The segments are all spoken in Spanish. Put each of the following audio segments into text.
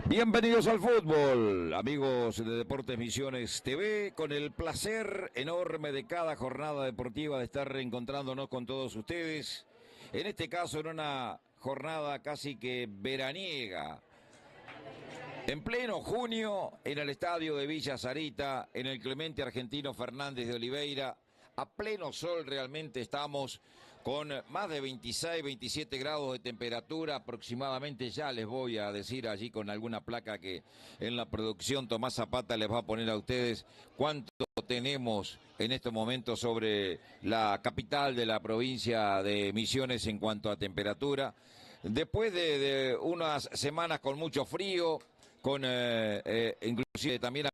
Bienvenidos al fútbol, amigos de Deportes Misiones TV, con el placer enorme de cada jornada deportiva de estar reencontrándonos con todos ustedes, en este caso en una jornada casi que veraniega, en pleno junio, en el estadio de Villa Sarita, en el Clemente Argentino Fernández de Oliveira, a pleno sol realmente estamos, con más de 26, 27 grados de temperatura aproximadamente. Ya les voy a decir allí con alguna placa que en la producción Tomás Zapata les va a poner a ustedes cuánto tenemos en estos momentos sobre la capital de la provincia de Misiones en cuanto a temperatura. Después de unas semanas con mucho frío, con inclusive también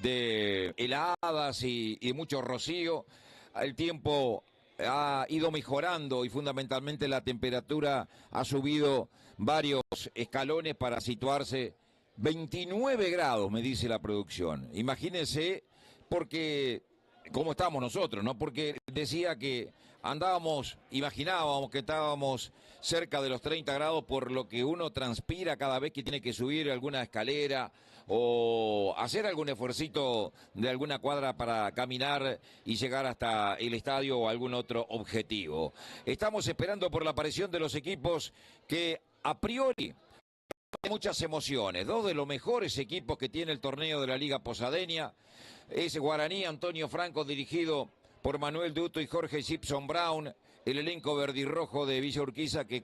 de heladas y mucho rocío, el tiempo ha ido mejorando y fundamentalmente la temperatura ha subido varios escalones para situarse 29 grados, me dice la producción. Imagínense, porque cómo estamos nosotros, ¿no? Porque decía que imaginábamos que estábamos cerca de los 30 grados por lo que uno transpira cada vez que tiene que subir alguna escalera o hacer algún esfuercito de alguna cuadra para caminar y llegar hasta el estadio o algún otro objetivo. Estamos esperando por la aparición de los equipos que a priori hay muchas emociones. Dos de los mejores equipos que tiene el torneo de la Liga Posadeña es Guaraní Antonio Franco, dirigido por Manuel Duto y Jorge Gibson Brown, el elenco verdirrojo de Villa Urquiza que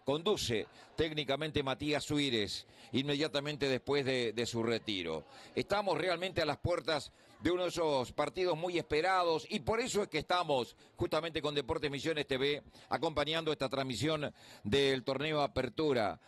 conduce técnicamente Matías Suírez inmediatamente después de su retiro. Estamos realmente a las puertas de uno de esos partidos muy esperados y por eso es que estamos justamente con Deportes Misiones TV acompañando esta transmisión del torneo Apertura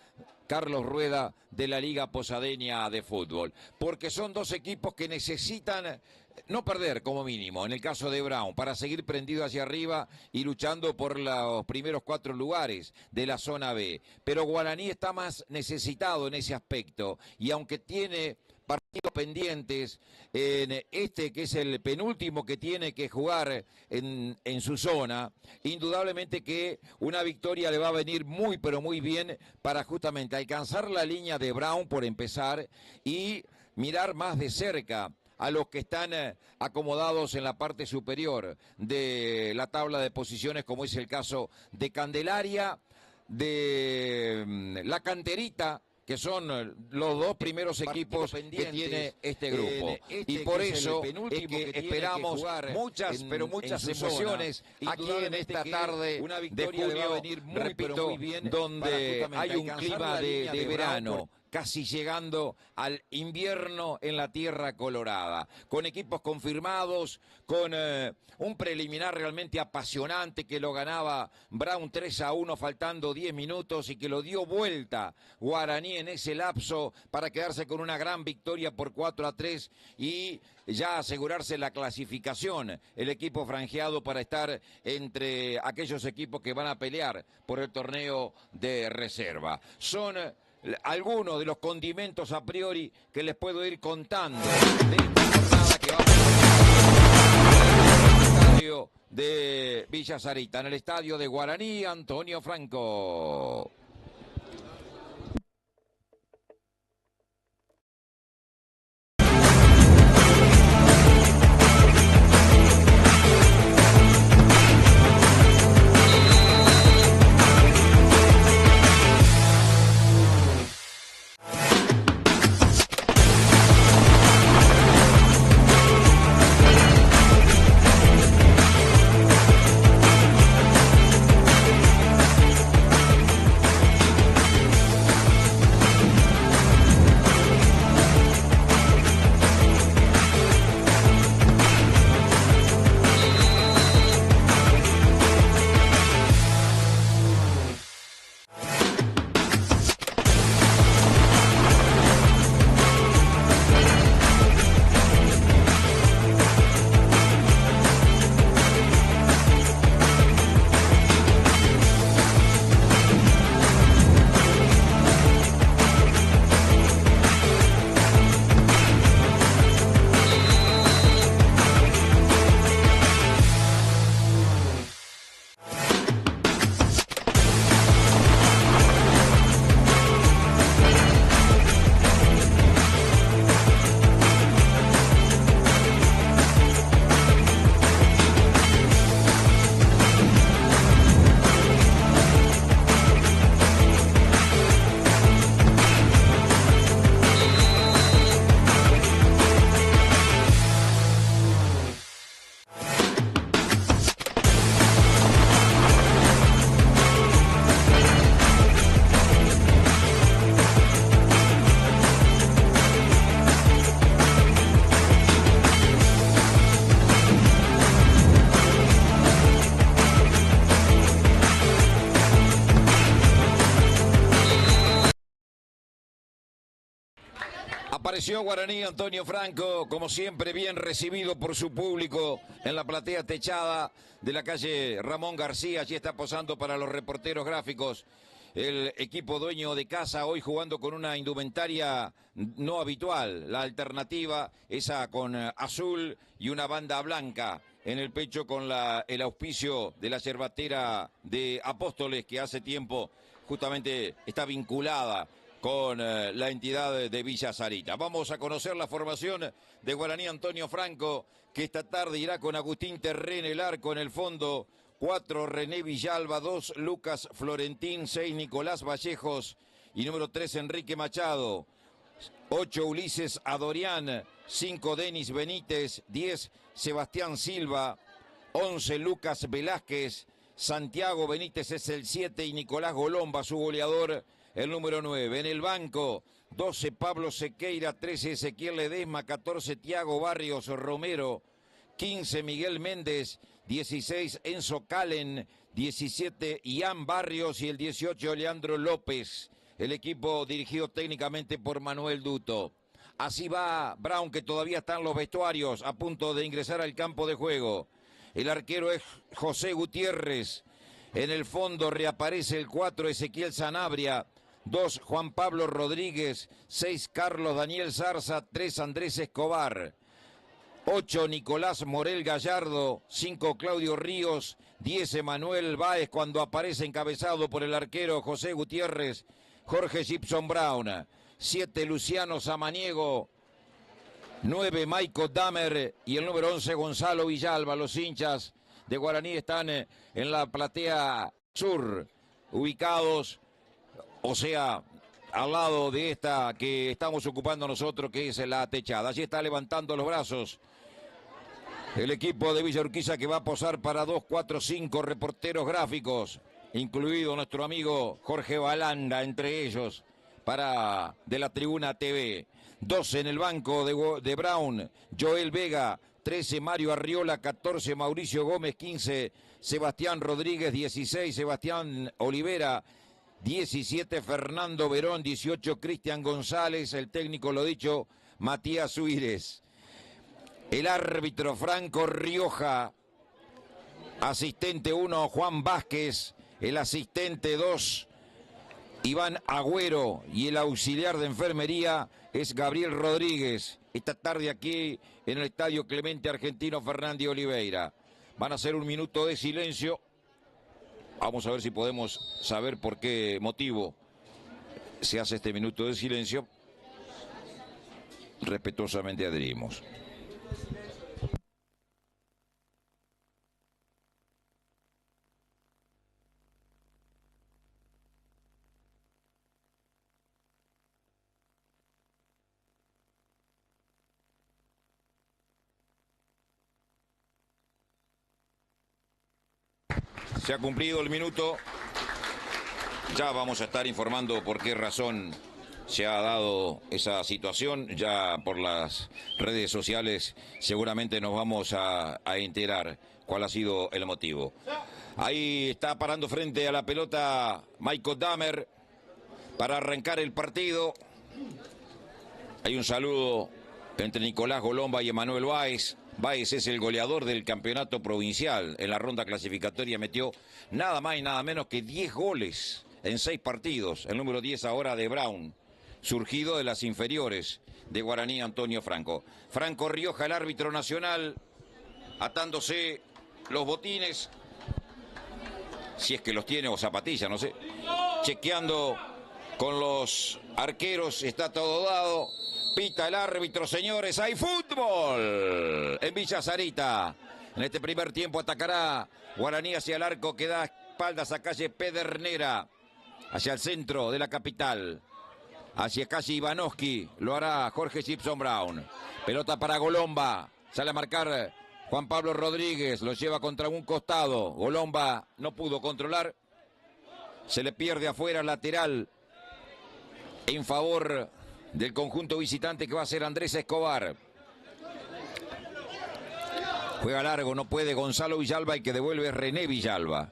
Carlos Rueda de la Liga Posadeña de Fútbol, porque son dos equipos que necesitan no perder como mínimo, en el caso de Brown, para seguir prendido hacia arriba y luchando por los primeros 4 lugares de la zona B. Pero Guaraní está más necesitado en ese aspecto y aunque tiene partidos pendientes en este que es el penúltimo que tiene que jugar en su zona, indudablemente que una victoria le va a venir muy pero muy bien para justamente alcanzar la línea de Brown por empezar y mirar más de cerca a los que están acomodados en la parte superior de la tabla de posiciones, como es el caso de Candelaria, de La Canterita, que son los dos primeros equipos que tiene este grupo. Y por eso es que esperamos muchas, pero muchas emociones aquí en esta tarde de junio, repito, donde hay un clima de verano, casi llegando al invierno en la tierra colorada, con equipos confirmados, con un preliminar realmente apasionante que lo ganaba Brown 3-1 faltando 10 minutos y que lo dio vuelta Guaraní en ese lapso para quedarse con una gran victoria por 4-3 y ya asegurarse la clasificación, el equipo franjeado para estar entre aquellos equipos que van a pelear por el torneo de reserva. Son algunos de los condimentos a priori que les puedo ir contando de esta jornada que va a el estadio de Villa Sarita, en el estadio de Guaraní Antonio Franco. Apareció Guaraní Antonio Franco, como siempre bien recibido por su público en la platea techada de la calle Ramón García. Allí está posando para los reporteros gráficos el equipo dueño de casa, hoy jugando con una indumentaria no habitual. La alternativa, esa con azul y una banda blanca en el pecho con el auspicio de la yerbatera de Apóstoles, que hace tiempo justamente está vinculada con la entidad de Villa Sarita. Vamos a conocer la formación de Guaraní Antonio Franco, que esta tarde irá con Agustín Terrén, el arco en el fondo, 4 René Villalba, 2 Lucas Florentín, 6 Nicolás Vallejos y número 3 Enrique Machado, 8 Ulises Adorián, 5 Denis Benítez, 10 Sebastián Silva, 11 Lucas Velázquez, Santiago Benítez es el 7 y Nicolás Golomba, su goleador, el número 9. En el banco, 12 Pablo Sequeira, 13 Ezequiel Ledesma, 14 Tiago Barrios Romero, 15 Miguel Méndez, 16 Enzo Calen, 17 Ian Barrios y el 18 Leandro López. El equipo dirigido técnicamente por Manuel Duto. Así va Brown, que todavía está en los vestuarios, a punto de ingresar al campo de juego. El arquero es José Gutiérrez. En el fondo reaparece el 4 Ezequiel Sanabria, 2 Juan Pablo Rodríguez, 6 Carlos Daniel Zarza, 3 Andrés Escobar, 8 Nicolás Morel Gallardo, 5 Claudio Ríos, 10 Emanuel Báez cuando aparece encabezado por el arquero José Gutiérrez, Jorge Gibson Brown, 7 Luciano Samaniego, 9 Maico Damer y el número 11 Gonzalo Villalba. Los hinchas de Guaraní están en la platea sur, ubicados, o sea, al lado de esta que estamos ocupando nosotros, que es la techada. Allí está levantando los brazos el equipo de Villa Urquiza, que va a posar para 2, 4, 5 reporteros gráficos, incluido nuestro amigo Jorge Balanda, entre ellos, de la Tribuna TV. 12 en el banco de Brown, Joel Vega, 13 Mario Arriola, 14 Mauricio Gómez, 15 Sebastián Rodríguez, 16 Sebastián Olivera, 17 Fernando Verón, 18 Cristian González, el técnico, lo dicho, Matías Huires. El árbitro Franco Rioja, asistente 1 Juan Vázquez, el asistente 2 Iván Agüero y el auxiliar de enfermería es Gabriel Rodríguez. Esta tarde aquí en el Estadio Clemente Argentino Fernández Oliveira. Van a hacer un minuto de silencio. Vamos a ver si podemos saber por qué motivo se hace este minuto de silencio. Respetuosamente adherimos. Se ha cumplido el minuto. Ya vamos a estar informando por qué razón se ha dado esa situación. Ya por las redes sociales seguramente nos vamos a enterar cuál ha sido el motivo. Ahí está parando frente a la pelota Michael Damer para arrancar el partido. Hay un saludo entre Nicolás Golomba y Emanuel Báez. Báez es el goleador del campeonato provincial. En la ronda clasificatoria metió nada más y nada menos que 10 goles en 6 partidos. El número 10 ahora de Brown, surgido de las inferiores de Guaraní Antonio Franco. Franco Rioja, el árbitro nacional, atándose los botines, si es que los tiene, o zapatillas, no sé. Chequeando con los arqueros, está todo dado. Pita el árbitro, señores, hay fútbol en Villa Sarita. En este primer tiempo atacará Guaraní hacia el arco que da espaldas a calle Pedernera, hacia el centro de la capital, hacia calle Ivanovsky, lo hará Jorge Gibson Brown. Pelota para Golomba, sale a marcar Juan Pablo Rodríguez, lo lleva contra un costado. Golomba no pudo controlar, se le pierde afuera, lateral en favor del conjunto visitante, que va a ser Andrés Escobar. Juega largo, no puede Gonzalo Villalba, y que devuelve René Villalba.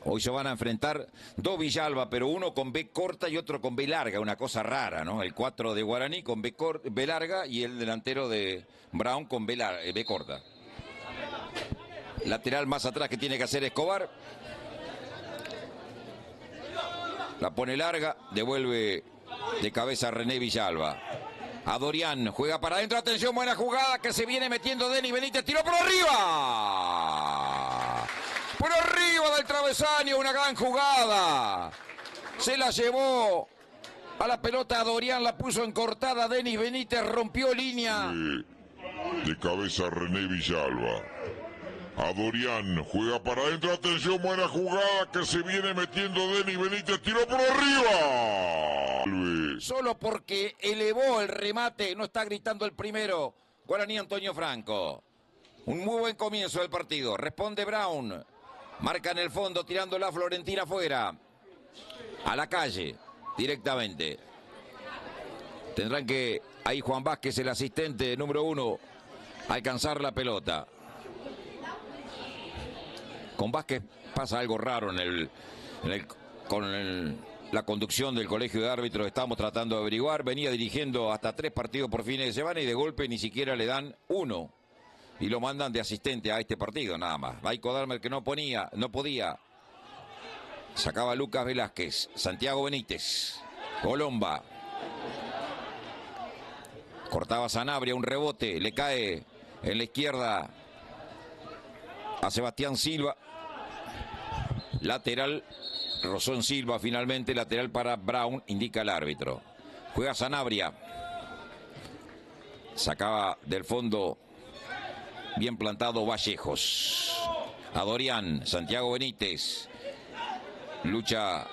Hoy se van a enfrentar dos Villalba, pero uno con B corta y otro con B larga, una cosa rara, ¿no? El 4 de Guaraní con B larga y el delantero de Brown con B corta. Lateral más atrás que tiene que hacer Escobar. La pone larga, devuelve de cabeza a René Villalba. A Dorian, juega para adentro, atención, buena jugada que se viene metiendo Denis Benítez, tiró por arriba. Por arriba del travesaño, una gran jugada. Se la llevó a la pelota a Dorian, la puso en cortada, Denis Benítez rompió línea. De cabeza René Villalba. A Dorian, juega para adentro, atención, buena jugada que se viene metiendo Denis Benítez, tiró por arriba. Solo porque elevó el remate, no está gritando el primero, Guaraní Antonio Franco. Un muy buen comienzo del partido, responde Brown, marca en el fondo tirando la Florentina afuera, a la calle, directamente. Tendrán que, ahí Juan Vázquez, el asistente número 1, alcanzar la pelota. Con Vázquez pasa algo raro con la conducción del colegio de árbitros. Estamos tratando de averiguar. Venía dirigiendo hasta 3 partidos por fines de semana y de golpe ni siquiera le dan 1. Y lo mandan de asistente a este partido, nada más. Maico Darmer que no podía. Sacaba Lucas Velázquez. Santiago Benítez. Golomba. Cortaba Sanabria, un rebote. Le cae en la izquierda a Sebastián Silva. Lateral, Rosón Silva finalmente, lateral para Brown, indica el árbitro. Juega Sanabria. Sacaba del fondo, bien plantado Vallejos. A Dorian, Santiago Benítez. Lucha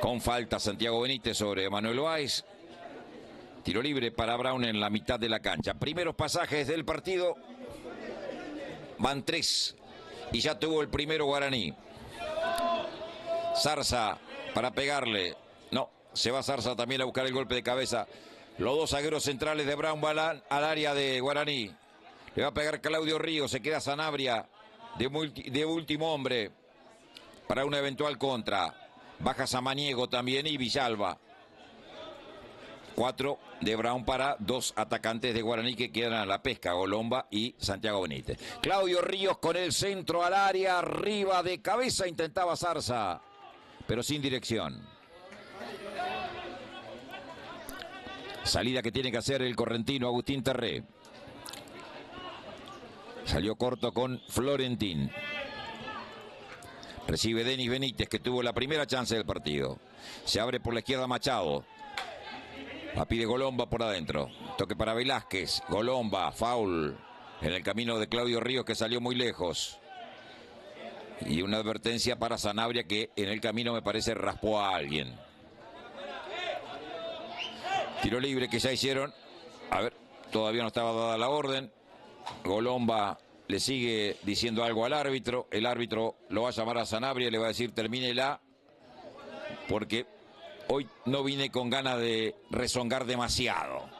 con falta Santiago Benítez sobre Manuel Báez. Tiro libre para Brown en la mitad de la cancha. Primeros pasajes del partido. Van 3 y ya tuvo el primero Guaraní. Zarza para pegarle. No, se va Zarza también a buscar el golpe de cabeza. Los dos zagueros centrales de Brown van al área de Guaraní. Le va a pegar Claudio Ríos. Se queda Sanabria de último hombre para una eventual contra. Baja Samaniego también y Villalba. 4 de Brown para 2 atacantes de Guaraní que quedan a la pesca, Golomba y Santiago Benítez. Claudio Ríos con el centro al área, arriba de cabeza intentaba Zarza, pero sin dirección. Salida que tiene que hacer el correntino Agustín Terré. Salió corto con Florentín. Recibe Denis Benítez que tuvo la primera chance del partido. Se abre por la izquierda Machado. La pide Golomba por adentro. Toque para Velázquez. Golomba, foul en el camino de Claudio Ríos que salió muy lejos. Y una advertencia para Sanabria que en el camino me parece raspó a alguien. Tiro libre que ya hicieron. A ver, todavía no estaba dada la orden. Golomba le sigue diciendo algo al árbitro. El árbitro lo va a llamar a Sanabria y le va a decir termínela. Porque hoy no vine con ganas de rezongar demasiado.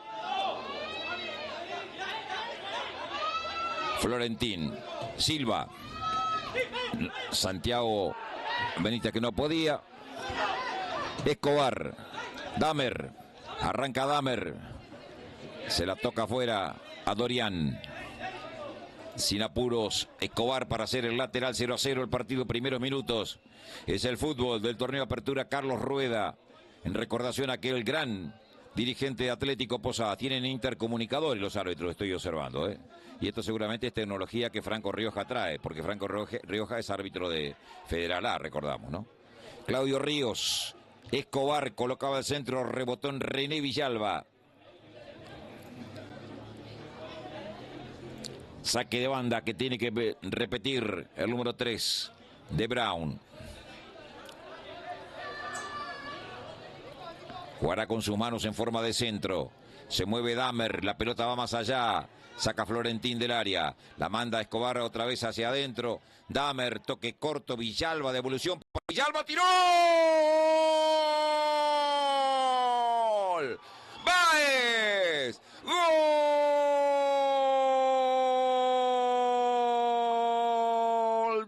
Florentín, Silva, Santiago Benítez que no podía. Escobar, Damer, arranca Damer. Se la toca afuera a Dorian. Sin apuros, Escobar para hacer el lateral 0-0 el partido, primeros minutos. Es el fútbol del torneo Apertura Carlos Rueda. En recordación a aquel gran dirigente de Atlético Posada. Tienen intercomunicadores los árbitros, estoy observando. Y esto seguramente es tecnología que Franco Rioja trae, porque Franco Rioja es árbitro de Federal A, recordamos, ¿no? Claudio Ríos, Escobar colocaba el centro, rebotó en René Villalba. Saque de banda que tiene que repetir el número 3 de Brown. Jugará con sus manos en forma de centro. Se mueve Damer, la pelota va más allá. Saca Florentín del área. La manda Escobar otra vez hacia adentro. Damer, toque corto, Villalba, devolución. Villalba tiró. ¡Gol! ¡Báez! ¡Gol! 1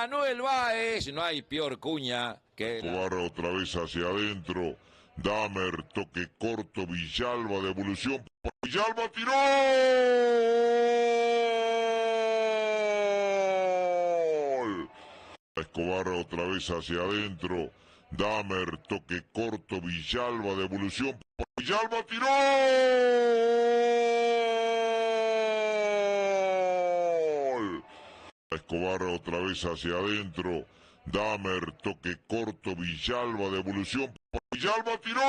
Manuel Báez. No hay peor cuña que... Escobar otra vez hacia adentro. Damer, toque corto, Villalba, devolución. Villalba tiró. Escobar otra vez hacia adentro. Damer, toque corto, Villalba, devolución. Villalba tiró. Escobar otra vez hacia adentro. Damer, toque corto, Villalba, devolución. Villalba tiró.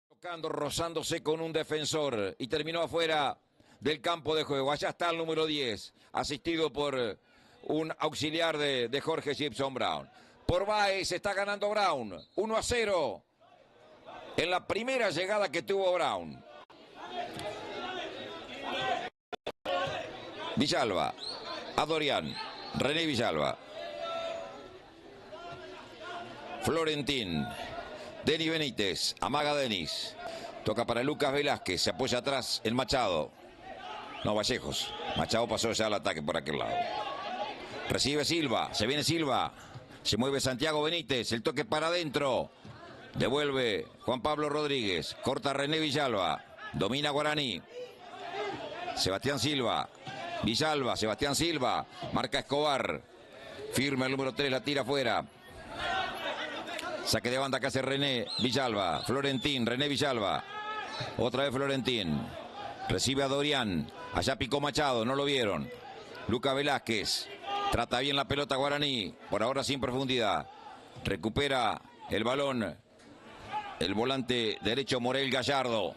Tocando, rozándose con un defensor y terminó afuera del campo de juego. Allá está el número 10, asistido por un auxiliar de Jorge Gibson Brown. Por Báez está ganando Brown, 1-0 en la primera llegada que tuvo Brown. Villalba, Adorián, René Villalba, Florentín, Deni Benítez, amaga Denis, toca para Lucas Velázquez, se apoya atrás en Machado. No, Vallejos. Machado pasó ya al ataque por aquel lado. Recibe Silva, se viene Silva. Se mueve Santiago Benítez, el toque para adentro. Devuelve Juan Pablo Rodríguez. Corta René Villalba. Domina Guaraní. Sebastián Silva. Villalba, Sebastián Silva. Marca Escobar. Firma el número 3, la tira afuera. Saque de banda que hace René Villalba. Florentín, René Villalba. Otra vez Florentín. Recibe a Dorián. Allá picó Machado, no lo vieron. Lucas Velázquez. Trata bien la pelota Guaraní. Por ahora sin profundidad. Recupera el balón el volante derecho Morel Gallardo.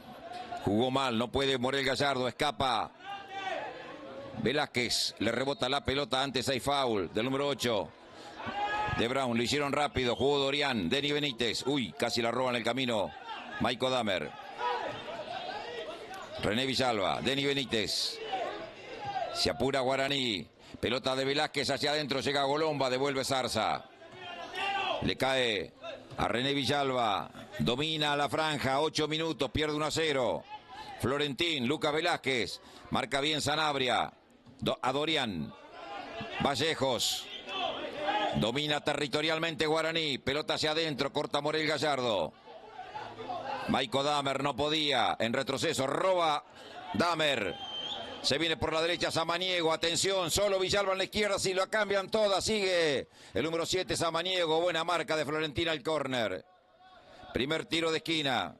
Jugó mal, no puede Morel Gallardo. Escapa Velázquez. Le rebota la pelota, antes hay foul del número 8 de Brown. Lo hicieron rápido, jugó Dorián. Deni Benítez. Uy, casi la roba en el camino Maiko Damer. René Villalba, Deni Benítez. Se apura Guaraní. Pelota de Velázquez hacia adentro, llega Golomba, devuelve Zarza. Le cae a René Villalba. Domina la franja, 8 minutos, pierde 1-0. Florentín, Lucas Velázquez. Marca bien Sanabria. A Dorián. Vallejos. Domina territorialmente Guaraní. Pelota hacia adentro, corta Morel Gallardo. Maiko Damer no podía, en retroceso, roba Damer. Se viene por la derecha Samaniego, atención, solo Villalba en la izquierda, si lo cambian todas, sigue el número 7 Samaniego, buena marca de Florentina al córner. Primer tiro de esquina,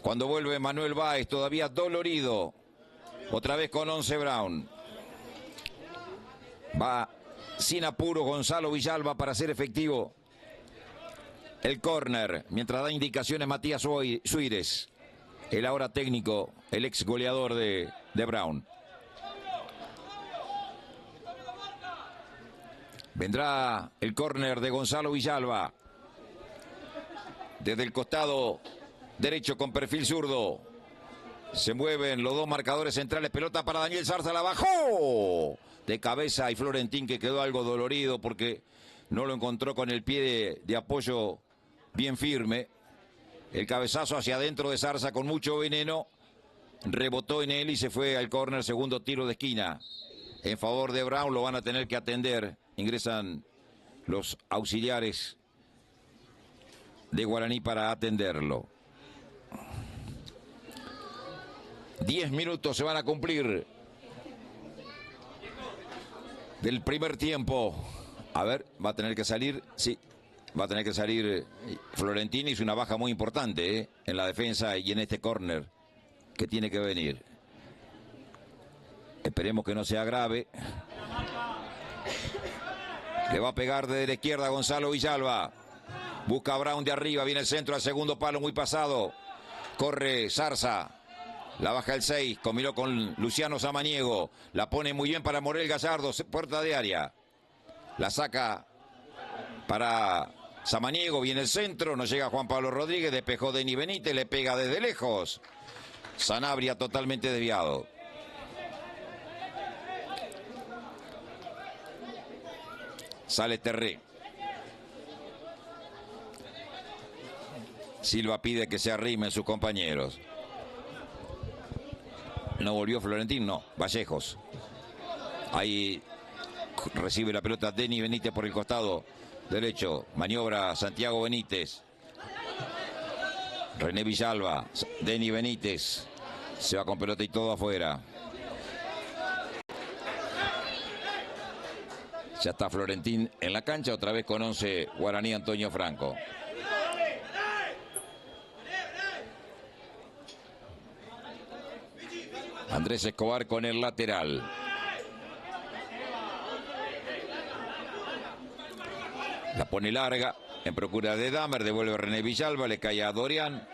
cuando vuelve Manuel Báez, todavía dolorido, otra vez con 11 Brown. Va sin apuro Gonzalo Villalba para ser efectivo el córner, mientras da indicaciones Matías Suírez, el ahora técnico, el ex goleador de Brown. Vendrá el córner de Gonzalo Villalba. Desde el costado derecho con perfil zurdo. Se mueven los dos marcadores centrales. Pelota para Daniel Zarza, la bajó de cabeza y Florentín, que quedó algo dolorido porque no lo encontró con el pie de apoyo bien firme. El cabezazo hacia adentro de Zarza con mucho veneno. Rebotó en él y se fue al córner, segundo tiro de esquina. En favor de Brown, lo van a tener que atender. Ingresan los auxiliares de Guaraní para atenderlo. 10 minutos se van a cumplir del primer tiempo. A ver, va a tener que salir, sí. Va a tener que salir Florentín, hizo una baja muy importante en la defensa y en este córner que tiene que venir. Esperemos que no sea grave. Le va a pegar desde la izquierda Gonzalo Villalba. Busca a Brown de arriba, viene el centro al segundo palo, muy pasado. Corre Zarza. La baja el 6, combinó con Luciano Samaniego. La pone muy bien para Morel Gallardo, puerta de área. La saca para Samaniego, viene el centro, no llega Juan Pablo Rodríguez, despejó Deni Benítez, le pega desde lejos. Sanabria totalmente desviado. Sale Terré. Silva pide que se arrimen sus compañeros. No volvió Florentín, no. Vallejos. Ahí recibe la pelota Denny Benítez por el costado derecho. Maniobra Santiago Benítez. René Villalba. Denny Benítez. Se va con pelota y todo afuera. Ya está Florentín en la cancha. Otra vez con 11 Guaraní Antonio Franco. Andrés Escobar con el lateral. La pone larga en procura de Damer. Devuelve a René Villalba. Le cae a Dorian.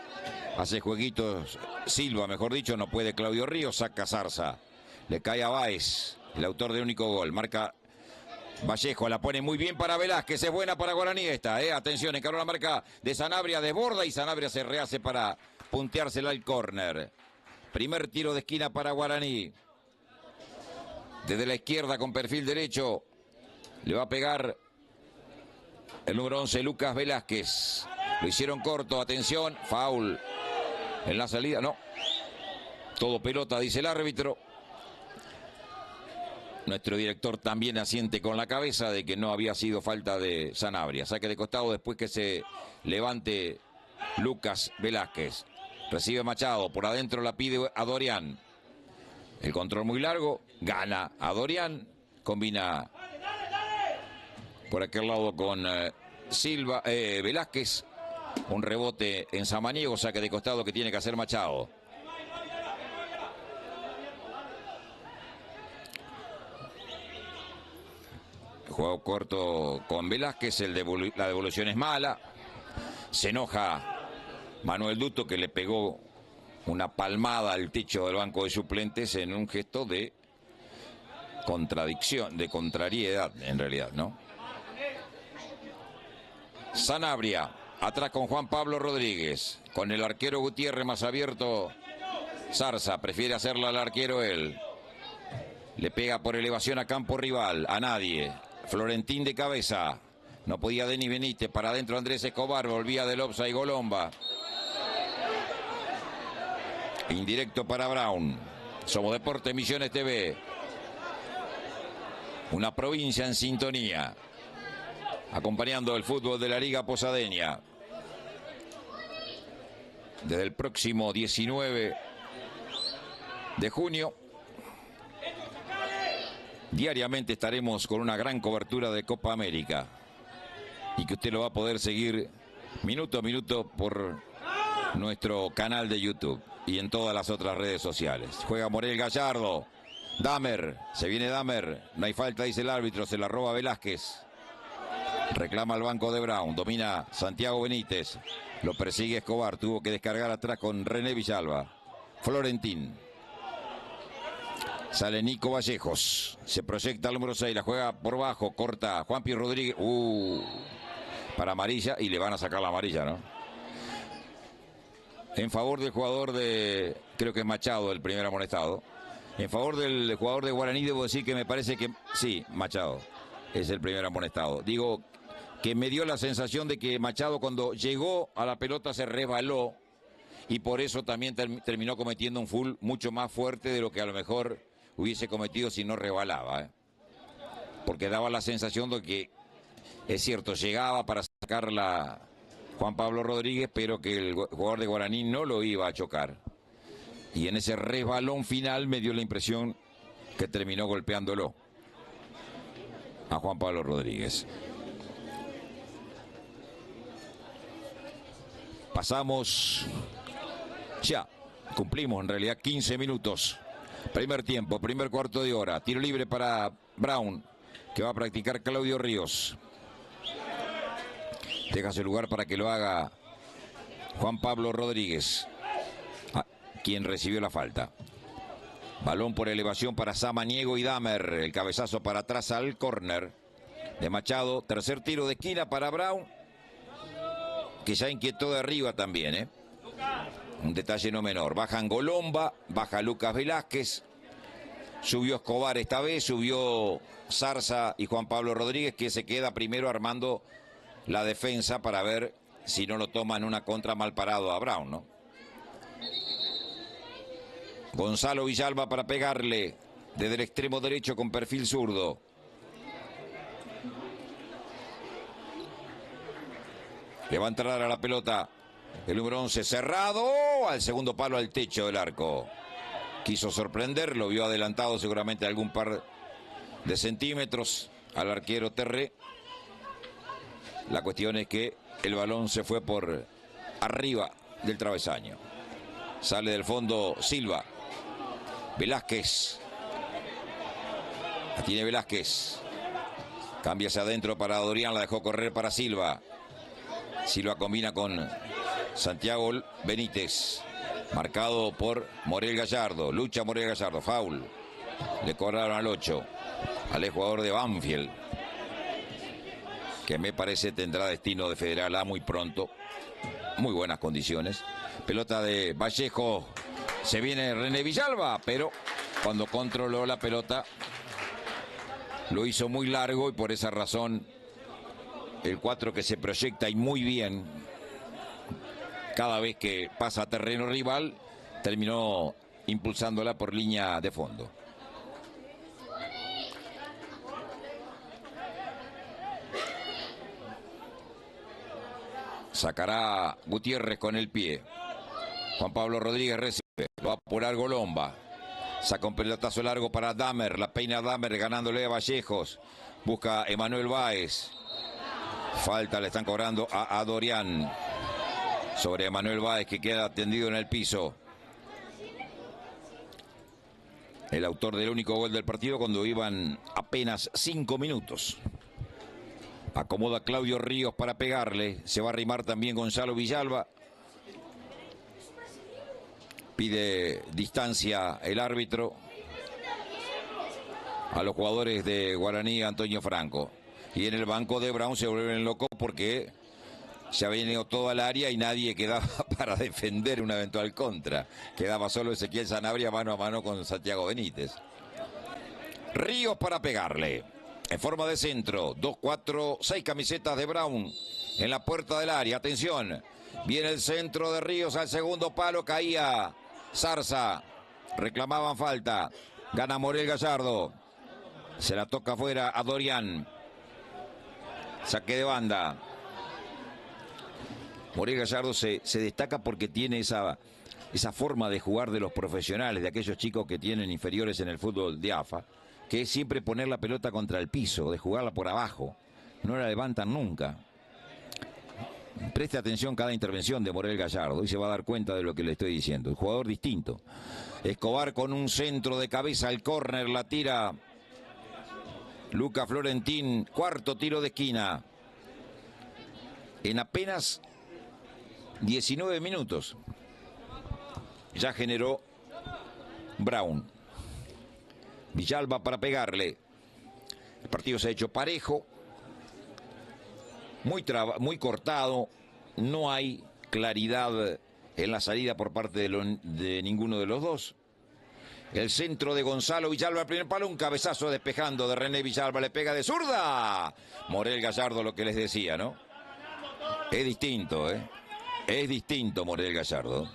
Hace jueguitos Silva, mejor dicho. No puede Claudio Ríos. Saca Zarza. Le cae a Báez, el autor del único gol. Marca Vallejo. La pone muy bien para Velázquez. Es buena para Guaraní esta. Atención, encaró la marca de Sanabria. Desborda y Sanabria se rehace para punteársela al córner. Primer tiro de esquina para Guaraní. Desde la izquierda con perfil derecho. Le va a pegar el número 11, Lucas Velázquez. Lo hicieron corto. Atención. Foul. En la salida, no. Todo pelota, dice el árbitro. Nuestro director también asiente con la cabeza de que no había sido falta de Sanabria. Saque de costado después que se levante Lucas Velázquez. Recibe Machado, por adentro la pide a Dorian. El control muy largo, gana a Dorian. Combina por aquel lado con Silva, Velázquez. Un rebote en Samaniego, saque de costado que tiene que hacer Machado. Juego corto con Velázquez, la devolución es mala. Se enoja Manuel Duto, que le pegó una palmada al techo del banco de suplentes en un gesto de contradicción, de contrariedad en realidad, ¿no? Sanabria, atrás con Juan Pablo Rodríguez, con el arquero Gutiérrez más abierto. Zarza prefiere hacerla al arquero él. Le pega por elevación a campo rival, a nadie. Florentín de cabeza. No podía Denny Benítez. Para adentro Andrés Escobar. Volvía del offside Golomba. Indirecto para Brown. Somos Deportes Misiones TV. Una provincia en sintonía. Acompañando el fútbol de la Liga Posadeña. Desde el próximo 19 de junio. Diariamente estaremos con una gran cobertura de Copa América y que usted lo va a poder seguir minuto a minuto por nuestro canal de YouTube y en todas las otras redes sociales. Juega Morel Gallardo, Damer, se viene Damer, no hay falta, dice el árbitro, se la roba Velázquez. Reclama al banco de Brown, domina Santiago Benítez, lo persigue Escobar, tuvo que descargar atrás con René Villalba. Florentín. Sale Nico Vallejos. Se proyecta el número 6. La juega por bajo. Corta Juanpi Rodríguez. Para amarilla. Y le van a sacar la amarilla, ¿no? En favor del jugador de... Creo que es Machado el primer amonestado. En favor del jugador de Guaraní debo decir que me parece que... Sí, Machado es el primer amonestado. Digo que me dio la sensación de que Machado cuando llegó a la pelota se resbaló. Y por eso también terminó cometiendo un full mucho más fuerte de lo que a lo mejor hubiese cometido si no rebalaba, porque daba la sensación de que, es cierto, llegaba para sacarla Juan Pablo Rodríguez, pero que el jugador de Guaraní no lo iba a chocar. Y en ese resbalón final me dio la impresión que terminó golpeándolo a Juan Pablo Rodríguez. Pasamos ya. Cumplimos en realidad 15 minutos. Primer tiempo, primer cuarto de hora. Tiro libre para Brown, que va a practicar Claudio Ríos. Deja su lugar para que lo haga Juan Pablo Rodríguez, quien recibió la falta. Balón por elevación para Samaniego y Damer. El cabezazo para atrás al córner de Machado. Tercer tiro de esquina para Brown, que ya inquietó de arriba también, Un detalle no menor. Bajan Golomba, baja Lucas Velázquez. Subió Escobar esta vez, subió Zarza y Juan Pablo Rodríguez, que se queda primero armando la defensa para ver si no lo toman una contra mal parado a Brown, ¿no? Gonzalo Villalba para pegarle desde el extremo derecho con perfil zurdo. Le va a entrar a la pelota el número 11, cerrado al segundo palo, al techo del arco. Quiso sorprender, lo vio adelantado seguramente algún par de centímetros al arquero Terré. La cuestión es que el balón se fue por arriba del travesaño. Sale del fondo Silva. Velázquez. La tiene Velázquez. Cambia hacia adentro para Dorian, la dejó correr para Silva. Silva combina con Santiago Benítez. Marcado por Morel Gallardo. Lucha Morel Gallardo. Foul. Le cobraron al 8. Al jugador de Banfield, que me parece tendrá destino de Federal A muy pronto. Muy buenas condiciones. Pelota de Vallejo. Se viene René Villalba, pero cuando controló la pelota lo hizo muy largo y por esa razón el 4 que se proyecta y muy bien cada vez que pasa a terreno rival terminó impulsándola por línea de fondo. Sacará Gutiérrez con el pie. Juan Pablo Rodríguez recibe. Va a apurar Golomba. Saca un pelotazo largo para Damer. La peina Damer ganándole a Vallejos. Busca Emanuel Báez. Falta le están cobrando a Dorian. Sobre Emanuel Báez, que queda tendido en el piso. El autor del único gol del partido cuando iban apenas 5 minutos. Acomoda Claudio Ríos para pegarle. Se va a arrimar también Gonzalo Villalba. Pide distancia el árbitro a los jugadores de Guaraní, Antonio Franco. Y en el banco de Brown se vuelven locos porque se ha venido todo al área y nadie quedaba para defender una eventual contra. Quedaba solo Ezequiel Sanabria mano a mano con Santiago Benítez. Ríos para pegarle. En forma de centro. 2, 4, 6 camisetas de Brown en la puerta del área. Atención. Viene el centro de Ríos al segundo palo. Caía Zarza. Reclamaban falta. Gana Morel Gallardo. Se la toca afuera a Dorian. Saque de banda. Morel Gallardo se destaca porque tiene esa forma de jugar de los profesionales, de aquellos chicos que tienen inferiores en el fútbol de AFA, que es siempre poner la pelota contra el piso, de jugarla por abajo. No la levantan nunca. Preste atención cada intervención de Morel Gallardo y se va a dar cuenta de lo que le estoy diciendo. El jugador distinto. Escobar con un centro de cabeza al córner, la tira Luca Florentín. Cuarto tiro de esquina. En apenas 19 minutos ya generó Brown. Villalba para pegarle. El partido se ha hecho parejo, muy cortado. No hay claridad en la salida por parte de ninguno de los dos. El centro de Gonzalo Villalba al primer palo, un cabezazo despejando de René Villalba, le pega de zurda. Morel Gallardo, lo que les decía, ¿no? Es distinto, ¿eh? Es distinto Morel Gallardo.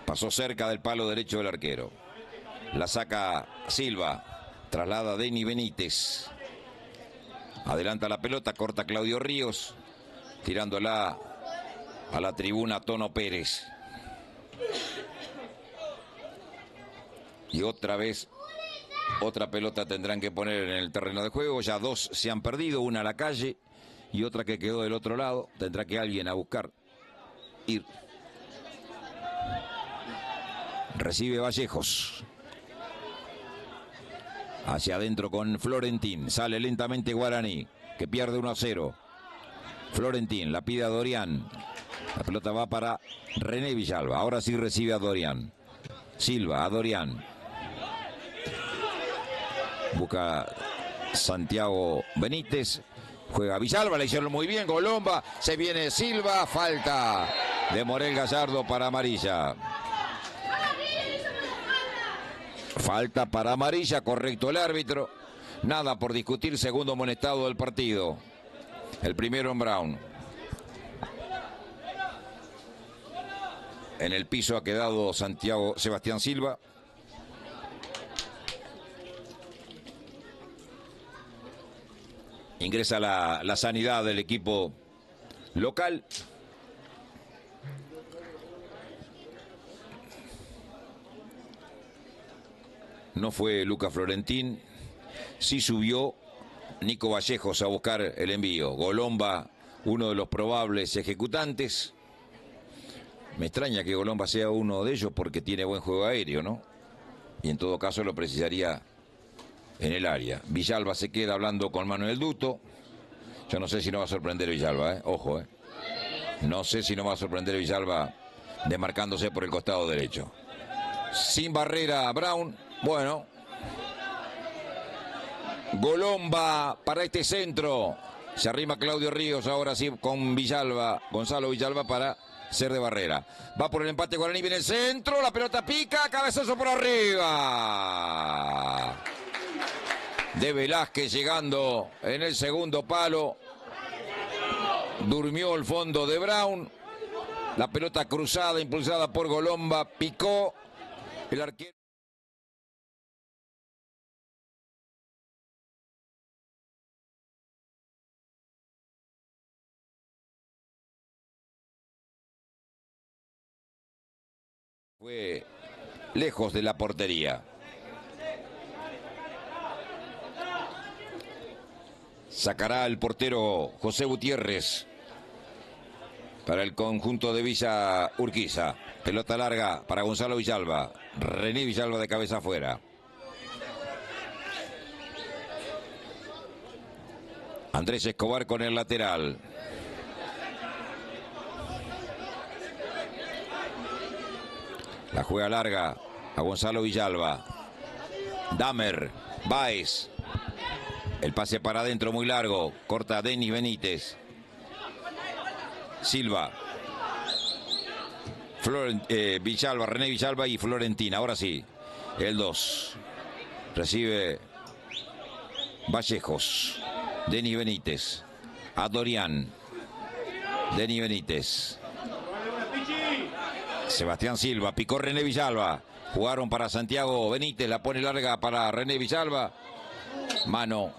Pasó cerca del palo derecho del arquero. La saca Silva. Traslada a Denny Benítez. Adelanta la pelota, corta Claudio Ríos. Tirándola a la tribuna Tono Pérez. Y otra vez, otra pelota tendrán que poner en el terreno de juego. Ya 2 se han perdido, una a la calle y otra que quedó del otro lado. Tendrá que alguien a buscar ir. Recibe Vallejos. Hacia adentro con Florentín. Sale lentamente Guaraní, que pierde 1-0. Florentín la pide a Dorian. La pelota va para René Villalba. Ahora sí recibe a Dorian. Silva a Dorian. Busca Santiago Benítez. Juega Villalba, le hicieron muy bien. Golomba, se viene Silva. Falta de Morel Gallardo para amarilla. Falta para amarilla, correcto el árbitro. Nada por discutir, segundo amonestado del partido. El primero en Brown. En el piso ha quedado Sebastián Silva. Ingresa la sanidad del equipo local. No fue Lucas Florentín. Sí subió Nico Vallejos a buscar el envío. Golomba, uno de los probables ejecutantes. Me extraña que Golomba sea uno de ellos porque tiene buen juego aéreo, ¿no? Y en todo caso lo precisaría en el área. Villalba se queda hablando con Manuel Duto. Yo no sé si no va a sorprender Villalba, ¿eh? Ojo, ¿eh? No sé si no va a sorprender Villalba desmarcándose por el costado derecho. Sin barrera Brown. Bueno. Golomba para este centro. Se arrima Claudio Ríos ahora sí con Villalba. Gonzalo Villalba para ser de barrera. Va por el empate Guaraní, viene el centro, la pelota pica, cabezazo por arriba. De Velázquez llegando en el segundo palo. Durmió el fondo de Brown. La pelota cruzada, impulsada por Golomba, picó el arquero. Fue lejos de la portería. Sacará el portero José Gutiérrez para el conjunto de Villa Urquiza. Pelota larga para Gonzalo Villalba. René Villalba de cabeza afuera. Andrés Escobar con el lateral. La juega larga a Gonzalo Villalba. Damer, Báez. El pase para adentro muy largo. Corta Denis Benítez. Silva. Villalba, René Villalba y Florentín. Ahora sí. El 2. Recibe Vallejos. Denis Benítez. A Dorian. Denis Benítez. Sebastián Silva, picó René Villalba. Jugaron para Santiago Benítez, la pone larga para René Villalba. Mano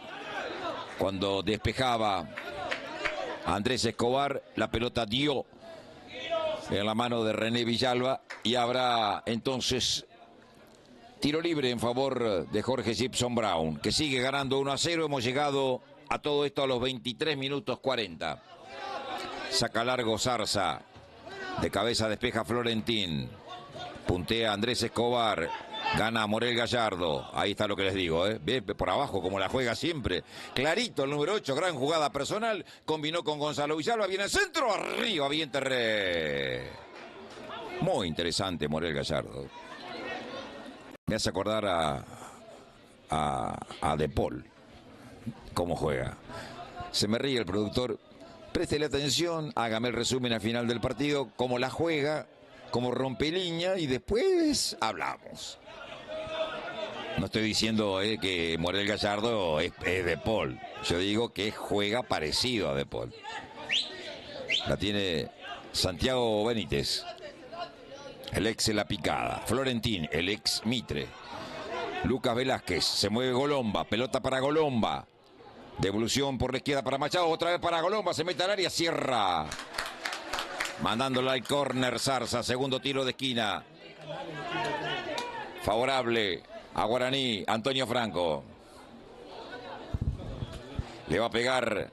cuando despejaba Andrés Escobar, la pelota dio en la mano de René Villalba y habrá entonces tiro libre en favor de Jorge Gibson Brown, que sigue ganando 1-0. Hemos llegado a todo esto a los 23 minutos 40. Saca largo Zarza. De cabeza despeja Florentín. Puntea Andrés Escobar. Gana Morel Gallardo. Ahí está lo que les digo, ¿eh? Ve por abajo como la juega siempre. Clarito el número 8. Gran jugada personal. Combinó con Gonzalo Villalba. Viene el centro. Arriba. Bien Terré. Muy interesante Morel Gallardo. Me hace acordar a De Paul. Cómo juega. Se me ríe el productor. Préstele atención, hágame el resumen al final del partido, cómo la juega, cómo rompe línea y después hablamos. No estoy diciendo que Morel Gallardo es De Paul. Yo digo que juega parecido a De Paul. La tiene Santiago Benítez, el ex de La Picada. Florentín, el ex Mitre. Lucas Velázquez, se mueve Golomba, pelota para Golomba. Devolución por la izquierda para Machado, otra vez para Golomba, se mete al área, cierra. Mandándola al córner Zarza, segundo tiro de esquina. Favorable a Guaraní, Antonio Franco. Le va a pegar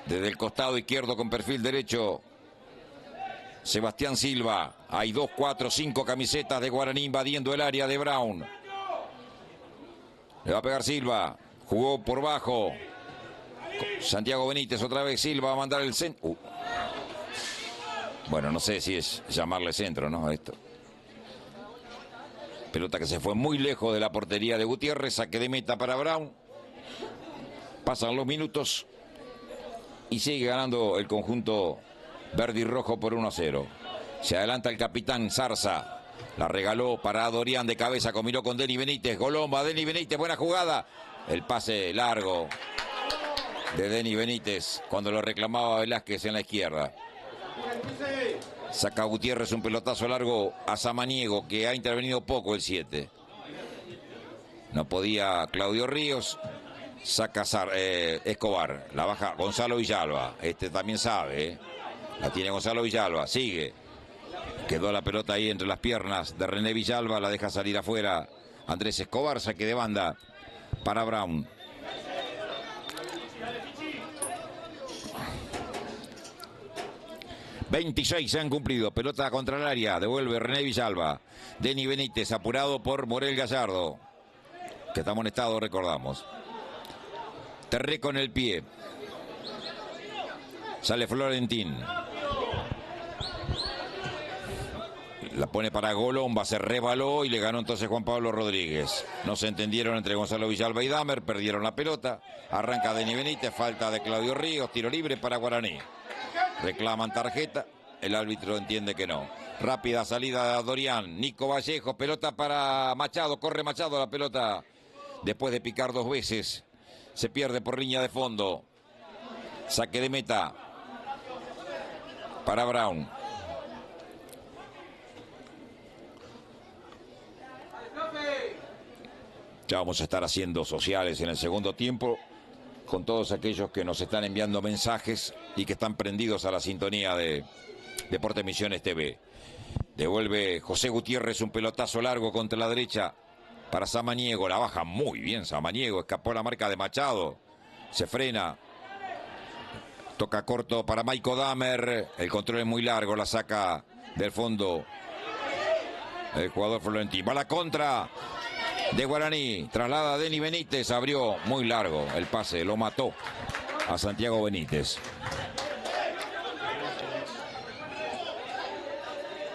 desde el costado izquierdo con perfil derecho Sebastián Silva. Hay 2, 4, 5 camisetas de Guaraní invadiendo el área de Brown. Le va a pegar Silva. Jugó por bajo. Santiago Benítez otra vez. Silva va a mandar el centro. Bueno, no sé si es llamarle centro, ¿no? Esto. Pelota que se fue muy lejos de la portería de Gutiérrez. Saque de meta para Brown. Pasan los minutos. Y sigue ganando el conjunto verde y rojo por 1-0. Se adelanta el capitán Zarza. La regaló para Dorian de cabeza, combinó con Denny Benítez. Golomba, Denny Benítez, buena jugada. El pase largo de Denny Benítez cuando lo reclamaba Velázquez en la izquierda. Saca Gutiérrez un pelotazo largo a Samaniego, que ha intervenido poco el 7. No podía Claudio Ríos. Saca Escobar. La baja Gonzalo Villalba. Este también sabe. La tiene Gonzalo Villalba. Sigue. Quedó la pelota ahí entre las piernas de René Villalba. La deja salir afuera Andrés Escobar. Saque de banda para Brown. ...26 se han cumplido... pelota contra el área... devuelve René Villalba... Denny Benítez apurado por Morel Gallardo... que está amonestado, recordamos. Terré con el pie... sale Florentín... la pone para Golomba... se rebaló y le ganó entonces Juan Pablo Rodríguez. No se entendieron entre Gonzalo Villalba y Damer... perdieron la pelota... arranca Denny Benítez... falta de Claudio Ríos... tiro libre para Guaraní. Reclaman tarjeta, el árbitro entiende que no. Rápida salida de Dorian, Nico Vallejo, pelota para Machado, corre Machado, la pelota después de picar 2 veces, se pierde por línea de fondo. Saque de meta para Brown. Ya vamos a estar haciendo sociales en el segundo tiempo con todos aquellos que nos están enviando mensajes y que están prendidos a la sintonía de Deportes Misiones TV. Devuelve José Gutiérrez un pelotazo largo contra la derecha para Samaniego. La baja muy bien Samaniego. Escapó la marca de Machado. Se frena. Toca corto para Maico Damer. El control es muy largo. La saca del fondo el jugador Florentín. Va a la contra de Guaraní, traslada a Denny Benítez, abrió muy largo el pase, lo mató a Santiago Benítez.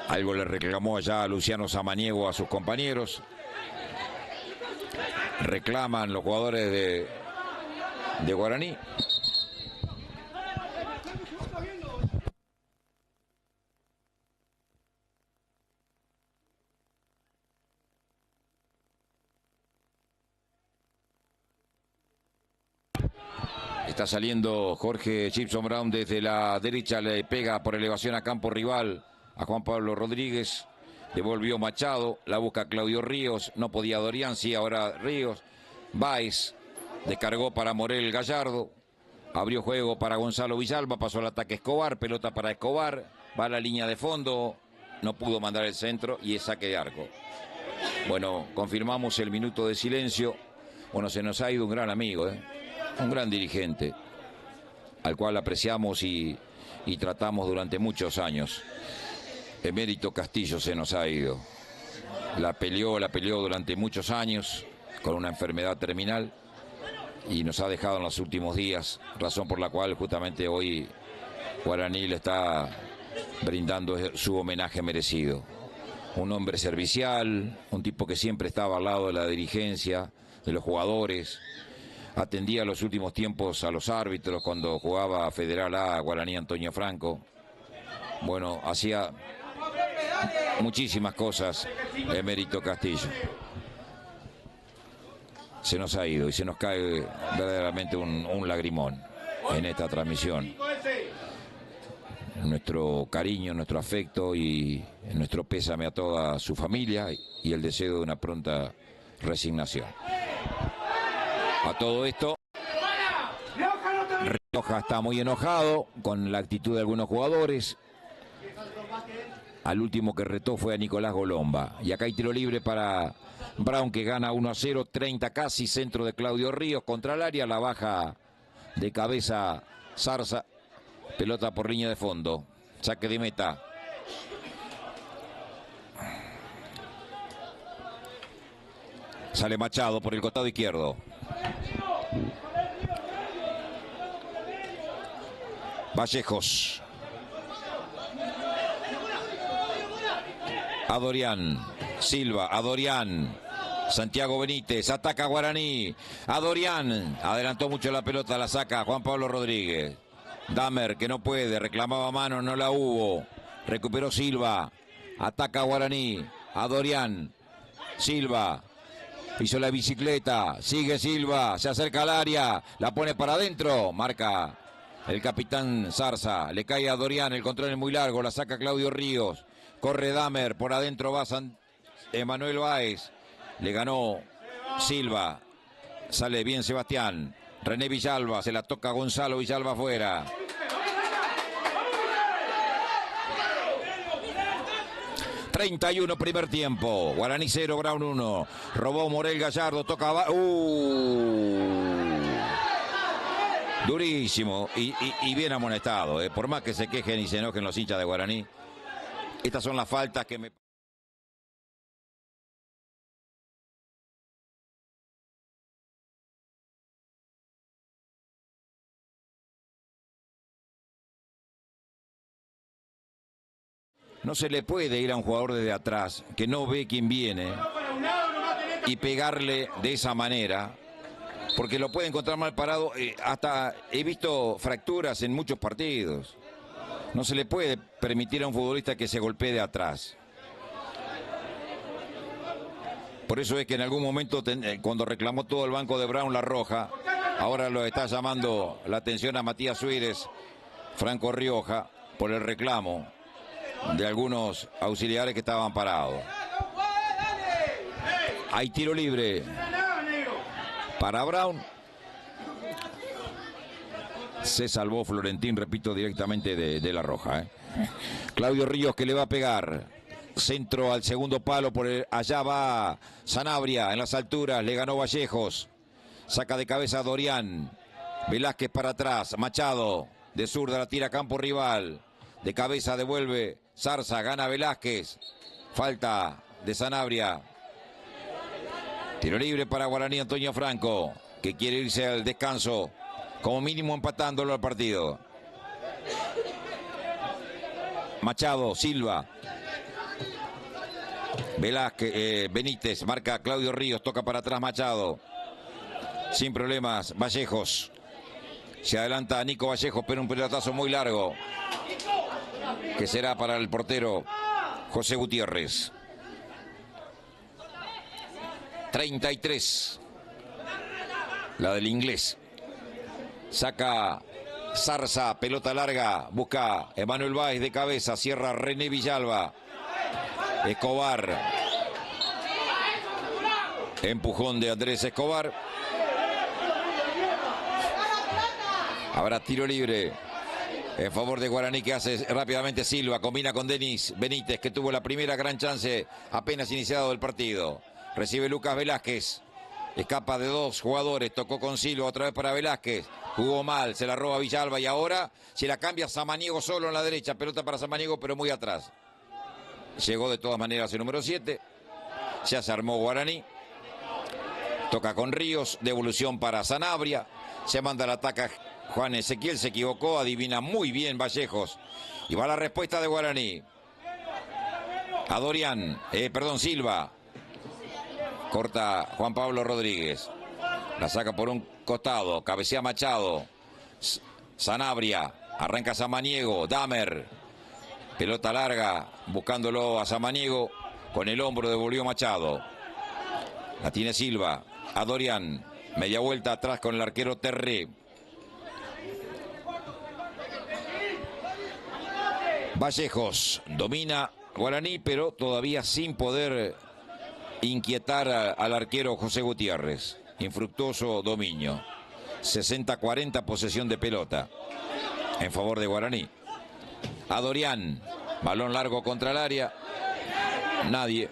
Algo le reclamó allá a Luciano Samaniego a sus compañeros. Reclaman los jugadores de Guaraní. Está saliendo Jorge Gibson Brown desde la derecha, le pega por elevación a campo rival a Juan Pablo Rodríguez. Devolvió Machado, la busca Claudio Ríos, no podía Dorian, sí, ahora Ríos. Báez descargó para Morel Gallardo, abrió juego para Gonzalo Villalba, pasó el ataque Escobar, pelota para Escobar, va a la línea de fondo, no pudo mandar el centro y es saque de arco. Bueno, confirmamos el minuto de silencio. Bueno, se nos ha ido un gran amigo, un gran dirigente, al cual apreciamos y tratamos durante muchos años. Emérito Castillo se nos ha ido. La peleó durante muchos años con una enfermedad terminal y nos ha dejado en los últimos días, razón por la cual justamente hoy Guaraní le está brindando su homenaje merecido. Un hombre servicial, un tipo que siempre estaba al lado de la dirigencia, de los jugadores. Atendía en los últimos tiempos a los árbitros cuando jugaba Federal A, Guaraní Antonio Franco. Bueno, hacía muchísimas cosas Emérito Castillo. Se nos ha ido y se nos cae verdaderamente un lagrimón en esta transmisión. Nuestro cariño, nuestro afecto y nuestro pésame a toda su familia y el deseo de una pronta resignación. A todo esto, Rioja está muy enojado con la actitud de algunos jugadores. Al último que retó fue a Nicolás Golomba. Y acá hay tiro libre para Brown, que gana 1-0, 30 casi, centro de Claudio Ríos contra el área, la baja de cabeza Zarza, pelota por línea de fondo, saque de meta. Sale Machado por el costado izquierdo. Vallejos. A Dorian. Silva, a Dorian. Santiago Benítez, ataca Guaraní. A Dorian. Adelantó mucho la pelota, la saca Juan Pablo Rodríguez. Damer, que no puede, reclamaba mano, no la hubo. Recuperó Silva. Ataca Guaraní. a Dorian. Silva. Hizo la bicicleta. Sigue Silva. Se acerca al área. La pone para adentro. Marca el capitán Zarza. Le cae a Dorian. El control es muy largo. La saca Claudio Ríos. Corre Damer. Por adentro va Emanuel Báez. Le ganó Silva. Sale bien Sebastián. René Villalba. Se la toca Gonzalo Villalba afuera. ...31 primer tiempo... Guaraní 0, Brown 1... Robó Morel Gallardo... Toca... Durísimo... Y bien amonestado... Por más que se quejen y se enojen los hinchas de Guaraní... Estas son las faltas que me... No se le puede ir a un jugador desde atrás que no ve quién viene y pegarle de esa manera, porque lo puede encontrar mal parado. Hasta he visto fracturas en muchos partidos. No se le puede permitir a un futbolista que se golpee de atrás. Por eso es que en algún momento, cuando reclamó todo el banco de Brown la roja, ahora lo está llamando la atención a Matías Suárez, Franco Rioja, por el reclamo de algunos auxiliares que estaban parados. Hay tiro libre para Brown. Se salvó Florentín, repito, directamente de la roja. Claudio Ríos, que le va a pegar. Centro al segundo palo. Allá va Sanabria en las alturas. Le ganó Vallejos. Saca de cabeza Dorian. Velázquez para atrás. Machado de zurda la tira a campo rival. De cabeza devuelve Zarza, gana Velázquez. Falta de Sanabria. Tiro libre para Guaraní, Antonio Franco, que quiere irse al descanso, como mínimo empatándolo al partido. Machado, Silva. Velázquez, Benítez, marca Claudio Ríos, toca para atrás Machado. Sin problemas, Vallejos. Se adelanta Nico Vallejos, pero un pelotazo muy largo, que será para el portero José Gutiérrez. 33. La del inglés. Saca Zarza, pelota larga, busca Emanuel Báez de cabeza, cierra René Villalba. Escobar. Empujón de Andrés Escobar. Habrá tiro libre en favor de Guaraní, que hace rápidamente Silva. Combina con Denis Benítez, que tuvo la primera gran chance apenas iniciado el partido. Recibe Lucas Velázquez. Escapa de dos jugadores. Tocó con Silva otra vez para Velázquez. Jugó mal, se la roba Villalba y ahora se la cambia Samaniego solo en la derecha. Pelota para Samaniego, pero muy atrás. Llegó de todas maneras el número 7. Ya se armó Guaraní. Toca con Ríos. Devolución para Sanabria. Se manda el ataque. Juan Ezequiel se equivocó. Adivina muy bien Vallejos. Y va la respuesta de Guaraní. A Dorian. Silva. Corta Juan Pablo Rodríguez. La saca por un costado. Cabecea Machado. Sanabria. Arranca Samaniego. Damer. Pelota larga. Buscándolo a Samaniego. Con el hombro devolvió Machado. La tiene Silva. A Dorian. Media vuelta atrás con el arquero Terré. Vallejos. Domina Guaraní, pero todavía sin poder inquietar al arquero José Gutiérrez. Infructuoso dominio. 60-40 posesión de pelota en favor de Guaraní. A Dorian. Balón largo contra el área. Nadie.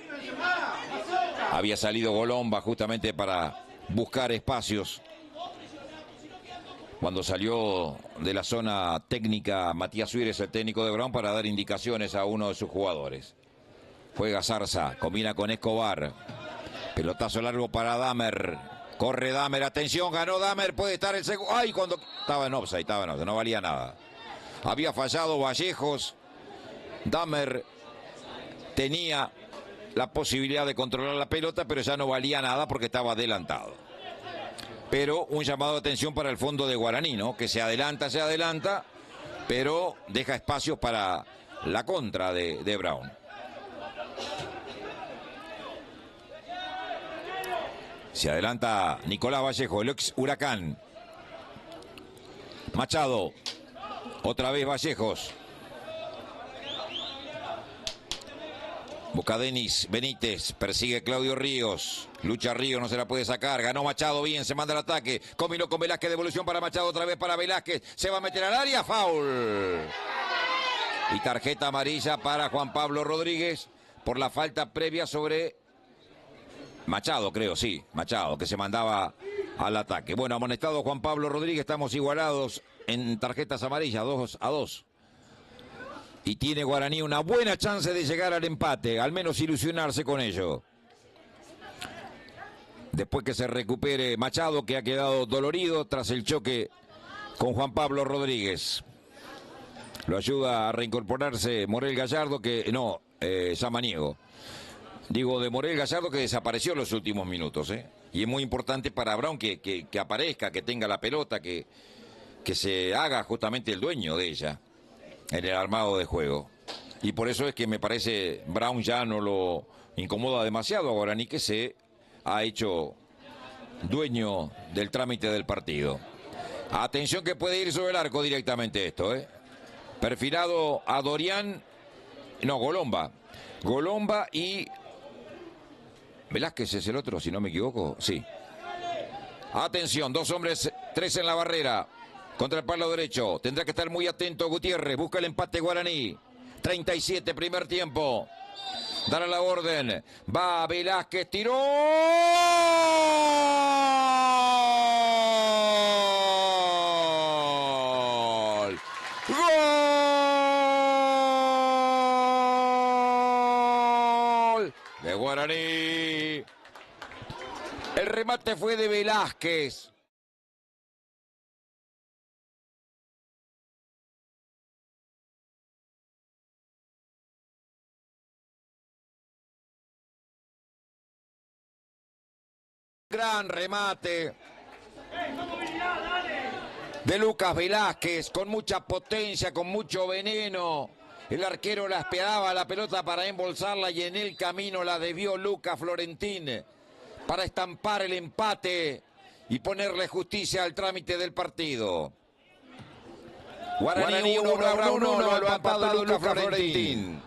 Había salido Golomba justamente para buscar espacios. Cuando salió de la zona técnica Matías Suárez, el técnico de Brown, para dar indicaciones a uno de sus jugadores. Juega Zarza, combina con Escobar. Pelotazo largo para Damer. Corre Damer, atención, ganó Damer, puede estar el segundo. ¡Ay! Cuando estaba en offside, no valía nada. Había fallado Vallejos. Damer tenía la posibilidad de controlar la pelota, pero ya no valía nada porque estaba adelantado. Pero un llamado de atención para el fondo de Guaraní, ¿no? Que se adelanta, pero deja espacios para la contra de Brown. Se adelanta Nicolás Vallejo, el ex Huracán. Machado. Otra vez Vallejos. Busca Denis Benítez. Persigue Claudio Ríos. Lucha Ríos, no se la puede sacar. Ganó Machado bien, se manda el ataque. Combinó con Velázquez, devolución para Machado, otra vez para Velázquez. Se va a meter al área, foul. Y tarjeta amarilla para Juan Pablo Rodríguez por la falta previa sobre Machado, creo, sí. Machado, que se mandaba al ataque. Bueno, amonestado Juan Pablo Rodríguez, estamos igualados en tarjetas amarillas, 2-2. Y tiene Guaraní una buena chance de llegar al empate, al menos ilusionarse con ello. Después que se recupere Machado, que ha quedado dolorido tras el choque con Juan Pablo Rodríguez. Lo ayuda a reincorporarse Morel Gallardo, Samaniego. Digo, de Morel Gallardo, que desapareció en los últimos minutos, ¿eh? Y es muy importante para Brown que aparezca, que tenga la pelota, que se haga justamente el dueño de ella en el armado de juego. Y por eso es que me parece Brown ya no lo incomoda demasiado a Guaraní, que se ha hecho dueño del trámite del partido. Atención que puede ir sobre el arco directamente esto, ¿eh? Perfilado a Golomba. Golomba y Velázquez es el otro, si no me equivoco. Sí. Atención, 2 hombres, 3 en la barrera. Contra el palo derecho. Tendrá que estar muy atento Gutiérrez. Busca el empate Guaraní. 37, primer tiempo. Dará la orden. Va Velázquez, tiró. ¡Gol! ¡Gol! De Guaraní. El remate fue de Velázquez. Gran remate de Lucas Velázquez, con mucha potencia, con mucho veneno. El arquero la esperaba la pelota para embolsarla y en el camino la desvió Lucas Florentín para estampar el empate y ponerle justicia al trámite del partido. Guaraní 1, Brown 1, lo ha empatado Lucas Florentín.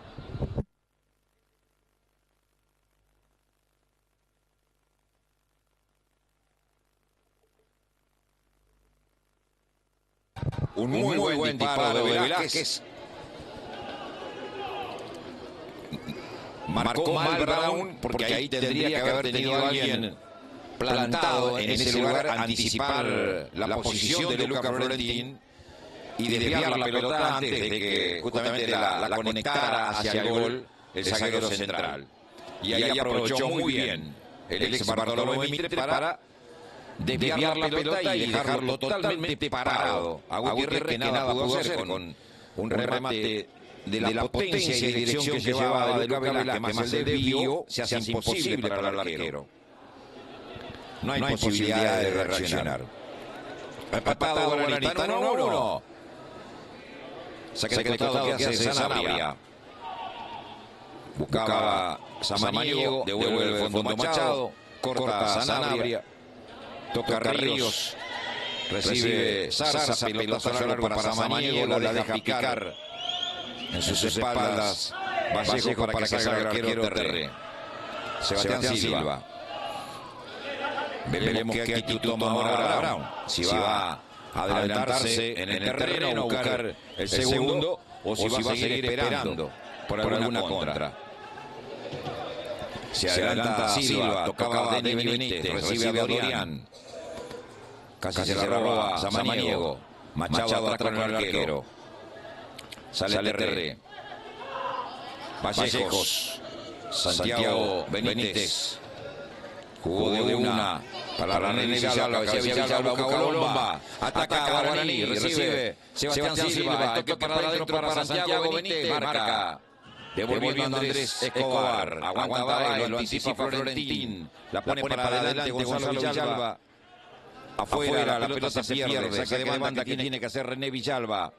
Un muy buen disparo de Velázquez. Marcó mal Brown porque ahí tendría que haber tenido alguien plantado en ese lugar, anticipar la posición de Lucas Florentín y desviar la pelota antes de que justamente la conectara hacia el gol el zaguero central. Y ahí aprovechó muy bien el ex Bartolomé Mitre para desviar la pelota y dejarlo totalmente parado a Gutiérrez, que nada pudo hacer con un remate de la potencia y dirección que llevaba de Lucas Velázquez, más el desvío, se hace imposible para el arquero. No hay posibilidad de reaccionar. Empatado Guaraní, 1-1. Saque de costado que hace Sanabria. Buscaba Samaniego, devuelve el fondo Machado, corta Sanabria. Toca Ríos, recibe Zarza, pelotazo largo para Samaniego, la deja picar en sus espaldas Vallejo para que salga el arquero Terré. Sebastián Silva. Veremos qué actitud toma ahora Brown. Si va a adelantarse en el terreno, a buscar el segundo, o si va a seguir esperando por alguna contra. Se adelanta Silva, tocaba Denis Benítez, recibe a Dorian. Casi se la roba Samaniego. Machado atrás con el arquero. Sale Terré. Vallejos. Santiago Benítez. Jugó de una para René Villalba. Villalba busca Golomba. Ataca a Guaraní. Recibe Sebastián Silva. El toque para adentro para Santiago Benítez. Marca. Devolviendo a Andrés Escobar. Aguanta Baez, lo anticipa Florentín. La pone para adelante Gonzalo Villalba. Afuera, la pelota se pierde. Saque de banda que tiene que hacer René Villalba.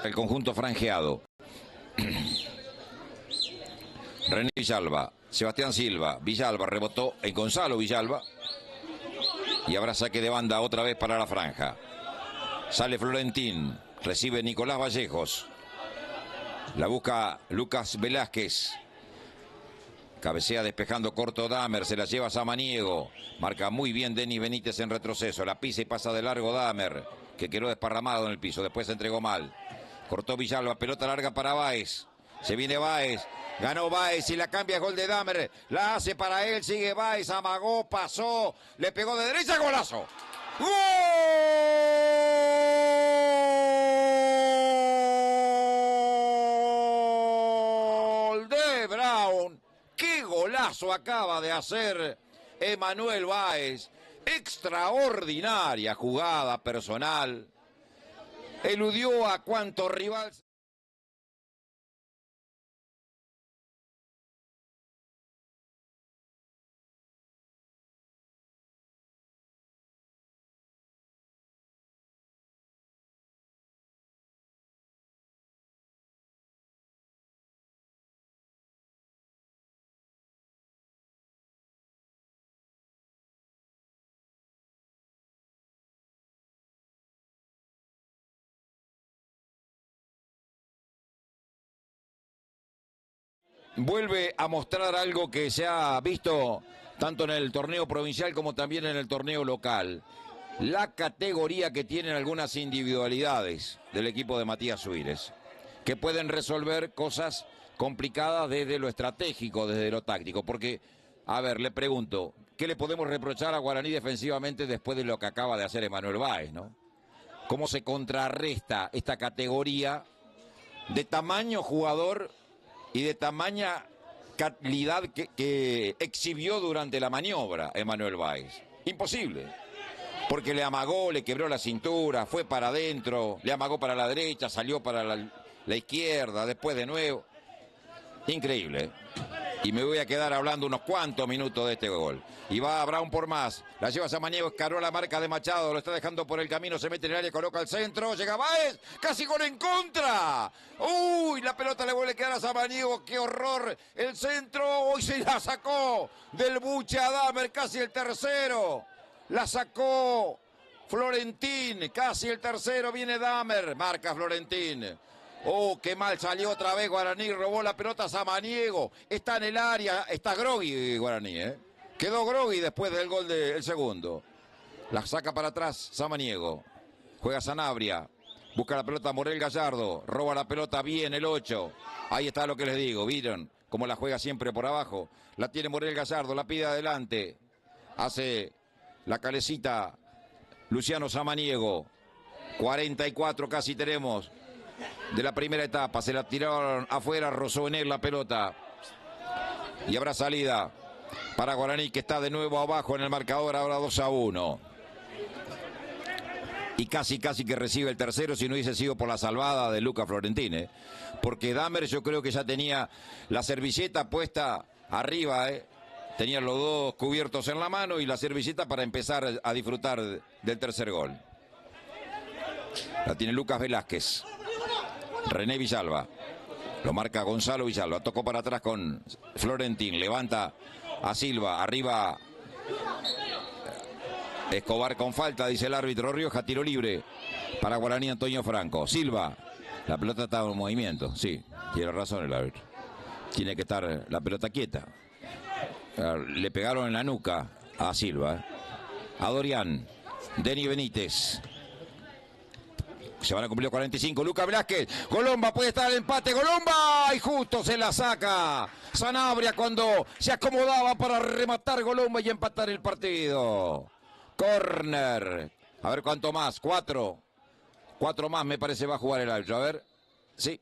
El conjunto franjeado. René Villalba. Sebastián Silva. Villalba rebotó en Gonzalo Villalba. Y habrá saque de banda otra vez para la franja. Sale Florentín. Recibe Nicolás Vallejos. La busca Lucas Velázquez. Cabecea despejando corto Damer. Se la lleva Samaniego. Marca muy bien Denis Benítez en retroceso. La pisa y pasa de largo Damer, que quedó desparramado en el piso. Después se entregó mal. Cortó Villalba. Pelota larga para Báez. Se viene Báez. Ganó Báez y la cambia, gol de Damer. La hace para él. Sigue Báez. Amagó. Pasó. Le pegó de derecha. Golazo. ¡Gol de Brown! ¡Qué golazo acaba de hacer Emanuel Báez! Extraordinaria jugada personal. Eludió a cuanto rival. Vuelve a mostrar algo que se ha visto tanto en el torneo provincial como también en el torneo local. La categoría que tienen algunas individualidades del equipo de Matías Suírez, que pueden resolver cosas complicadas desde lo estratégico, desde lo táctico. Porque, a ver, le pregunto, ¿qué le podemos reprochar a Guaraní defensivamente después de lo que acaba de hacer Emanuel Báez, ¿no? ¿Cómo se contrarresta esta categoría de tamaño jugador y de tamaña calidad que exhibió durante la maniobra Emanuel Báez? Imposible, porque le amagó, le quebró la cintura, fue para adentro, le amagó para la derecha, salió para la izquierda, después de nuevo. Increíble, ¿eh? Y me voy a quedar hablando unos cuantos minutos de este gol. Y va Brown por más. La lleva Samaniego, escaró la marca de Machado. Lo está dejando por el camino. Se mete en el área, coloca el centro. Llega Báez. Casi gol en contra. Uy, la pelota le vuelve a quedar a Samaniego. Qué horror. El centro. Uy, se la sacó del buche a Damer. Casi el tercero. La sacó Florentín. Casi el tercero. Viene Damer. Marca Florentín. Oh, qué mal salió otra vez Guaraní, robó la pelota Samaniego, está en el área, está groggy Guaraní, quedó groggy después del gol del segundo. La saca para atrás Samaniego, juega Sanabria, busca la pelota Morel Gallardo, roba la pelota bien el 8, ahí está lo que les digo, ¿vieron? Como la juega siempre por abajo, la tiene Morel Gallardo, la pide adelante, hace la calecita Luciano Samaniego, 44 casi tenemos de la primera etapa, se la tiraron afuera, rozó en él la pelota y habrá salida para Guaraní, que está de nuevo abajo en el marcador, ahora 2-1 y casi que recibe el tercero si no hubiese sido por la salvada de Lucas Florentín, porque Damer yo creo que ya tenía la servilleta puesta arriba, tenía los dos cubiertos en la mano y la servilleta para empezar a disfrutar del tercer gol. La tiene Lucas Velázquez. René Villalba, lo marca Gonzalo Villalba, tocó para atrás con Florentín, levanta a Silva, arriba Escobar con falta, dice el árbitro Rioja, tiro libre para Guaraní Antonio Franco. Silva, la pelota está en movimiento, sí, tiene razón el árbitro, tiene que estar la pelota quieta. Le pegaron en la nuca a Silva, a Dorian, Denis Benítez. Se van a cumplir 45. Lucas Velázquez. Golomba puede estar el empate. Golomba. Y justo se la saca Sanabria cuando se acomodaba para rematar Golomba y empatar el partido. Corner. A ver cuánto más. 4. 4 más me parece va a jugar el árbitro. A ver. Sí.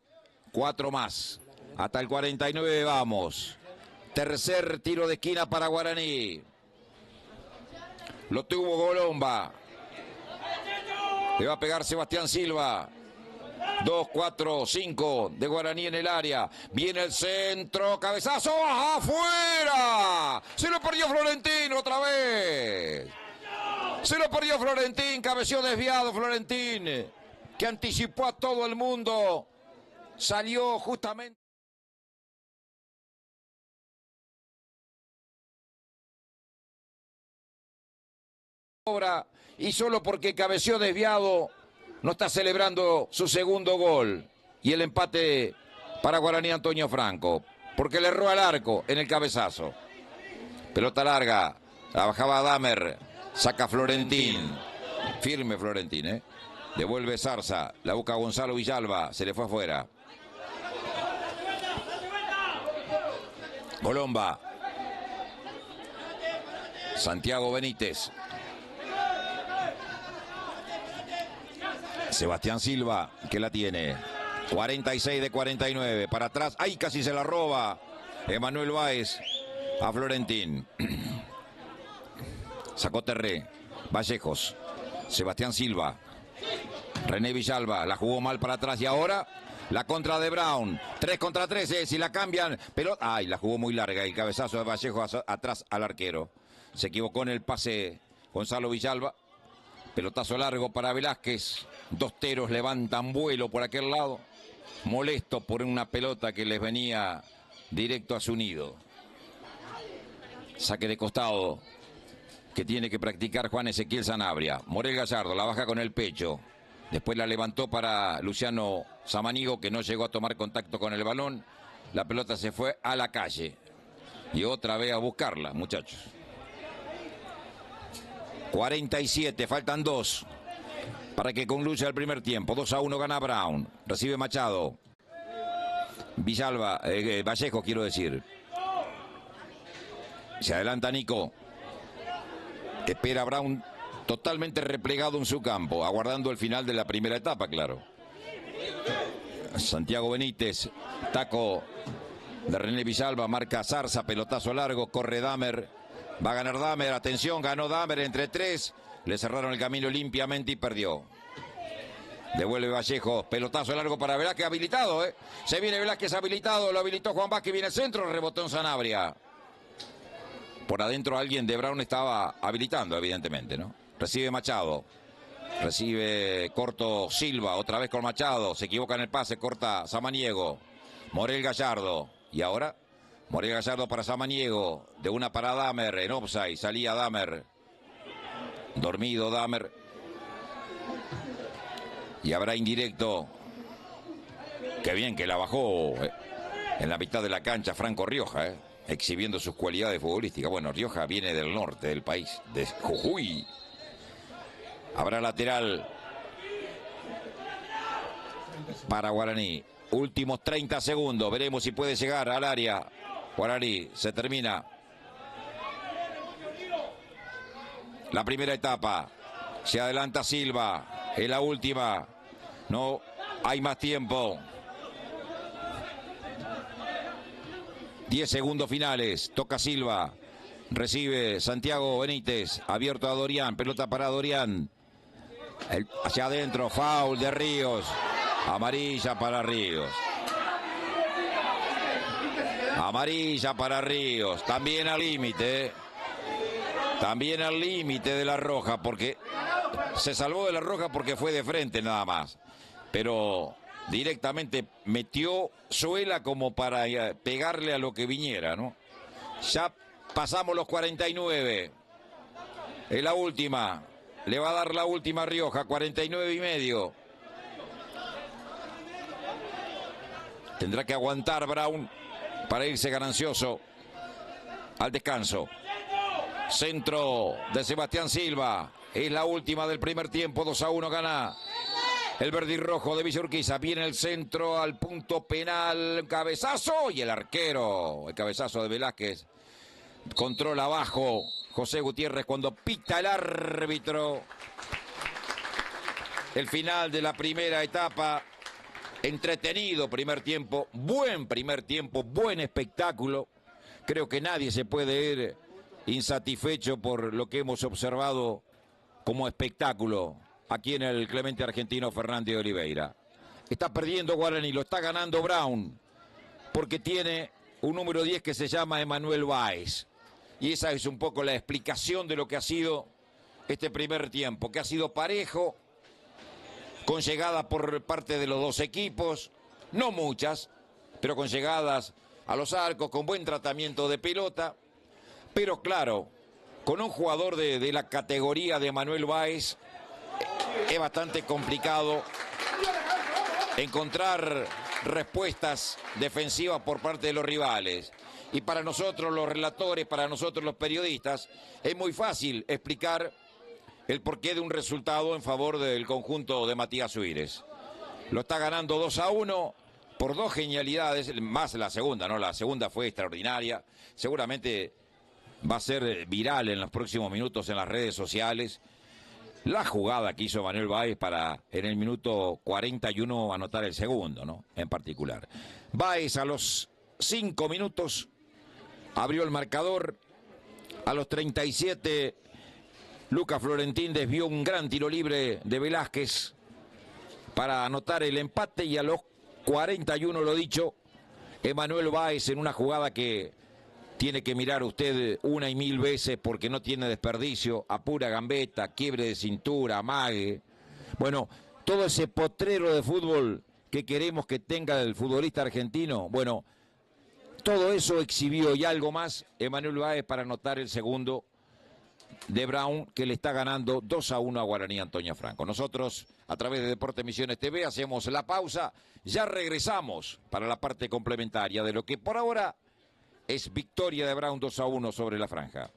4 más. Hasta el 49 vamos. Tercer tiro de esquina para Guaraní. Lo tuvo Golomba. Le va a pegar Sebastián Silva. 2, 4, 5 de Guaraní en el área. Viene el centro, cabezazo, afuera. Se lo perdió Florentín otra vez. Se lo perdió Florentín, cabeció desviado Florentín, que anticipó a todo el mundo. Salió justamente. obra y solo porque cabeció desviado no está celebrando su segundo gol y el empate para Guaraní Antonio Franco, porque le erró al arco en el cabezazo. Pelota larga, la bajaba Damer, saca Florentín, firme Florentín, devuelve Zarza, la busca Gonzalo Villalba, se le fue afuera. Colomba, Santiago Benítez, Sebastián Silva, que la tiene, 46 de 49, para atrás, ¡ay! Casi se la roba Emanuel Báez a Florentín. Sacó Terré, Vallejos, Sebastián Silva, René Villalba, la jugó mal para atrás y ahora la contra de Brown, 3 contra 3, si la cambian, pero ¡ay! La jugó muy larga, el cabezazo de Vallejos atrás al arquero. Se equivocó en el pase Gonzalo Villalba, pelotazo largo para Velázquez, dos teros levantan vuelo por aquel lado, molesto por una pelota que les venía directo a su nido. Saque de costado que tiene que practicar Juan Ezequiel Sanabria. Morel Gallardo la baja con el pecho. Después la levantó para Luciano Samaniego, que no llegó a tomar contacto con el balón. La pelota se fue a la calle. Y otra vez a buscarla, muchachos. 47, faltan 2 para que concluya el primer tiempo. 2-1 gana Brown. Recibe Machado. Villalba, Vallejo quiero decir. Se adelanta Nico. Espera Brown totalmente replegado en su campo, aguardando el final de la primera etapa, claro. Santiago Benítez, taco de René Villalba, marca Zarza, pelotazo largo, corre Damer, va a ganar Damer, atención, ganó Damer entre 3, le cerraron el camino limpiamente y perdió. Devuelve Vallejo, pelotazo largo para Velázquez, habilitado, se viene Velázquez habilitado, lo habilitó Juan Vázquez, viene el centro, rebotó en Sanabria. Por adentro alguien de Brown estaba habilitando, evidentemente, ¿no? Recibe Machado. Recibe corto Silva, otra vez con Machado. Se equivoca en el pase, corta Samaniego. Morel Gallardo. Y ahora, Morel Gallardo para Samaniego. De una para Damer, en offside. Salía Damer. Dormido Damer. Y habrá indirecto. Qué bien que la bajó en la mitad de la cancha Franco Rioja, exhibiendo sus cualidades futbolísticas. Bueno, Rioja viene del norte del país, de Jujuy. Habrá lateral para Guaraní. Últimos 30 segundos, veremos si puede llegar al área. Guaraní, se termina la primera etapa. Se adelanta Silva, es la última. No hay más tiempo. 10 segundos finales, toca Silva, recibe Santiago Benítez, abierto a Dorian, pelota para Dorian, hacia adentro, foul de Ríos, amarilla para Ríos. Amarilla para Ríos, también al límite, de la roja, porque se salvó de la roja porque fue de frente nada más, pero directamente metió suela como para pegarle a lo que viniera, ¿no? Ya pasamos los 49. Es la última. Le va a dar la última a Rioja, 49 y medio. Tendrá que aguantar Brown para irse ganancioso al descanso. Centro de Sebastián Silva. Es la última del primer tiempo. 2-1 gana el verde y rojo de Villa Urquiza. Viene el centro al punto penal. Cabezazo y el arquero. El cabezazo de Velázquez. Controla abajo José Gutiérrez cuando pita el árbitro. El final de la primera etapa. Entretenido primer tiempo. Buen primer tiempo. Buen espectáculo. Creo que nadie se puede ir insatisfecho por lo que hemos observado como espectáculo aquí en el Clemente Argentino Fernández de Oliveira. Está perdiendo Guaraní, lo está ganando Brown, porque tiene un número 10 que se llama Emanuel Báez. Y esa es un poco la explicación de lo que ha sido este primer tiempo, que ha sido parejo, con llegadas por parte de los dos equipos, no muchas, pero con llegadas a los arcos, con buen tratamiento de pelota. Pero claro, con un jugador de la categoría de Manuel Báez es bastante complicado encontrar respuestas defensivas por parte de los rivales. Y para nosotros los relatores, para nosotros los periodistas, es muy fácil explicar el porqué de un resultado en favor del conjunto de Matías Suírez. Lo está ganando 2-1 por dos genialidades, más la segunda, ¿no? La segunda fue extraordinaria. Seguramente va a ser viral en los próximos minutos en las redes sociales. La jugada que hizo Manuel Báez para en el minuto 41 anotar el segundo, ¿no? En particular. Báez a los 5 minutos abrió el marcador. A los 37, Lucas Florentín desvió un gran tiro libre de Velázquez para anotar el empate. Y a los 41, lo dicho, Emanuel Báez en una jugada que tiene que mirar usted una y mil veces porque no tiene desperdicio, a pura gambeta, quiebre de cintura, amague. Bueno, todo ese potrero de fútbol que queremos que tenga el futbolista argentino, bueno, todo eso exhibió y algo más Emanuel Báez para anotar el segundo de Brown, que le está ganando 2-1 a Guaraní Antonio Franco. Nosotros, a través de Deportes Misiones TV, hacemos la pausa. Ya regresamos para la parte complementaria de lo que por ahora es victoria de Brown 2-1 sobre la Franja.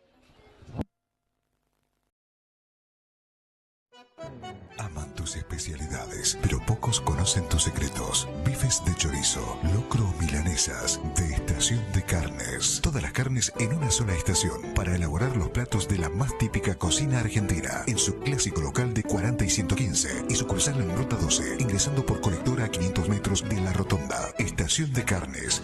Aman tus especialidades, pero pocos conocen tus secretos. Bifes de chorizo, locro o milanesas, de Estación de Carnes. Todas las carnes en una sola estación para elaborar los platos de la más típica cocina argentina. En su clásico local de 40 y 115 y sucursal en Ruta 12, ingresando por Colectora a 500 metros de la Rotonda. Estación de Carnes.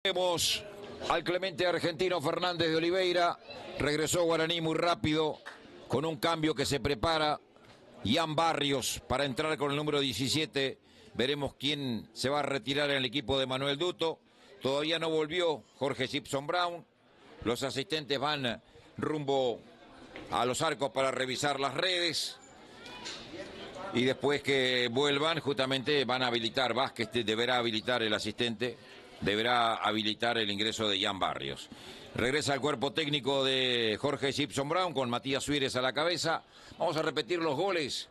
Vemos al Clemente argentino Fernández de Oliveira. Regresó Guaraní muy rápido con un cambio que se prepara. Ian Barrios para entrar con el número 17. Veremos quién se va a retirar en el equipo de Manuel Duto. Todavía no volvió Jorge Gibson Brown. Los asistentes van rumbo a los arcos para revisar las redes. Y después que vuelvan, justamente van a habilitar. Vázquez deberá habilitar el asistente. Deberá habilitar el ingreso de Ian Barrios. Regresa el cuerpo técnico de Jorge Gibson Brown con Matías Suírez a la cabeza. Vamos a repetir los goles.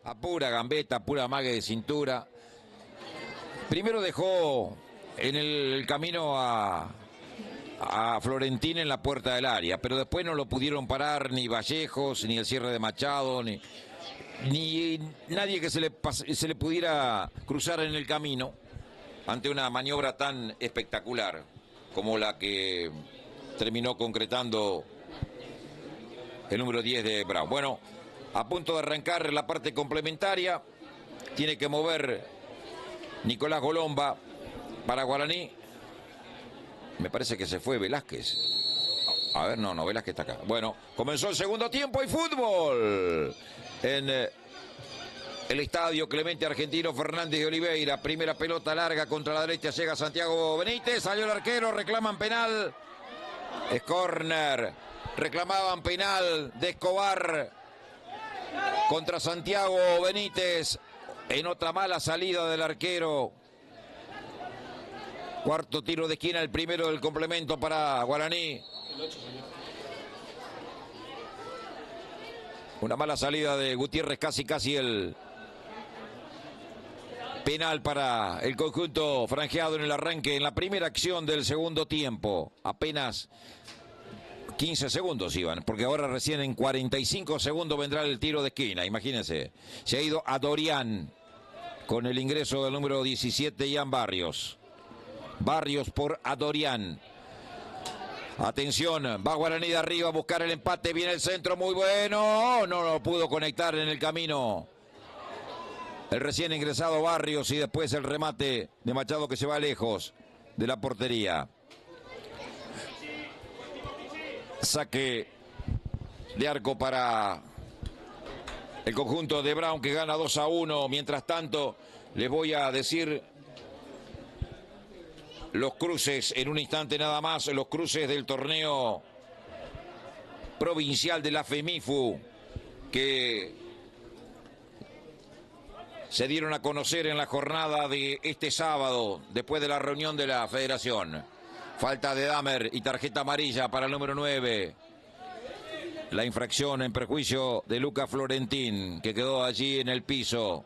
A pura gambeta, pura mague de cintura. Primero dejó en el camino a Florentín en la puerta del área, pero después no lo pudieron parar ni Vallejos, ni el cierre de Machado, ni nadie que se le pudiera cruzar en el camino ante una maniobra tan espectacular como la que terminó concretando el número 10 de Brown. Bueno, a punto de arrancar la parte complementaria, tiene que mover Nicolás Golomba para Guaraní. Me parece que se fue Velázquez. A ver, no, Velázquez está acá. Bueno, comenzó el segundo tiempo y fútbol en el estadio Clemente Argentino Fernández de Oliveira. Primera pelota larga contra la derecha, llega Santiago Benítez, salió el arquero, reclaman penal. Es córner, reclamaban penal de Escobar contra Santiago Benítez en otra mala salida del arquero. Cuarto tiro de esquina, el primero del complemento para Guaraní. Una mala salida de Gutiérrez, casi el penal para el conjunto franjeado en el arranque, en la primera acción del segundo tiempo. Apenas 15 segundos iban, porque ahora recién en 45 segundos vendrá el tiro de esquina. Imagínense, se ha ido a Dorian con el ingreso del número 17, Ian Barrios. Barrios por Adorián. Atención, va Guaraní de arriba a buscar el empate, viene el centro muy bueno, no lo pudo conectar en el camino el recién ingresado Barrios, y después el remate de Machado que se va lejos de la portería. Saque de arco para el conjunto de Brown, que gana 2-1. Mientras tanto, les voy a decir los cruces en un instante nada más, los cruces del torneo provincial de la FEMIFU que se dieron a conocer en la jornada de este sábado, después de la reunión de la federación. Falta de Damer y tarjeta amarilla para el número 9. La infracción en perjuicio de Luca Florentín, que quedó allí en el piso.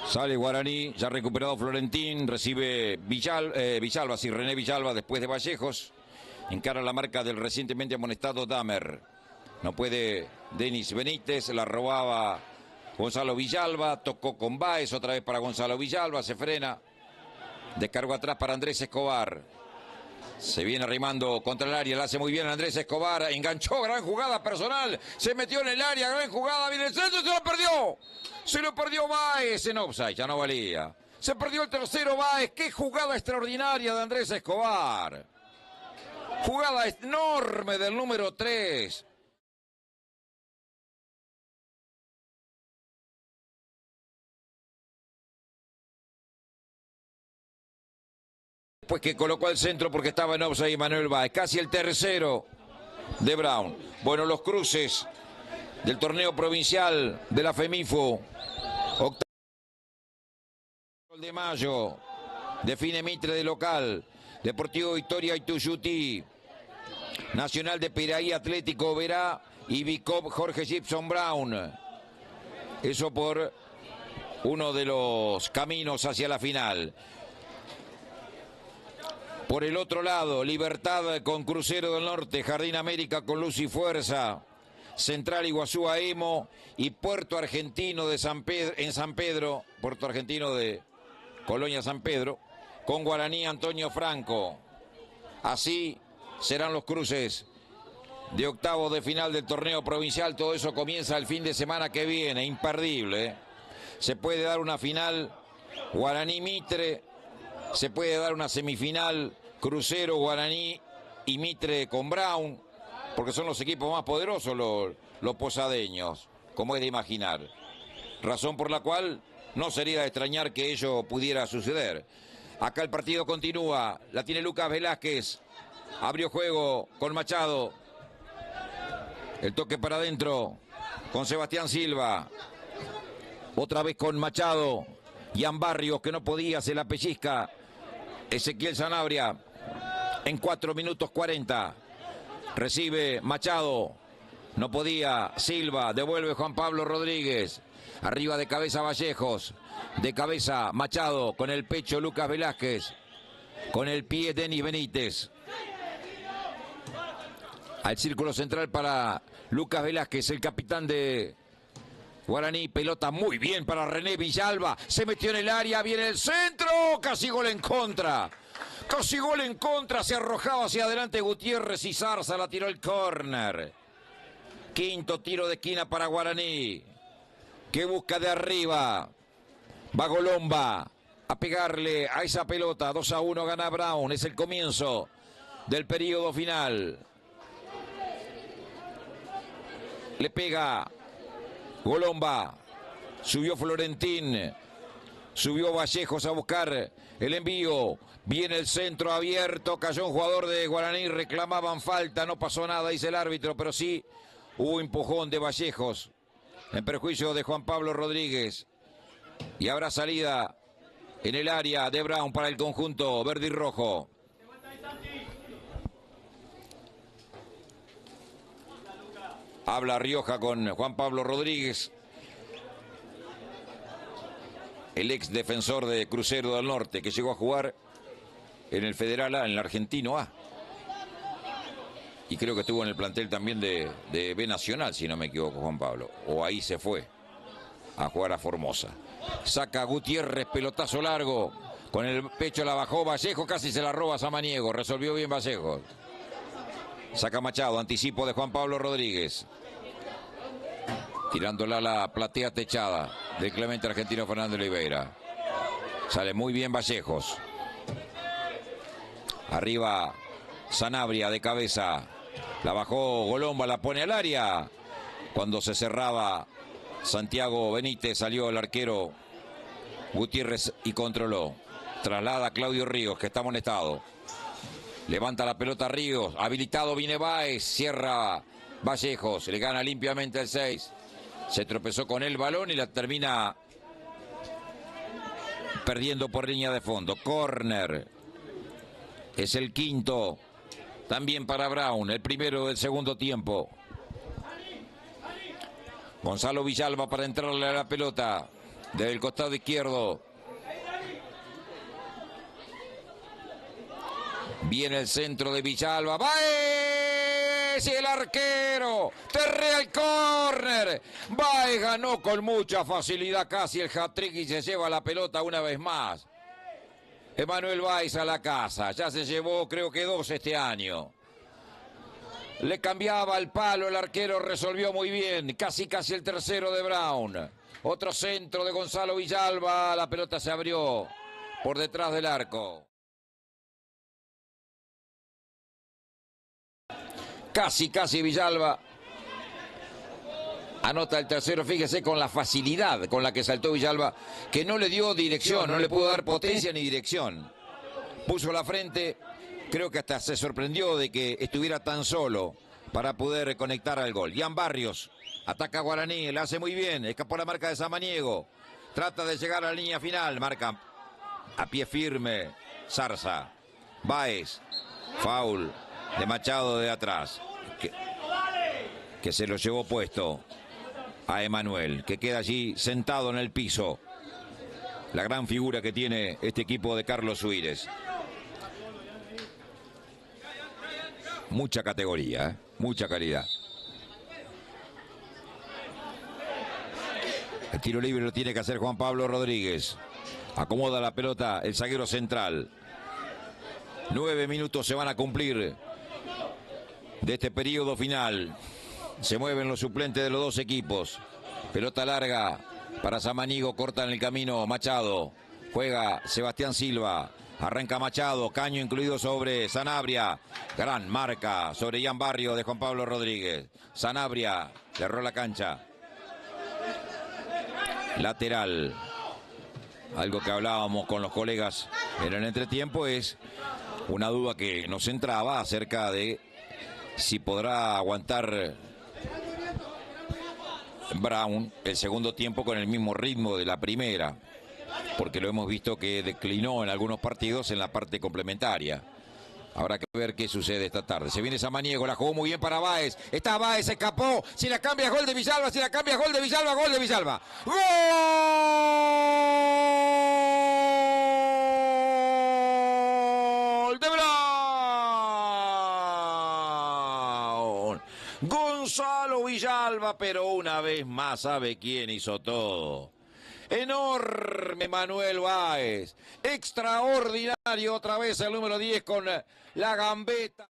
Sale Guaraní, ya recuperado Florentín, recibe Villalba, sí, René Villalba después de Vallejos. Encara la marca del recientemente amonestado Damer. No puede Denis Benítez, la robaba Gonzalo Villalba, tocó con Báez, otra vez para Gonzalo Villalba, se frena. Descargó atrás para Andrés Escobar. Se viene arrimando contra el área, la hace muy bien Andrés Escobar, enganchó, gran jugada personal, se metió en el área, gran jugada, viene el centro y se lo perdió. Se lo perdió Báez en offside, ya no valía. Se perdió el tercero Báez. ¡Qué jugada extraordinaria de Andrés Escobar! Jugada enorme del número 3. Pues que colocó al centro porque estaba en offside Manuel Báez. Casi el tercero de Brown. Bueno, los cruces del torneo provincial de la FEMIFO. Octavo de mayo. Define Mitre de local. Deportivo Victoria Ituyutí. Nacional de Piraí Atlético Verá y Bicop Jorge Gibson Brown. Eso por uno de los caminos hacia la final. Por el otro lado, Libertad con Crucero del Norte, Jardín América con Luz y Fuerza, Central Iguazú Aemo y Puerto Argentino de en San Pedro, Puerto Argentino de Colonia San Pedro, con Guaraní Antonio Franco. Así serán los cruces de octavos de final del torneo provincial. Todo eso comienza el fin de semana que viene, imperdible. Se puede dar una final Guaraní Mitre, se puede dar una semifinal Crucero, Guaraní y Mitre con Brown, porque son los equipos más poderosos los posadeños, como es de imaginar. Razón por la cual no sería de extrañar que ello pudiera suceder. Acá el partido continúa, la tiene Lucas Velázquez, abrió juego con Machado, el toque para adentro con Sebastián Silva, otra vez con Machado, Ian Barrios que no podía, se la pellizca Ezequiel Sanabria en 4 minutos 40. Recibe Machado, no podía, Silva, devuelve Juan Pablo Rodríguez, arriba de cabeza Vallejos, de cabeza Machado, con el pecho Lucas Velázquez, con el pie Denis Benítez. Al círculo central para Lucas Velázquez, el capitán de Guaraní, pelota muy bien para René Villalba, se metió en el área, viene el centro, casi gol en contra. Casi gol en contra, se arrojaba hacia adelante Gutiérrez y Zarza la tiró el córner. Quinto tiro de esquina para Guaraní, que busca de arriba. Va Golomba a pegarle a esa pelota. 2-1 gana Brown, es el comienzo del periodo final. Le pega Golomba, subió Florentín, subió Vallejos a buscar el envío. Viene el centro abierto, cayó un jugador de Guaraní, reclamaban falta, no pasó nada, dice el árbitro, pero sí hubo empujón de Vallejos en perjuicio de Juan Pablo Rodríguez. Y habrá salida en el área de Brown para el conjunto verde y rojo. Habla Rioja con Juan Pablo Rodríguez, el ex defensor de Crucero del Norte, que llegó a jugar en el Federal A, en el Argentino A. Y creo que estuvo en el plantel también de B Nacional, si no me equivoco, Juan Pablo. O ahí se fue a jugar a Formosa. Saca Gutiérrez, pelotazo largo. Con el pecho la bajó Vallejo, casi se la roba Samaniego. Resolvió bien Vallejo. Saca Machado, anticipo de Juan Pablo Rodríguez. Tirándola a la platea techada del Clemente Argentino Fernando Oliveira. Sale muy bien Vallejos. Arriba Sanabria de cabeza. La bajó Golomba, la pone al área. Cuando se cerraba Santiago Benítez, salió el arquero Gutiérrez y controló. Traslada a Claudio Ríos, que está amonestado. Levanta la pelota Ríos. Habilitado viene Báez. Cierra Vallejos. Le gana limpiamente el 6. Se tropezó con el balón y la termina perdiendo por línea de fondo. Córner. Es el quinto. También para Brown. El primero del segundo tiempo. Gonzalo Villalba para entrarle a la pelota. Desde el costado izquierdo. Viene el centro de Villalba. ¡Baez! Y el arquero. Terrea el córner. Baez ganó con mucha facilidad casi el hat-trick y se lleva la pelota una vez más. Emanuel Baez a la casa. Ya se llevó creo que 2 este año. Le cambiaba el palo, el arquero resolvió muy bien. Casi el tercero de Brown. Otro centro de Gonzalo Villalba. La pelota se abrió por detrás del arco. Casi Villalba anota el tercero. Fíjese con la facilidad con la que saltó Villalba, que no le dio dirección, no le pudo dar potencia ni dirección. Puso la frente, creo que hasta se sorprendió de que estuviera tan solo para poder conectar al gol. Ian Barrios ataca a Guaraní, le hace muy bien, escapó la marca de Samaniego, trata de llegar a la línea final, marca a pie firme Zarza. Báez, foul de Machado de atrás, que se lo llevó puesto a Emanuel, que queda allí sentado en el piso. La gran figura que tiene este equipo de Carlos Suírez. Mucha categoría, mucha calidad. El tiro libre lo tiene que hacer Juan Pablo Rodríguez. Acomoda la pelota el zaguero central. 9 minutos se van a cumplir de este periodo final. Se mueven los suplentes de los dos equipos. Pelota larga para Samaniego, corta en el camino Machado. Juega Sebastián Silva. Arranca Machado, caño incluido sobre Sanabria. Gran marca sobre Ian Barrio de Juan Pablo Rodríguez. Sanabria cerró la cancha. Lateral. Algo que hablábamos con los colegas en el entretiempo es una duda que nos entraba acerca de si podrá aguantar Brown el segundo tiempo con el mismo ritmo de la primera, porque lo hemos visto que declinó en algunos partidos en la parte complementaria. Habrá que ver qué sucede esta tarde. Se viene Samaniego, la jugó muy bien para Báez. Está Báez, se escapó. Si la cambia, gol de Villalba. Si la cambia, gol de Villalba, gol de Villalba. ¡Gol de Brown! Gonzalo Villalba, pero una vez más, ¿sabe quién hizo todo? Enorme Manuel Báez, extraordinario otra vez el número 10 con la gambeta.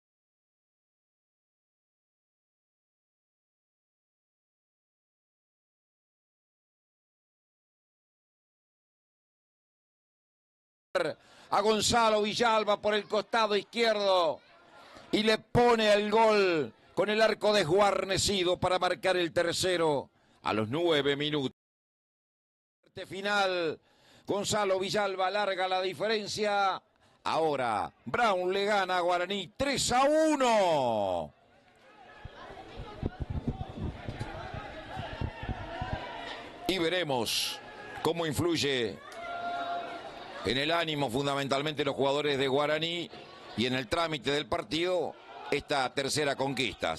A Gonzalo Villalba por el costado izquierdo y le pone el gol con el arco desguarnecido para marcar el tercero a los 9 minutos. Final, Gonzalo Villalba alarga la diferencia. Ahora Brown le gana a Guaraní 3-1. Y veremos cómo influye en el ánimo fundamentalmente los jugadores de Guaraní y en el trámite del partido esta tercera conquista.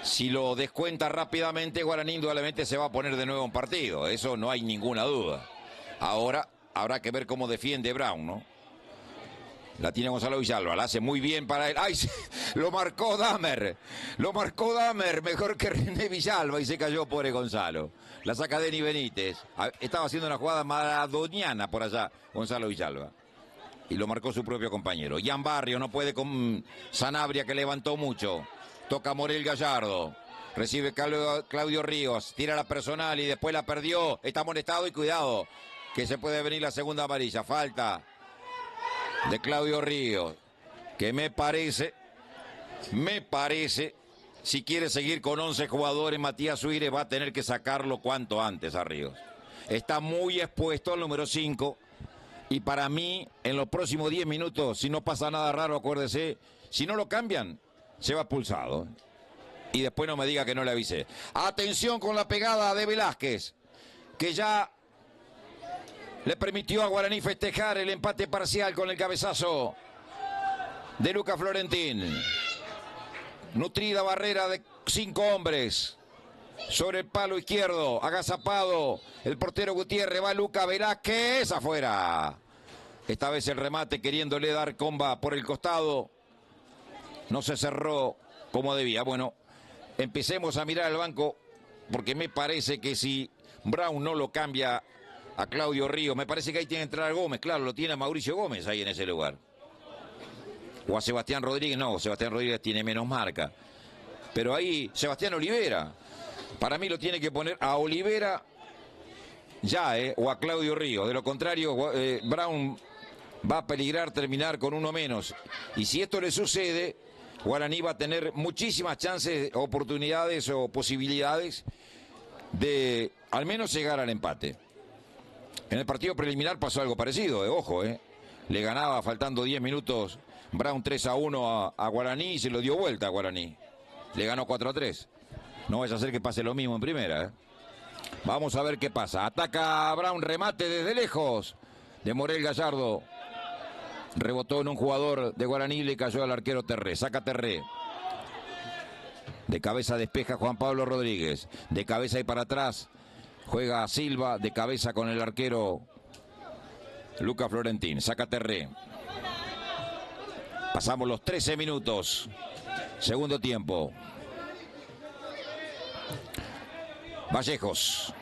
Si lo descuenta rápidamente, Guaraní indudablemente se va a poner de nuevo en partido. Eso no hay ninguna duda. Ahora habrá que ver cómo defiende Brown, ¿no? La tiene Gonzalo Villalba, la hace muy bien para él. ¡Ay! Lo marcó Damer. Lo marcó Damer, mejor que René Villalba, y se cayó pobre Gonzalo. La saca Denny Benítez. Estaba haciendo una jugada maradoniana por allá, Gonzalo Villalba. Y lo marcó su propio compañero. Ian Barrio no puede con Sanabria, que levantó mucho. Toca Morel Gallardo, recibe Claudio Ríos, tira la personal y después la perdió, está amonestado y cuidado, que se puede venir la segunda amarilla. Falta de Claudio Ríos, que me parece, si quiere seguir con 11 jugadores, Matías Suírez va a tener que sacarlo cuanto antes a Ríos. Está muy expuesto al número 5 y para mí, en los próximos 10 minutos, si no pasa nada raro, acuérdese, si no lo cambian, se va expulsado. Y después no me diga que no le avisé. Atención con la pegada de Velázquez, que ya le permitió a Guaraní festejar el empate parcial con el cabezazo de Luca Florentín. Nutrida barrera de 5 hombres sobre el palo izquierdo, agazapado el portero Gutiérrez, va Luca Velázquez, afuera. Esta vez el remate queriéndole dar comba por el costado. No se cerró como debía. Bueno, empecemos a mirar al banco, porque me parece que si Brown no lo cambia a Claudio Ríos, me parece que ahí tiene que entrar Gómez. Claro, lo tiene a Mauricio Gómez ahí en ese lugar. O a Sebastián Rodríguez. No, Sebastián Rodríguez tiene menos marca. Pero ahí Sebastián Olivera. Para mí lo tiene que poner a Olivera ya, o a Claudio Ríos. De lo contrario, Brown va a peligrar terminar con uno menos. Y si esto le sucede, Guaraní va a tener muchísimas chances, oportunidades o posibilidades de al menos llegar al empate. En el partido preliminar pasó algo parecido, ojo, le ganaba faltando 10 minutos Brown 3-1 a Guaraní y se lo dio vuelta a Guaraní. Le ganó 4-3. No vaya a ser que pase lo mismo en primera. Vamos a ver qué pasa. Ataca Brown, remate desde lejos de Morel Gallardo. Rebotó en un jugador de Guaraní y le cayó al arquero Terré. Saca Terré. De cabeza despeja Juan Pablo Rodríguez. De cabeza y para atrás juega Silva. De cabeza con el arquero Luca Florentín. Saca Terré. Pasamos los 13 minutos. Segundo tiempo. Vallejos.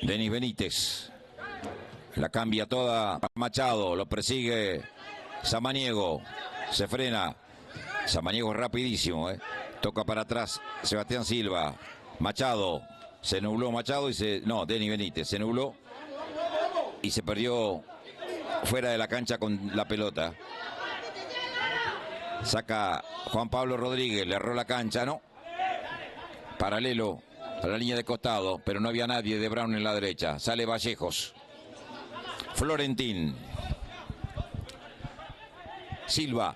Denis Benítez. La cambia toda Machado. Lo persigue Samaniego. Se frena. Samaniego es rapidísimo. Toca para atrás Sebastián Silva. Machado. Se nubló Machado y no, Denis Benítez. Se nubló y se perdió fuera de la cancha con la pelota. Saca Juan Pablo Rodríguez. Le erró la cancha, ¿no? Paralelo a la línea de costado, pero no había nadie de Brown en la derecha. Sale Vallejos. Florentín. Silva.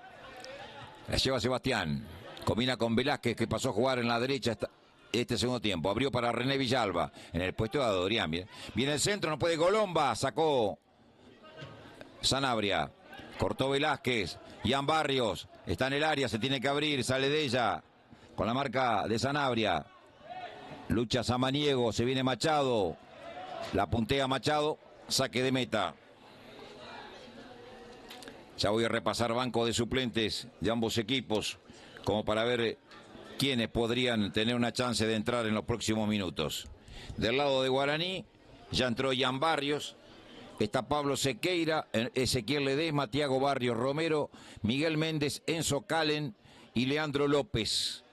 La lleva Sebastián. Combina con Velázquez, que pasó a jugar en la derecha este segundo tiempo. Abrió para René Villalba en el puesto de Adorián. Viene el centro, no puede Colomba. Sacó Sanabria. Cortó Velázquez. Ian Barrios está en el área, se tiene que abrir. Sale de ella con la marca de Sanabria. Lucha Samaniego, se viene Machado. La puntea Machado. Saque de meta. Ya voy a repasar banco de suplentes de ambos equipos como para ver quiénes podrían tener una chance de entrar en los próximos minutos. Del lado de Guaraní ya entró Ian Barrios, está Pablo Sequeira, Ezequiel Ledesma, Tiago Barrios Romero, Miguel Méndez, Enzo Calen y Leandro López.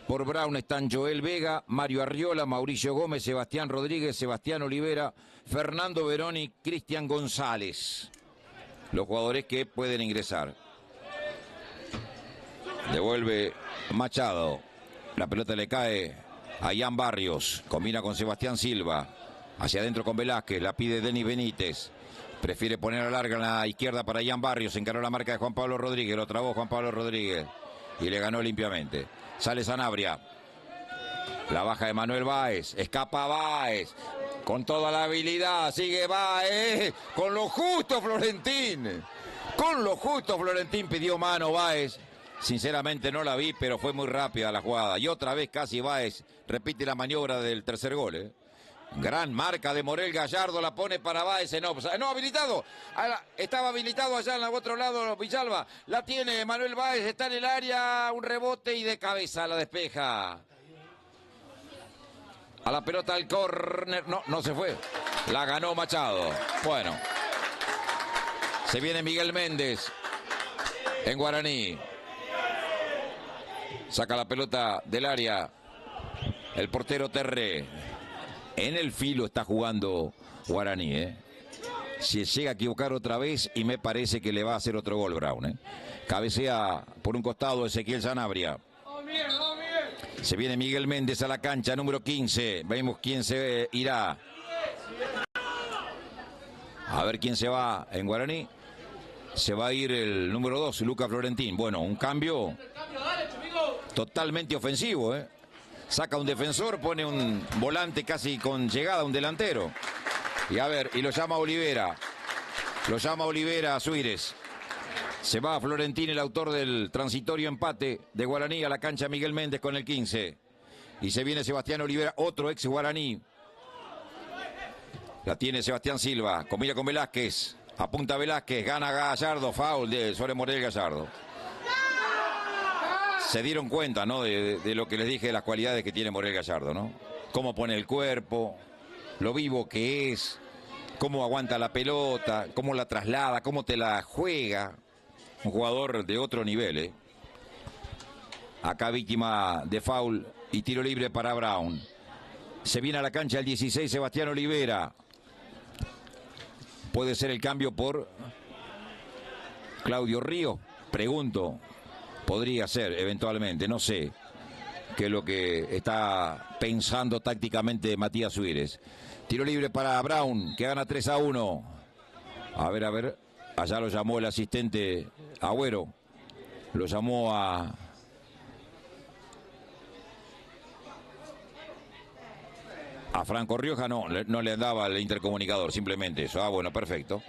Por Brown están Joel Vega, Mario Arriola, Mauricio Gómez, Sebastián Rodríguez, Sebastián Olivera, Fernando Veroni, Cristian González. Los jugadores que pueden ingresar. Devuelve Machado. La pelota le cae a Ian Barrios. Combina con Sebastián Silva. Hacia adentro con Velázquez. La pide Denis Benítez. Prefiere poner a larga en la izquierda para Ian Barrios. Encaró la marca de Juan Pablo Rodríguez. Lo trabó Juan Pablo Rodríguez. Y le ganó limpiamente. Sale Sanabria. La baja de Manuel Báez. Escapa Báez. Con toda la habilidad. Sigue Báez. Con lo justo Florentín. Con lo justo Florentín pidió mano Báez. Sinceramente no la vi, pero fue muy rápida la jugada. Y otra vez casi Báez repite la maniobra del tercer gol. Gran marca de Morel Gallardo. La pone para Báez. No, habilitado. Estaba habilitado allá en el otro lado Villalba. La tiene Manuel Báez. Está en el área. Un rebote y de cabeza la despeja. A la pelota al córner. No se fue. La ganó Machado. Bueno. Se viene Miguel Méndez en Guaraní. Saca la pelota del área. El portero Terré. En el filo está jugando Guaraní. Si llega a equivocar otra vez y me parece que le va a hacer otro gol Brown. Cabecea por un costado Ezequiel Sanabria. Se viene Miguel Méndez a la cancha, número 15. Vemos quién se irá. A ver quién se va en Guaraní. Se va a ir el número 2, Luca Florentín. Bueno, un cambio totalmente ofensivo. Saca un defensor, pone un volante casi con llegada, un delantero. Y a ver, y lo llama Olivera. Lo llama Olivera a Suírez. Se va a Florentín, el autor del transitorio empate de Guaraní, a la cancha Miguel Méndez con el 15. Y se viene Sebastián Olivera, otro ex Guaraní. La tiene Sebastián Silva, combina con Velázquez. Apunta Velázquez, gana Gallardo, foul sobre Morel Gallardo. Se dieron cuenta, ¿no? De lo que les dije, de las cualidades que tiene Morel Gallardo, ¿no? Cómo pone el cuerpo, lo vivo que es, cómo aguanta la pelota, cómo la traslada, cómo te la juega. Un jugador de otro nivel, Acá víctima de foul y tiro libre para Brown. Se viene a la cancha el 16, Sebastián Olivera. ¿Puede ser el cambio por Claudio Ríos? Pregunto. Podría ser, eventualmente, no sé qué es lo que está pensando tácticamente Matías Suírez. Tiro libre para Brown, que gana 3-1. A ver. Allá lo llamó el asistente Agüero. Lo llamó a Franco Rioja. No le andaba el intercomunicador, simplemente eso. Bueno, perfecto.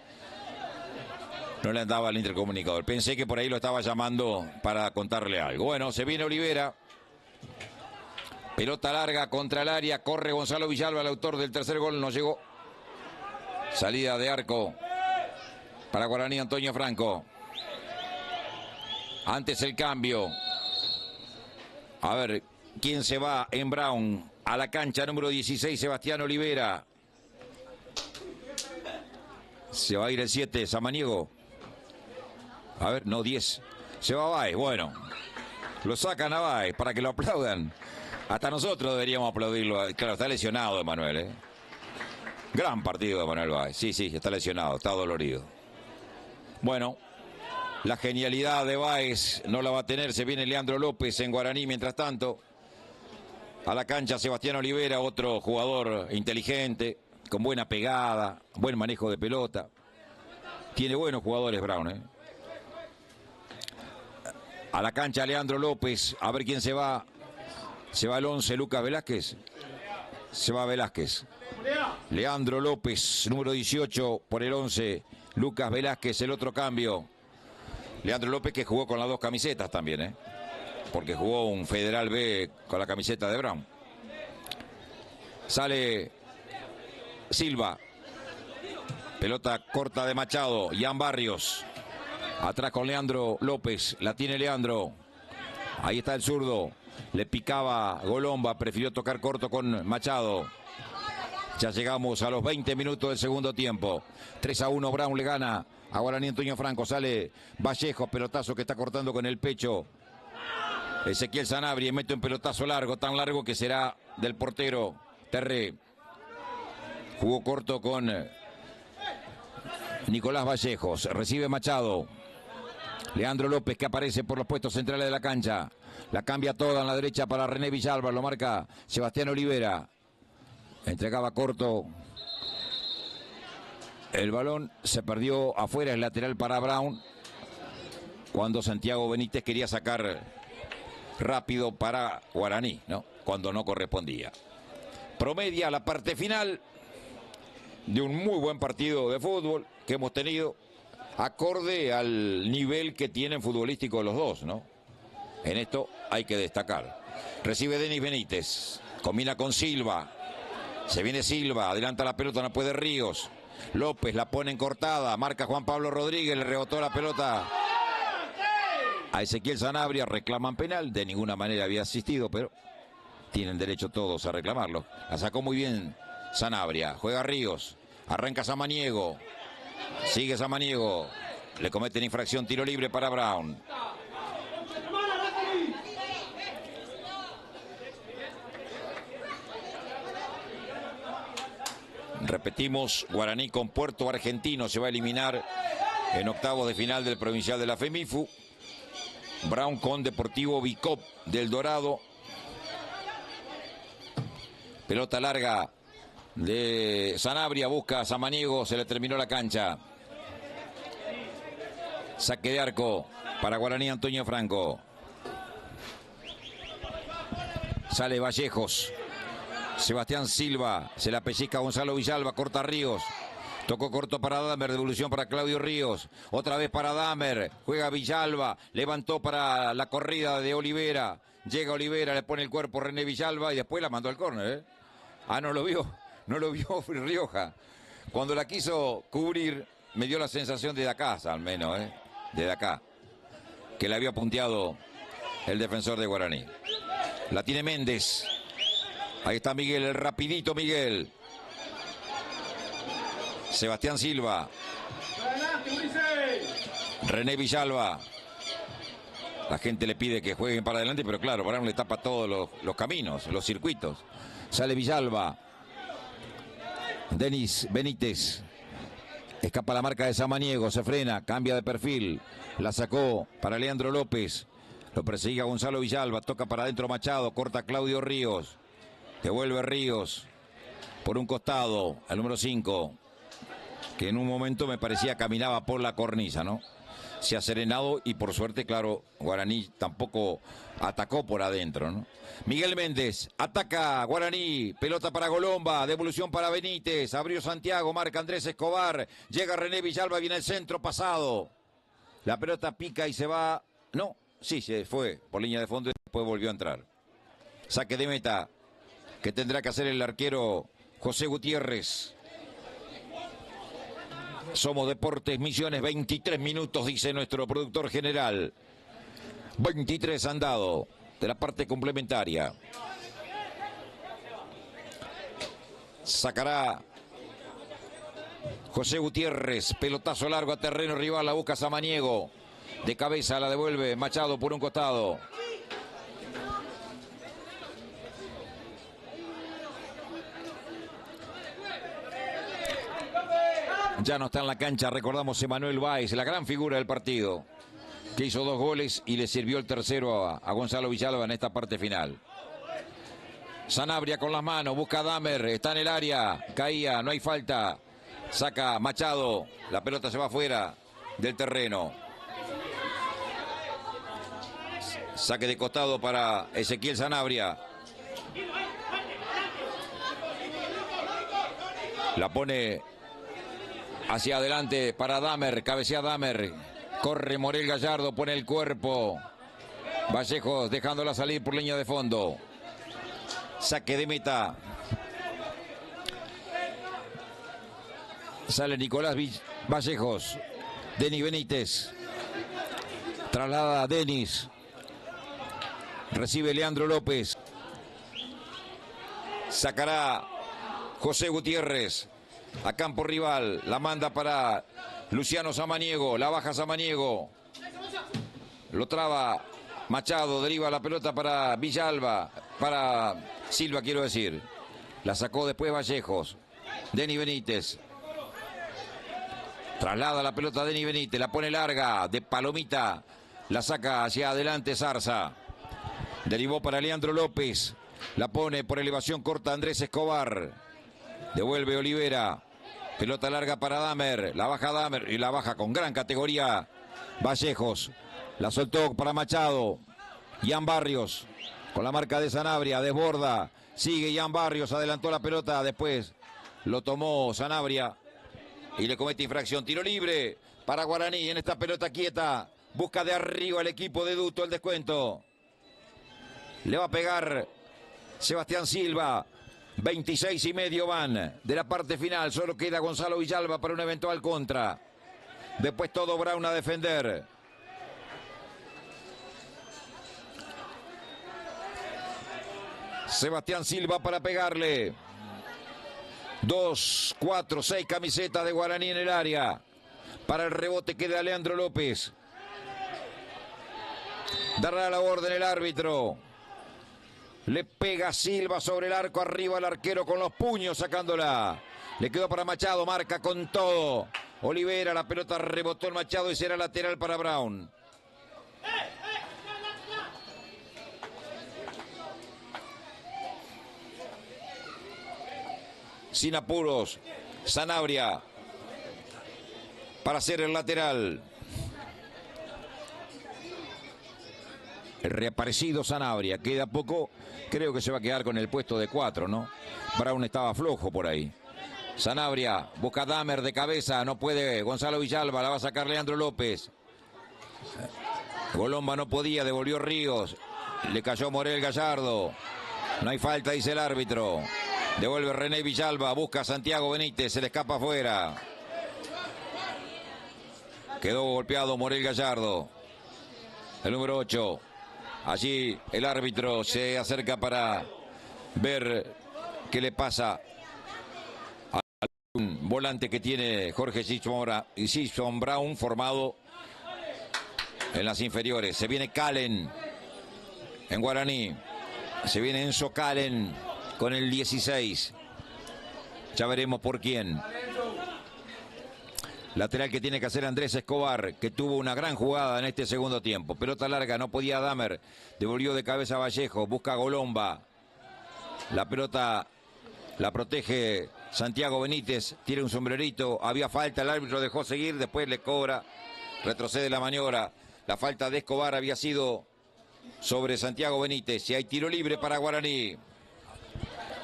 No le andaba el intercomunicador. Pensé que por ahí lo estaba llamando para contarle algo. Bueno, se viene Olivera. Pelota larga contra el área. Corre Gonzalo Villalba, el autor del tercer gol. No llegó. Salida de arco para Guaraní, Antonio Franco. Antes el cambio. A ver, ¿quién se va en Brown? A la cancha número 16, Sebastián Olivera. Se va a ir el 7, Samaniego. A ver, no, 10. Se va Báez, bueno. Lo sacan a Báez para que lo aplaudan. Hasta nosotros deberíamos aplaudirlo. Claro, está lesionado Emanuel, ¿eh? Gran partido de Emanuel Báez. Sí, está lesionado, está dolorido. Bueno, la genialidad de Báez no la va a tener. Se viene Leandro López en Guaraní mientras tanto. A la cancha Sebastián Olivera, otro jugador inteligente, con buena pegada, buen manejo de pelota. Tiene buenos jugadores Brown, ¿eh? A la cancha Leandro López, a ver quién se va. Se va el 11, Lucas Velázquez. Se va Velázquez. Leandro López, número 18, por el 11. Lucas Velázquez, el otro cambio. Leandro López que jugó con las dos camisetas también, ¿eh? Porque jugó un Federal B con la camiseta de Brown. Sale Silva. Pelota corta de Machado. Ian Barrios. Atrás con Leandro López. La tiene Leandro. Ahí está el zurdo. Le picaba Golomba. Prefirió tocar corto con Machado. Ya llegamos a los 20 minutos del segundo tiempo. 3-1. Brown le gana a Guaraní, Antonio Franco. Sale Vallejo. Pelotazo que está cortando con el pecho Ezequiel Sanabria. Mete un pelotazo largo. Tan largo que será del portero Terré. Jugó corto con Nicolás Vallejos. Recibe Machado. Leandro López que aparece por los puestos centrales de la cancha. La cambia toda en la derecha para René Villalba. Lo marca Sebastián Olivera. Entregaba corto. El balón se perdió afuera. Es lateral para Brown. Cuando Santiago Benítez quería sacar rápido para Guaraní, ¿no? Cuando no correspondía. Promedia la parte final de un muy buen partido de fútbol que hemos tenido, acorde al nivel que tienen futbolístico los dos, ¿no? En esto hay que destacar. Recibe Denis Benítez, combina con Silva, se viene Silva, adelanta la pelota, no puede Ríos. López la pone en cortada, marca Juan Pablo Rodríguez, le rebotó la pelota a Ezequiel Sanabria, reclaman penal, de ninguna manera había asistido, pero tienen derecho todos a reclamarlo. La sacó muy bien Sanabria, juega Ríos, arranca Samaniego, sigue Samaniego, le cometen infracción, tiro libre para Brown. Repetimos, Guaraní con Puerto Argentino se va a eliminar en octavos de final del provincial de la FEMIFU. Brown con Deportivo Bicop del Dorado. Pelota larga de Sanabria, busca a Samaniego, se le terminó la cancha. Saque de arco para Guaraní, Antonio Franco. Sale Vallejos. Sebastián Silva, se la pellizca Gonzalo Villalba, corta Ríos. Tocó corto para Damer, devolución para Claudio Ríos. Otra vez para Damer, juega Villalba, levantó para la corrida de Olivera. Llega Olivera, le pone el cuerpo René Villalba y después la mandó al córner, ¿eh? Ah, no lo vio Rioja. Cuando la quiso cubrir, me dio la sensación de acá, al menos, de acá, que le había punteado el defensor de Guaraní. La tiene Méndez. Ahí está Miguel, el rapidito Miguel. Sebastián Silva. René Villalba. La gente le pide que jueguen para adelante, pero claro, Brown le tapa todos los caminos, los circuitos. Sale Villalba. Denis Benítez. Escapa la marca de Samaniego, se frena, cambia de perfil. La sacó para Leandro López. Lo persigue a Gonzalo Villalba, toca para adentro Machado, corta Claudio Ríos. Devuelve Ríos por un costado, al número 5, que en un momento me parecía caminaba por la cornisa, ¿no? Se ha serenado y por suerte, claro, Guaraní tampoco atacó por adentro, ¿no? Miguel Méndez, ataca Guaraní, pelota para Golomba, devolución para Benítez, abrió Santiago, marca Andrés Escobar, llega René Villalba, viene el centro pasado. La pelota pica y se va, no, sí, se fue por línea de fondo y después volvió a entrar. Saque de meta que tendrá que hacer el arquero José Gutiérrez. Somos Deportes Misiones, 23 minutos, dice nuestro productor general. 23 han dado de la parte complementaria. Sacará José Gutiérrez, pelotazo largo a terreno rival, la busca Samaniego. De cabeza la devuelve Machado por un costado. Ya no está en la cancha, recordamos, Emanuel Báez, la gran figura del partido, que hizo 2 goles y le sirvió el tercero a Gonzalo Villalba en esta parte final. Sanabria con las manos, busca a Damer, está en el área, caía, no hay falta. Saca Machado, la pelota se va afuera del terreno. Saque de costado para Ezequiel Sanabria. La pone hacia adelante para Damer, cabecea Damer. Corre Morel Gallardo, pone el cuerpo. Vallejos dejándola salir por línea de fondo. Saque de meta. Sale Nicolás Vallejos. Denis Benítez. Traslada a Denis. Recibe Leandro López. Sacará José Gutiérrez. A campo rival, la manda para Luciano Samaniego, la baja Samaniego, lo traba Machado, deriva la pelota para Villalba, para Silva quiero decir, la sacó después Vallejos, Denis Benítez, traslada la pelota a Denis Benítez, la pone larga, de palomita, la saca hacia adelante Zarza, derivó para Leandro López, la pone por elevación corta Andrés Escobar. Devuelve Olivera. Pelota larga para Damer. La baja Damer y la baja con gran categoría Vallejos. La soltó para Machado. Ian Barrios con la marca de Sanabria. Desborda. Sigue Ian Barrios. Adelantó la pelota. Después lo tomó Sanabria y le comete infracción. Tiro libre para Guaraní en esta pelota quieta. Busca de arriba el equipo de Duto el descuento. Le va a pegar Sebastián Silva. 26 y medio van de la parte final. Solo queda Gonzalo Villalba para una eventual contra. Después todo Brown a defender. Sebastián Silva para pegarle. 2, 4, 6 camisetas de Guaraní en el área. Para el rebote queda Leandro López. Dará la orden el árbitro. Le pega Silva sobre el arco, arriba al arquero con los puños sacándola. Le quedó para Machado, marca con todo. Olivera, la pelota rebotó el Machado y será lateral para Brown. Sin apuros, Sanabria para hacer el lateral. El reaparecido Sanabria, queda poco, creo que se va a quedar con el puesto de 4, ¿no? Brown estaba flojo por ahí. Sanabria, busca Damer de cabeza, no puede Gonzalo Villalba, la va a sacar Leandro López. Golomba no podía, devolvió Ríos, le cayó Morel Gallardo. No hay falta, dice el árbitro. Devuelve René Villalba, busca a Santiago Benítez, se le escapa afuera. Quedó golpeado Morel Gallardo, el número 8. Allí el árbitro se acerca para ver qué le pasa a un volante que tiene Jorge Sisson Brown, formado en las inferiores. Se viene Calen en Guaraní. Se viene Enzo Calen con el 16. Ya veremos por quién. Lateral que tiene que hacer Andrés Escobar, que tuvo una gran jugada en este segundo tiempo. Pelota larga, no podía Damer. Devolvió de cabeza a Vallejo, busca a Golomba. La pelota la protege Santiago Benítez, tiene un sombrerito. Había falta, el árbitro dejó seguir, después le cobra. Retrocede la maniobra. La falta de Escobar había sido sobre Santiago Benítez. Y hay tiro libre para Guaraní.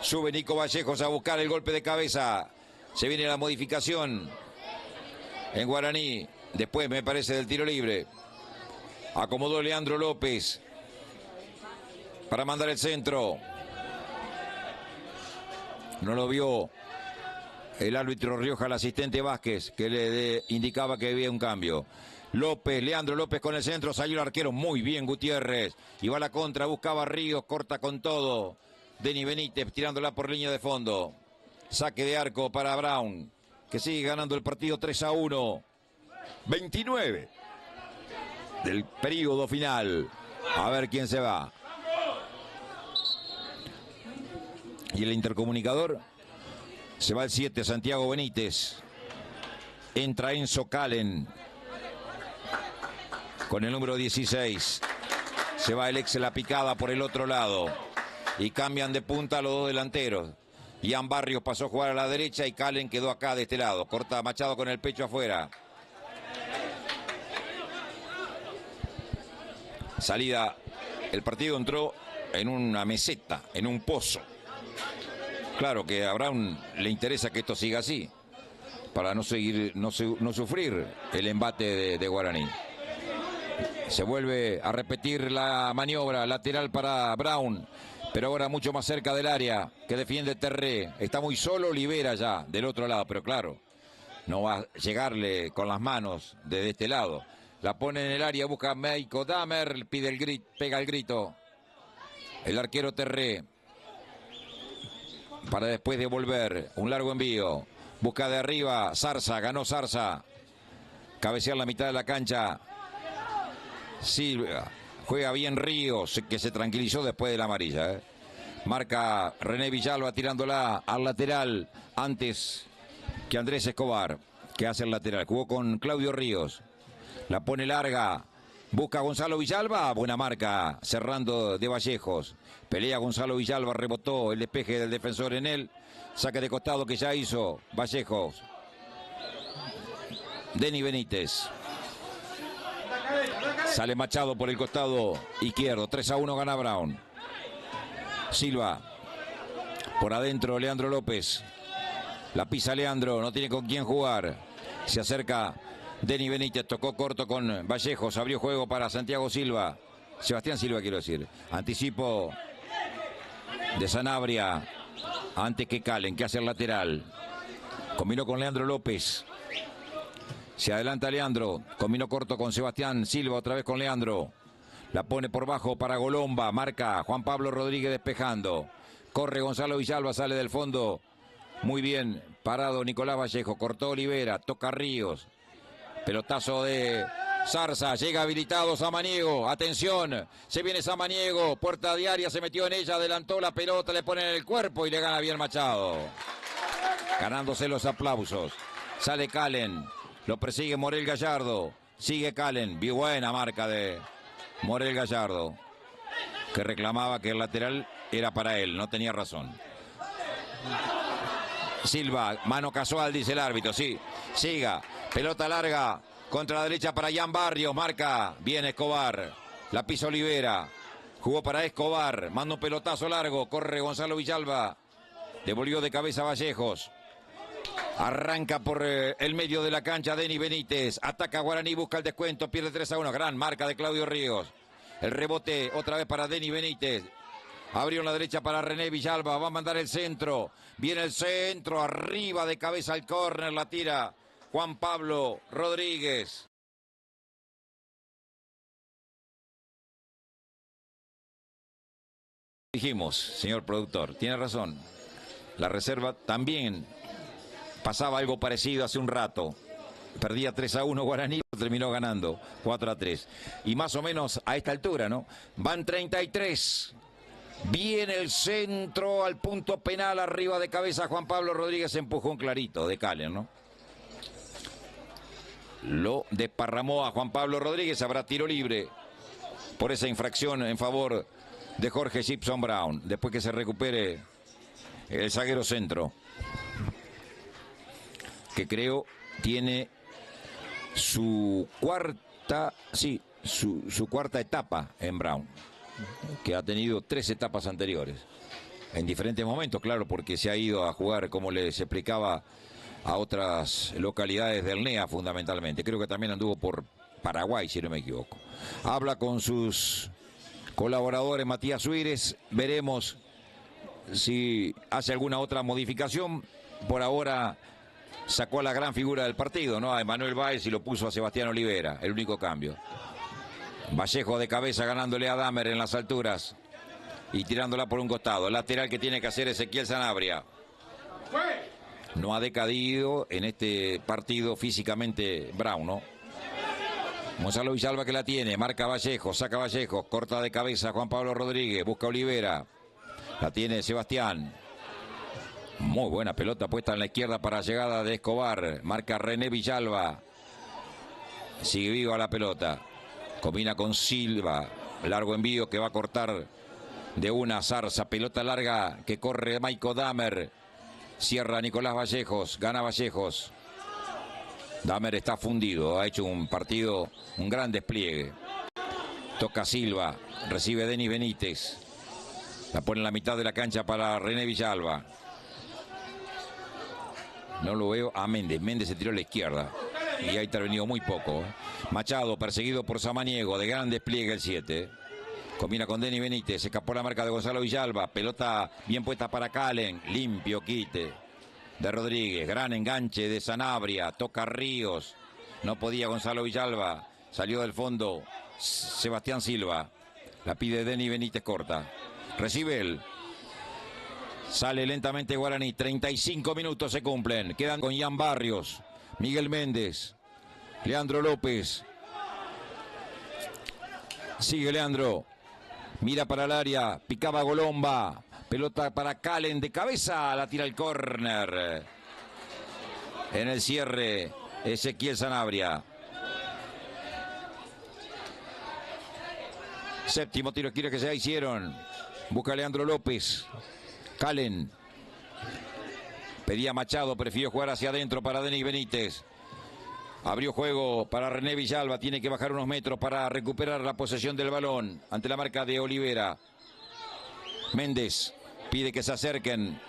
Sube Nico Vallejos a buscar el golpe de cabeza. Se viene la modificación en Guaraní. Después me parece del tiro libre. Acomodó Leandro López para mandar el centro. No lo vio el árbitro Rioja, el asistente Vázquez, que le indicaba que había un cambio. López, Leandro López con el centro, salió el arquero, muy bien Gutiérrez. Y va a la contra, buscaba Ríos, corta con todo. Denis Benítez tirándola por línea de fondo. Saque de arco para Brown, que sigue ganando el partido 3-1. 29 del periodo final. A ver quién se va. Y el intercomunicador, se va el 7, Santiago Benítez. Entra Enzo Calen con el número 16. Se va el ex La Picada por el otro lado. Y cambian de punta los dos delanteros. Ian Barrios pasó a jugar a la derecha y Calen quedó acá de este lado. Corta Machado con el pecho afuera. Salida. El partido entró en una meseta, en un pozo. Claro que a Brown le interesa que esto siga así, para no sufrir el embate de Guaraní. Se vuelve a repetir la maniobra lateral para Brown, pero ahora mucho más cerca del área, que defiende Terré. Está muy solo, libera ya del otro lado, pero claro, no va a llegarle con las manos desde este lado. La pone en el área, busca a Meiko Damer, pide el grito, pega el grito. El arquero Terré. Para después devolver, un largo envío. Busca de arriba, Zarza, ganó Zarza. Cabecear la mitad de la cancha. Silva, juega bien Ríos, que se tranquilizó después de la amarilla. Marca René Villalba tirándola al lateral antes que Andrés Escobar, que hace el lateral. Jugó con Claudio Ríos. La pone larga. Busca a Gonzalo Villalba, buena marca, cerrando de Vallejos. Pelea Gonzalo Villalba, rebotó el despeje del defensor en él. Saque de costado que ya hizo Vallejos. Denis Benítez. Sale Machado por el costado izquierdo. 3-1 gana Brown. Silva. Por adentro Leandro López. La pisa Leandro, no tiene con quién jugar. Se acerca Denis Benítez, tocó corto con Vallejos, abrió juego para Santiago Silva. Sebastián Silva, quiero decir. Anticipo de Sanabria antes que Calen, que hace el lateral. Combinó con Leandro López. Se adelanta Leandro. Combinó corto con Sebastián Silva, otra vez con Leandro. La pone por bajo para Golomba. Marca Juan Pablo Rodríguez despejando. Corre Gonzalo Villalba, sale del fondo. Muy bien parado Nicolás Vallejo. Cortó Olivera, toca Ríos. Pelotazo de Zarza, llega habilitado Samaniego, atención, se viene Samaniego, puerta diaria, se metió en ella, adelantó la pelota, le pone en el cuerpo y le gana bien Machado. Ganándose los aplausos. Sale Calen, lo persigue Morel Gallardo, sigue Calen, bien buena marca de Morel Gallardo, que reclamaba que el lateral era para él, no tenía razón. Silva, mano casual, dice el árbitro, sí, siga. Pelota larga, contra la derecha para Ian Barrios, marca bien Escobar, la pisa Olivera, jugó para Escobar, manda un pelotazo largo, corre Gonzalo Villalba, devolvió de cabeza Vallejos, arranca por el medio de la cancha Denis Benítez, ataca Guaraní, busca el descuento, pierde 3-1, gran marca de Claudio Ríos, el rebote otra vez para Denis Benítez. Abrió en la derecha para René Villalba, va a mandar el centro, viene el centro, arriba de cabeza al córner, la tira Juan Pablo Rodríguez. Dijimos, señor productor, tiene razón, la reserva también pasaba algo parecido hace un rato. Perdía 3-1 Guaraní, terminó ganando 4-3. Y más o menos a esta altura, ¿no? Van 33. Viene el centro al punto penal, arriba de cabeza Juan Pablo Rodríguez, empujón clarito de Calen, ¿no? Lo desparramó a Juan Pablo Rodríguez, habrá tiro libre por esa infracción en favor de Jorge Gibson Brown, después que se recupere el zaguero centro, que creo tiene su cuarta, sí, su cuarta etapa en Brown, que ha tenido 3 etapas anteriores, en diferentes momentos, claro, porque se ha ido a jugar, como les explicaba, a otras localidades del NEA fundamentalmente. Creo que también anduvo por Paraguay, si no me equivoco. Habla con sus colaboradores Matías Suírez, veremos si hace alguna otra modificación. Por ahora sacó a la gran figura del partido, ¿no? A Emanuel Báez, y lo puso a Sebastián Olivera, el único cambio. Vallejo de cabeza ganándole a Damer en las alturas y tirándola por un costado. Lateral que tiene que hacer Ezequiel Sanabria. No ha decadido en este partido físicamente Brown, ¿no? Gonzalo Villalba que la tiene, marca Vallejo, saca Vallejo, corta de cabeza Juan Pablo Rodríguez, busca Olivera. La tiene Sebastián. Muy buena pelota puesta en la izquierda para llegada de Escobar. Marca René Villalba. Sigue viva la pelota. Combina con Silva. Largo envío que va a cortar de una Zarza. Pelota larga que corre Maico Damer. Cierra Nicolás Vallejos. Gana Vallejos. Damer está fundido. Ha hecho un partido, un gran despliegue. Toca Silva. Recibe Denis Benítez. La pone en la mitad de la cancha para René Villalba. No lo veo a Méndez. Méndez se tiró a la izquierda y ha intervenido muy poco. Machado perseguido por Samaniego. De gran despliegue el 7. Combina con Denis Benítez. Se escapó la marca de Gonzalo Villalba. Pelota bien puesta para Calen. Limpio quite de Rodríguez. Gran enganche de Sanabria. Toca Ríos. No podía Gonzalo Villalba. Salió del fondo Sebastián Silva. La pide Denis Benítez corta. Recibe él. Sale lentamente Guaraní. 35 minutos se cumplen. Quedan con Ian Barrios, Miguel Méndez, Leandro López. Sigue Leandro. Mira para el área. Picaba Golomba. Pelota para Calen de cabeza. La tira el córner. En el cierre Ezequiel Sanabria. Séptimo tiro esquina que se hicieron. Busca Leandro López. Calen. Pedía Machado, prefirió jugar hacia adentro para Denis Benítez. Abrió juego para René Villalba. Tiene que bajar unos metros para recuperar la posesión del balón ante la marca de Olivera. Méndez pide que se acerquen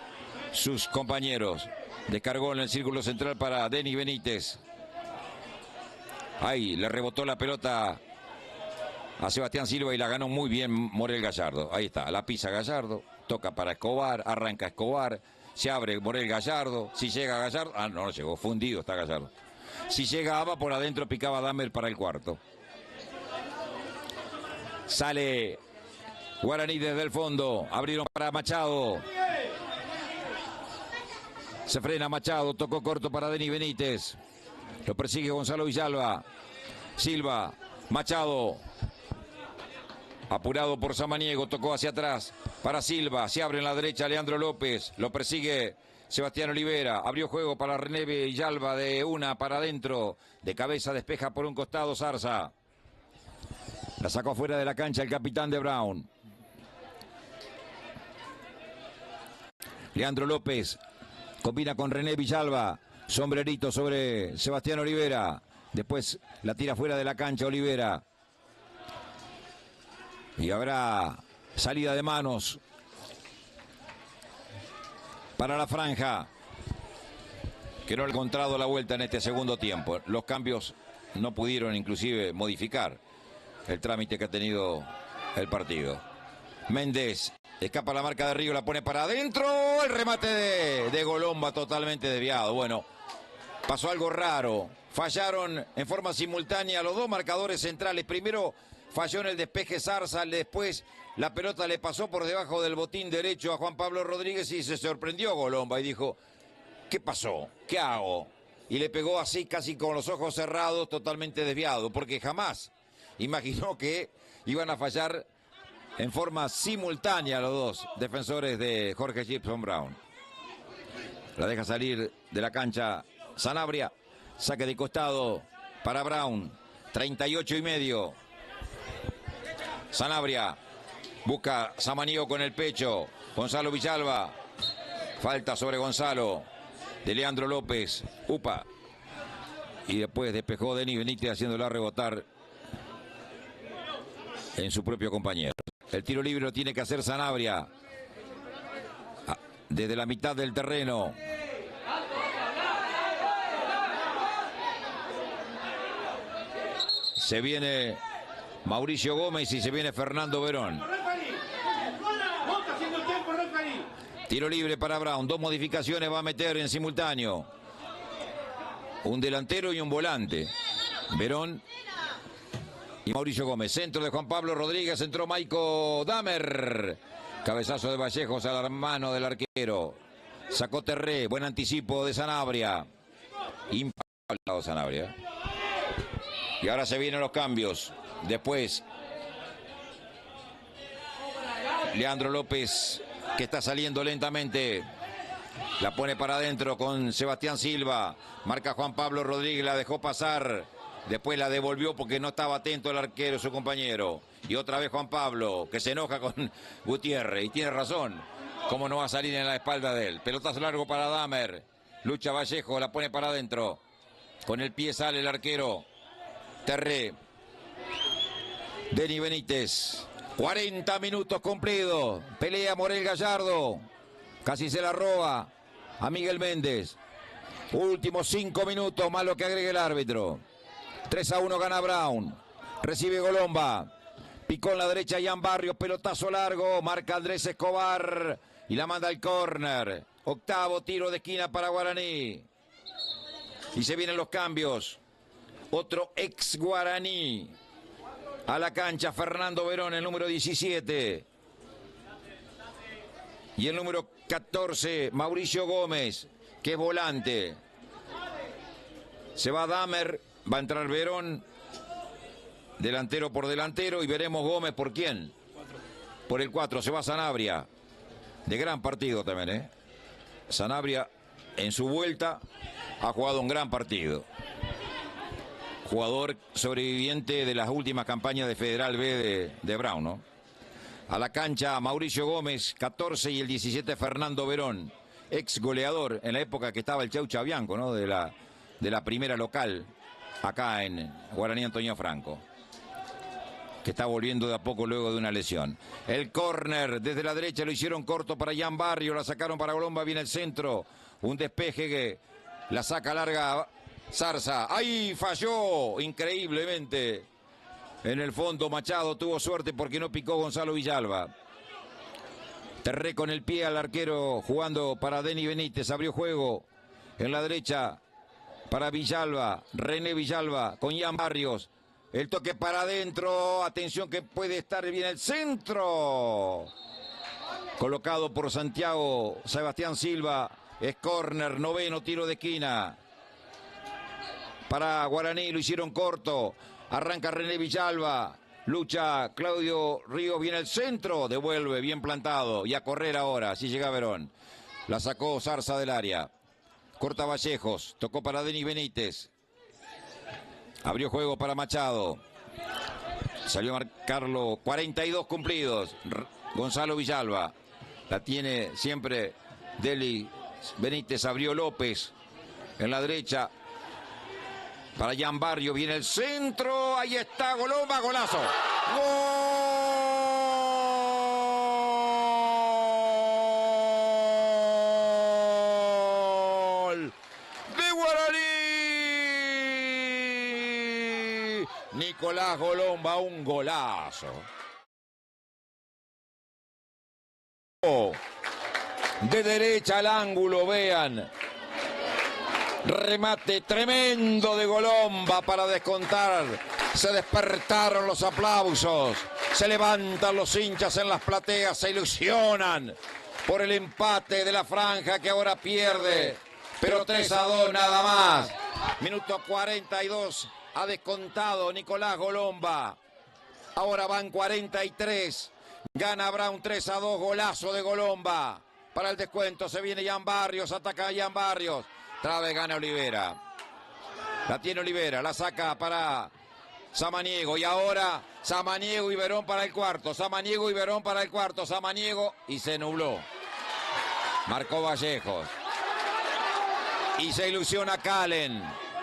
sus compañeros. Descargó en el círculo central para Denis Benítez. Ahí le rebotó la pelota a Sebastián Silva y la ganó muy bien Morel Gallardo. Ahí está, la pisa Gallardo. Toca para Escobar, arranca Escobar, se abre Morel Gallardo, si llega Gallardo, no llegó, fundido está Gallardo. Si llegaba por adentro picaba Damer para el cuarto. Sale Guaraní desde el fondo, abrieron para Machado. Se frena Machado, tocó corto para Denis Benítez. Lo persigue Gonzalo Villalba. Silva, Machado. Apurado por Samaniego, tocó hacia atrás para Silva, se abre en la derecha Leandro López, lo persigue Sebastián Olivera, abrió juego para René Villalba de una para adentro, de cabeza despeja por un costado Zarza. La sacó fuera de la cancha el capitán de Brown. Leandro López combina con René Villalba, sombrerito sobre Sebastián Olivera, después la tira fuera de la cancha Olivera. Y habrá salida de manos para la franja, que no ha encontrado la vuelta en este segundo tiempo. Los cambios no pudieron inclusive modificar el trámite que ha tenido el partido. Méndez escapa la marca de Río, la pone para adentro. El remate de Golomba totalmente desviado. Bueno, pasó algo raro. Fallaron en forma simultánea los dos marcadores centrales. Primero falló en el despeje Zarza, después la pelota le pasó por debajo del botín derecho a Juan Pablo Rodríguez y se sorprendió Golomba y dijo, ¿qué pasó? ¿Qué hago? Y le pegó así casi con los ojos cerrados, totalmente desviado, porque jamás imaginó que iban a fallar en forma simultánea los dos defensores de Jorge Gibson Brown. La deja salir de la cancha Sanabria. Saque de costado para Brown. 38,5. Sanabria busca Samaniego con el pecho. Gonzalo Villalba. Falta sobre Gonzalo. De Leandro López. Upa. Y después despejó Denis Benítez haciéndola rebotar en su propio compañero. El tiro libre lo tiene que hacer Sanabria. Desde la mitad del terreno. Se viene Mauricio Gómez y se viene Fernando Verón. Tiro libre para Brown. Dos modificaciones va a meter en simultáneo. Un delantero y un volante. Verón y Mauricio Gómez. Centro de Juan Pablo Rodríguez. Entró Maico Damer. Cabezazo de Vallejos a la mano del arquero. Sacó Terré. Buen anticipo de Sanabria. Impactado Sanabria. Y ahora se vienen los cambios. Después Leandro López, que está saliendo lentamente. La pone para adentro con Sebastián Silva. Marca Juan Pablo Rodríguez, la dejó pasar. Después la devolvió porque no estaba atento el arquero, su compañero. Y otra vez Juan Pablo, que se enoja con Gutiérrez. Y tiene razón. ¿Cómo no va a salir en la espalda de él? Pelotazo largo para Damer. Lucha Vallejo, la pone para adentro. Con el pie sale el arquero. Terré. Denis Benítez. 40 minutos cumplidos. Pelea Morel Gallardo. Casi se la roba a Miguel Méndez. Últimos 5 minutos más lo que agrega el árbitro. 3-1 gana Brown. Recibe Golomba. Picó en la derecha Ian Barrios. Pelotazo largo. Marca Andrés Escobar. Y la manda al córner. Octavo tiro de esquina para Guaraní. Y se vienen los cambios. Otro ex Guaraní. A la cancha Fernando Verón, el número 17. Y el número 14, Mauricio Gómez, que es volante. Se va Damer, va a entrar Verón. Delantero por delantero y veremos Gómez por quién. Por el 4, se va Sanabria. De gran partido también, ¿eh? Sanabria en su vuelta ha jugado un gran partido. Jugador sobreviviente de las últimas campañas de Federal B de Brown, ¿no? A la cancha Mauricio Gómez, 14 y el 17 Fernando Verón, ex goleador en la época que estaba el Chaucha Bianco, ¿no? De la primera local acá en Guaraní Antonio Franco, que está volviendo de a poco luego de una lesión. El córner desde la derecha lo hicieron corto para Ian Barrio, la sacaron para Golomba, viene el centro, un despeje que la saca larga Zarza. ¡Ahí falló! Increíblemente. En el fondo Machado tuvo suerte porque no picó Gonzalo Villalba. Terré con el pie al arquero jugando para Denis Benítez. Abrió juego en la derecha para Villalba. René Villalba con Ian Barrios. El toque para adentro. Atención que puede estar bien el centro. Colocado por Santiago Sebastián Silva. Es córner, noveno tiro de esquina. Para Guaraní lo hicieron corto. Arranca René Villalba. Lucha Claudio Ríos. Viene el centro. Devuelve bien plantado. Y a correr ahora. Si llega Verón. La sacó Zarza del área. Corta Vallejos. Tocó para Denis Benítez. Abrió juego para Machado. Salió a marcarlo. 42 cumplidos. Gonzalo Villalba. La tiene siempre Denis Benítez. Abrió López. En la derecha. Para Ian Barrio, viene el centro, ahí está Golomba, golazo. ¡Gol! ¡De Guaraní! Nicolás Golomba, un golazo. De derecha al ángulo, vean. Remate tremendo de Golomba para descontar. Se despertaron los aplausos. Se levantan los hinchas en las plateas. Se ilusionan por el empate de la franja que ahora pierde. Pero 3-2 nada más. Minuto 42. Ha descontado Nicolás Golomba. Ahora van 43. Gana Brown 3-2, golazo de Golomba. Para el descuento se viene Jan Barrios, ataca Jan Barrios. Trabe, gana Olivera. La tiene Olivera, la saca para Samaniego. Y ahora Samaniego y Verón para el cuarto. Samaniego y Verón para el cuarto. Samaniego y se nubló. Marcó Vallejos. Y se ilusiona Calen.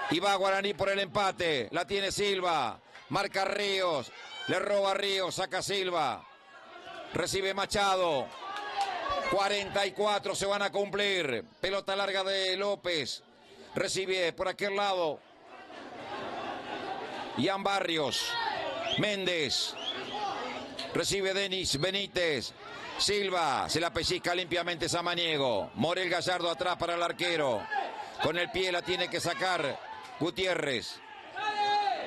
Y va Guaraní por el empate. La tiene Silva. Marca Ríos. Le roba Ríos. Saca Silva. Recibe Machado. 44 se van a cumplir. Pelota larga de López. Recibe por aquel lado Jan Barrios. Méndez. Recibe Denis Benítez. Silva. Se la pellizca limpiamente Samaniego. Morel Gallardo atrás para el arquero. Con el pie la tiene que sacar Gutiérrez.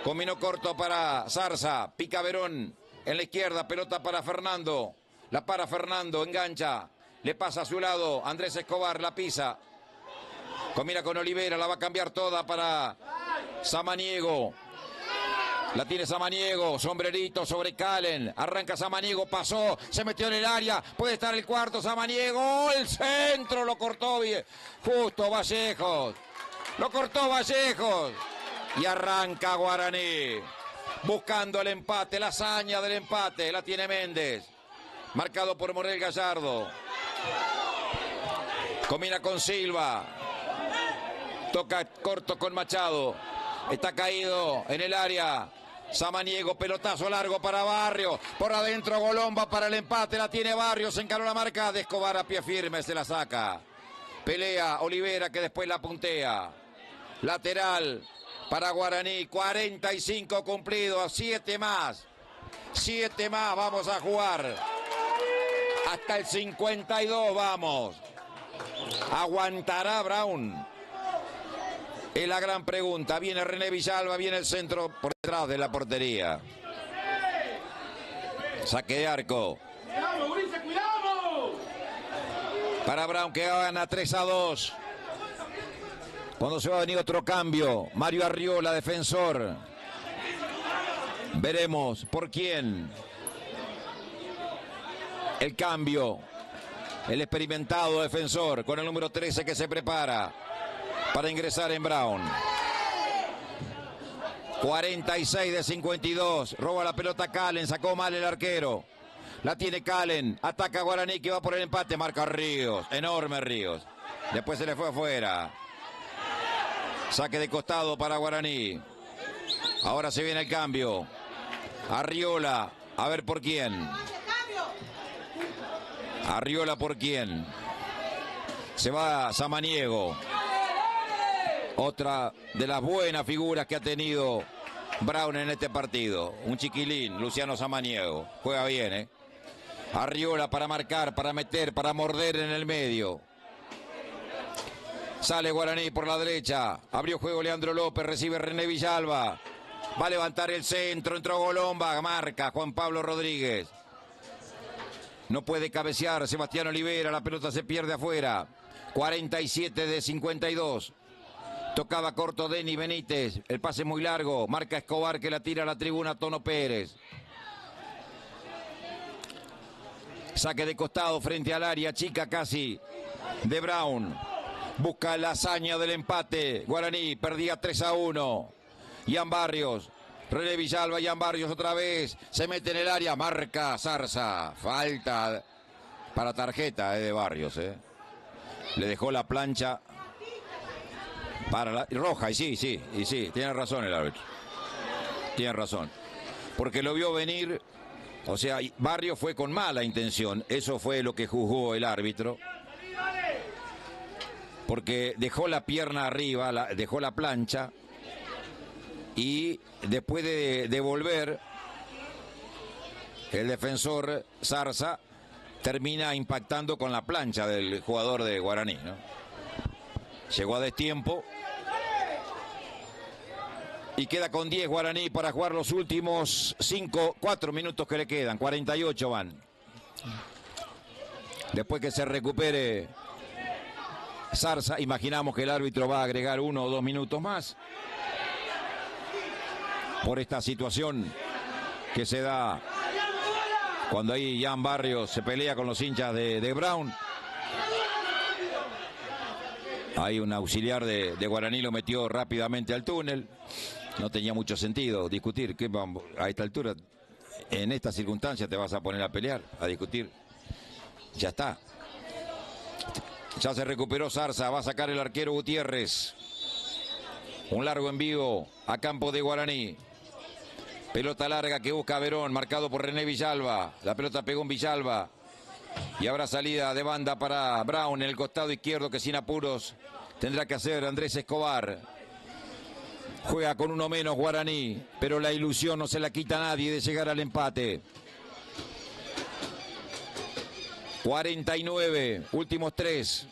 Combinó corto para Zarza. Pica Verón en la izquierda. Pelota para Fernando. La para Fernando. Engancha. Le pasa a su lado. Andrés Escobar la pisa. Combina con Olivera. La va a cambiar toda para Samaniego. La tiene Samaniego. Sombrerito sobre Calen. Arranca Samaniego. Pasó. Se metió en el área. Puede estar el cuarto. Samaniego. El centro. Lo cortó bien. Justo Vallejos. Lo cortó Vallejos. Y arranca Guaraní. Buscando el empate. La hazaña del empate. La tiene Méndez. Marcado por Morel Gallardo. Combina con Silva. Toca corto con Machado. Está caído en el área. Samaniego, pelotazo largo para Barrios. Por adentro Golomba para el empate. La tiene Barrios. Encaró la marca de Escobar a pie firme. Se la saca. Pelea Olivera que después la puntea. Lateral para Guaraní. 45 cumplidos. 7 más. 7 más vamos a jugar. Hasta el 52 vamos. ¿Aguantará Brown? Es la gran pregunta. Viene René Villalba, viene el centro por detrás de la portería. Saque de arco. Para Brown que gana 3-2. Cuando se va a venir otro cambio. Mario Arriola, defensor. Veremos por quién. El cambio. El experimentado defensor con el número 13 que se prepara para ingresar en Brown. 46 de 52. Roba la pelota Calen. Sacó mal el arquero. La tiene Calen. Ataca Guaraní que va por el empate. Marca Ríos. Enorme Ríos. Después se le fue afuera. Saque de costado para Guaraní. Ahora se viene el cambio. Arriola. A ver por quién. Arriola por quién. Se va Samaniego. Otra de las buenas figuras que ha tenido Brown en este partido. Un chiquilín, Luciano Samaniego. Juega bien, ¿eh? Arriola para marcar, para meter, para morder en el medio. Sale Guaraní por la derecha. Abrió juego Leandro López, recibe René Villalba. Va a levantar el centro, entró Golomba, marca Juan Pablo Rodríguez. No puede cabecear Sebastián Olivera, la pelota se pierde afuera. 47 de 52. Tocaba corto Denis Benítez, el pase muy largo, marca Escobar que la tira a la tribuna Tono Pérez. Saque de costado frente al área, chica casi de Brown. Busca la hazaña del empate, Guaraní perdía 3-1. Jan Barrios, René Villalba, Jan Barrios otra vez, se mete en el área, marca Zarza, falta para tarjeta de Barrios. Le dejó la plancha para la roja, y sí, tiene razón el árbitro. Tiene razón. Porque lo vio venir, o sea, Barrios fue con mala intención, eso fue lo que juzgó el árbitro. Porque dejó la pierna arriba, dejó la plancha, y después de devolver, el defensor Zarza termina impactando con la plancha del jugador de Guaraní, ¿no? Llegó a destiempo. Y queda con 10 Guaraní para jugar los últimos 4 minutos que le quedan. 48 van. Después que se recupere Zarza, imaginamos que el árbitro va a agregar 1 o 2 minutos más. Por esta situación que se da Cuando ahí Jan Barrios se pelea con los hinchas de Brown. Ahí un auxiliar de Guaraní lo metió rápidamente al túnel. No tenía mucho sentido discutir. ¿Qué vamos? A esta altura, en estas circunstancias, te vas a poner a pelear, a discutir. Ya está. Ya se recuperó Zarza. Va a sacar el arquero Gutiérrez. Un largo envío a campo de Guaraní. Pelota larga que busca Verón, marcado por René Villalba. La pelota pegó en Villalba. Y habrá salida de banda para Brown en el costado izquierdo, que sin apuros tendrá que hacer Andrés Escobar. Juega con uno menos Guaraní, pero la ilusión no se la quita a nadie de llegar al empate. 49, últimos 3.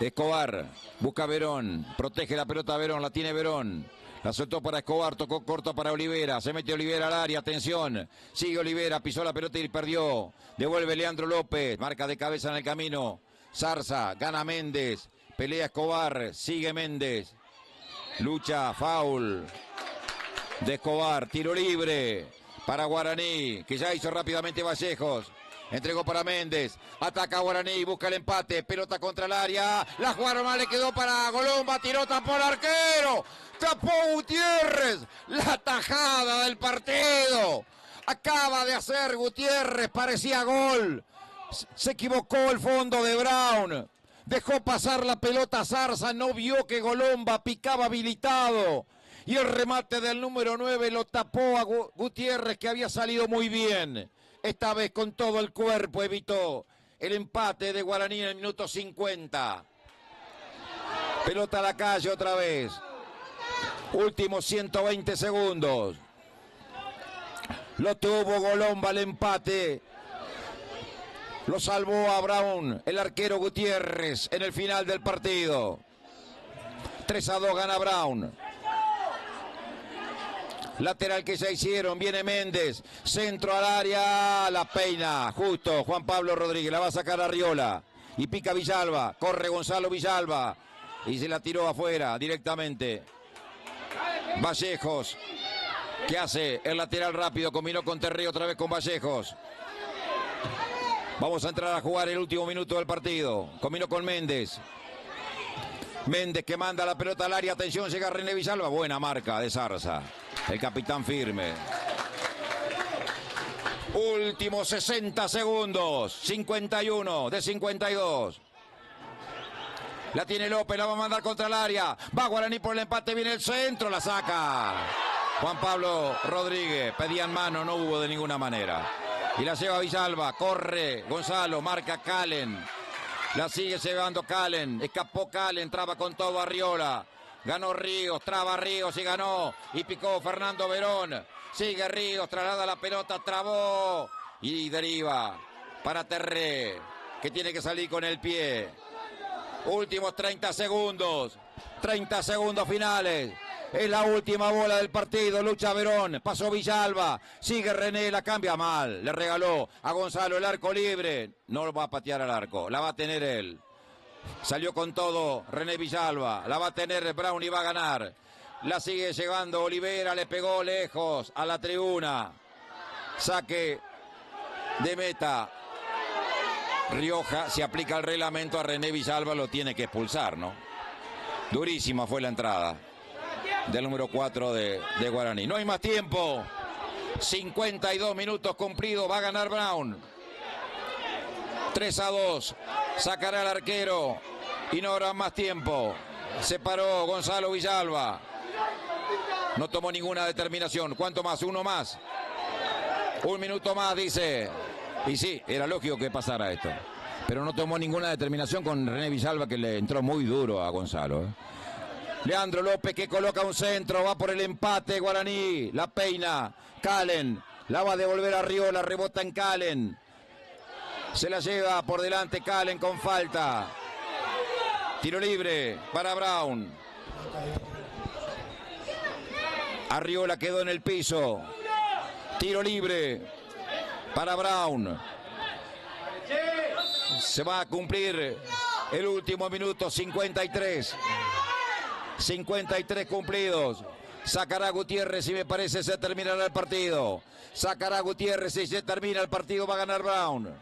Escobar busca a Verón, protege la pelota a Verón, la tiene Verón. La soltó para Escobar, tocó corto para Olivera, se mete Olivera al área, atención, sigue Olivera, pisó la pelota y perdió, devuelve Leandro López, marca de cabeza en el camino, Zarza, gana Méndez, pelea Escobar, sigue Méndez, lucha, foul de Escobar, tiro libre para Guaraní, que ya hizo rápidamente Vallejos. Entregó para Méndez, ataca Guaraní, busca el empate, pelota contra el área, la jugaron mal, le quedó para Golomba, tiró, tapó al arquero, tapó Gutiérrez, la tajada del partido, acaba de hacer Gutiérrez, parecía gol, se equivocó el fondo de Brown, dejó pasar la pelota a Zarza, no vio que Golomba picaba habilitado, y el remate del número 9 lo tapó a Gutiérrez, que había salido muy bien. Esta vez con todo el cuerpo evitó el empate de Guaraní en el minuto 50. Pelota a la calle otra vez. Últimos 120 segundos. Lo tuvo Golomba el empate. Lo salvó a Brown, el arquero Gutiérrez, en el final del partido. 3-2 gana Brown. Lateral que ya hicieron, viene Méndez, centro al área, la peina, justo, Juan Pablo Rodríguez, la va a sacar a Arriola, y pica Villalba, corre Gonzalo Villalba, y se la tiró afuera directamente. Vallejos, que hace el lateral rápido, combinó con Terry otra vez con Vallejos. Vamos a entrar a jugar el último minuto del partido, combinó con Méndez. Méndez que manda la pelota al área, atención, llega René Villalba, buena marca de Zarza. El capitán firme. Últimos 60 segundos. 51 de 52. La tiene López, la va a mandar contra el área. Va Guaraní por el empate, viene el centro, la saca. Juan Pablo Rodríguez, pedían mano, no hubo de ninguna manera. Y la lleva Villalba, corre Gonzalo, marca Calen. La sigue llevando Calen, escapó Calen, traba con todo Arriola. Ganó Ríos, traba Ríos y ganó. Y picó Fernando Verón. Sigue Ríos, traslada la pelota, trabó. Y deriva para Terré, que tiene que salir con el pie. Últimos 30 segundos. 30 segundos finales. Es la última bola del partido. Lucha Verón. Pasó Villalba. Sigue René, la cambia mal. Le regaló a Gonzalo el arco libre. No lo va a patear al arco. La va a tener él. Salió con todo René Villalba, la va a tener Brown y va a ganar. La sigue llegando Olivera, le pegó lejos a la tribuna. Saque de meta. Rioja, si aplica el reglamento a René Villalba, lo tiene que expulsar, ¿no? Durísima fue la entrada del número 4 de Guaraní. No hay más tiempo. 52 minutos cumplidos, va a ganar Brown. 3-2, sacará al arquero y no habrá más tiempo. Se paró Gonzalo Villalba. No tomó ninguna determinación. ¿Cuánto más? Uno más. Un minuto más, dice. Y sí, era lógico que pasara esto. Pero no tomó ninguna determinación con René Villalba, que le entró muy duro a Gonzalo. Leandro López, que coloca un centro, va por el empate Guaraní. La peina. Calen, la va a devolver a Arriola, rebota en Calen. Se la lleva por delante Calen con falta. Tiro libre para Brown. Arriola quedó en el piso. Tiro libre para Brown. Se va a cumplir el último minuto, 53. 53 cumplidos. Sacará Gutiérrez y me parece se terminará el partido. Sacará Gutiérrez y se termina el partido, va a ganar Brown.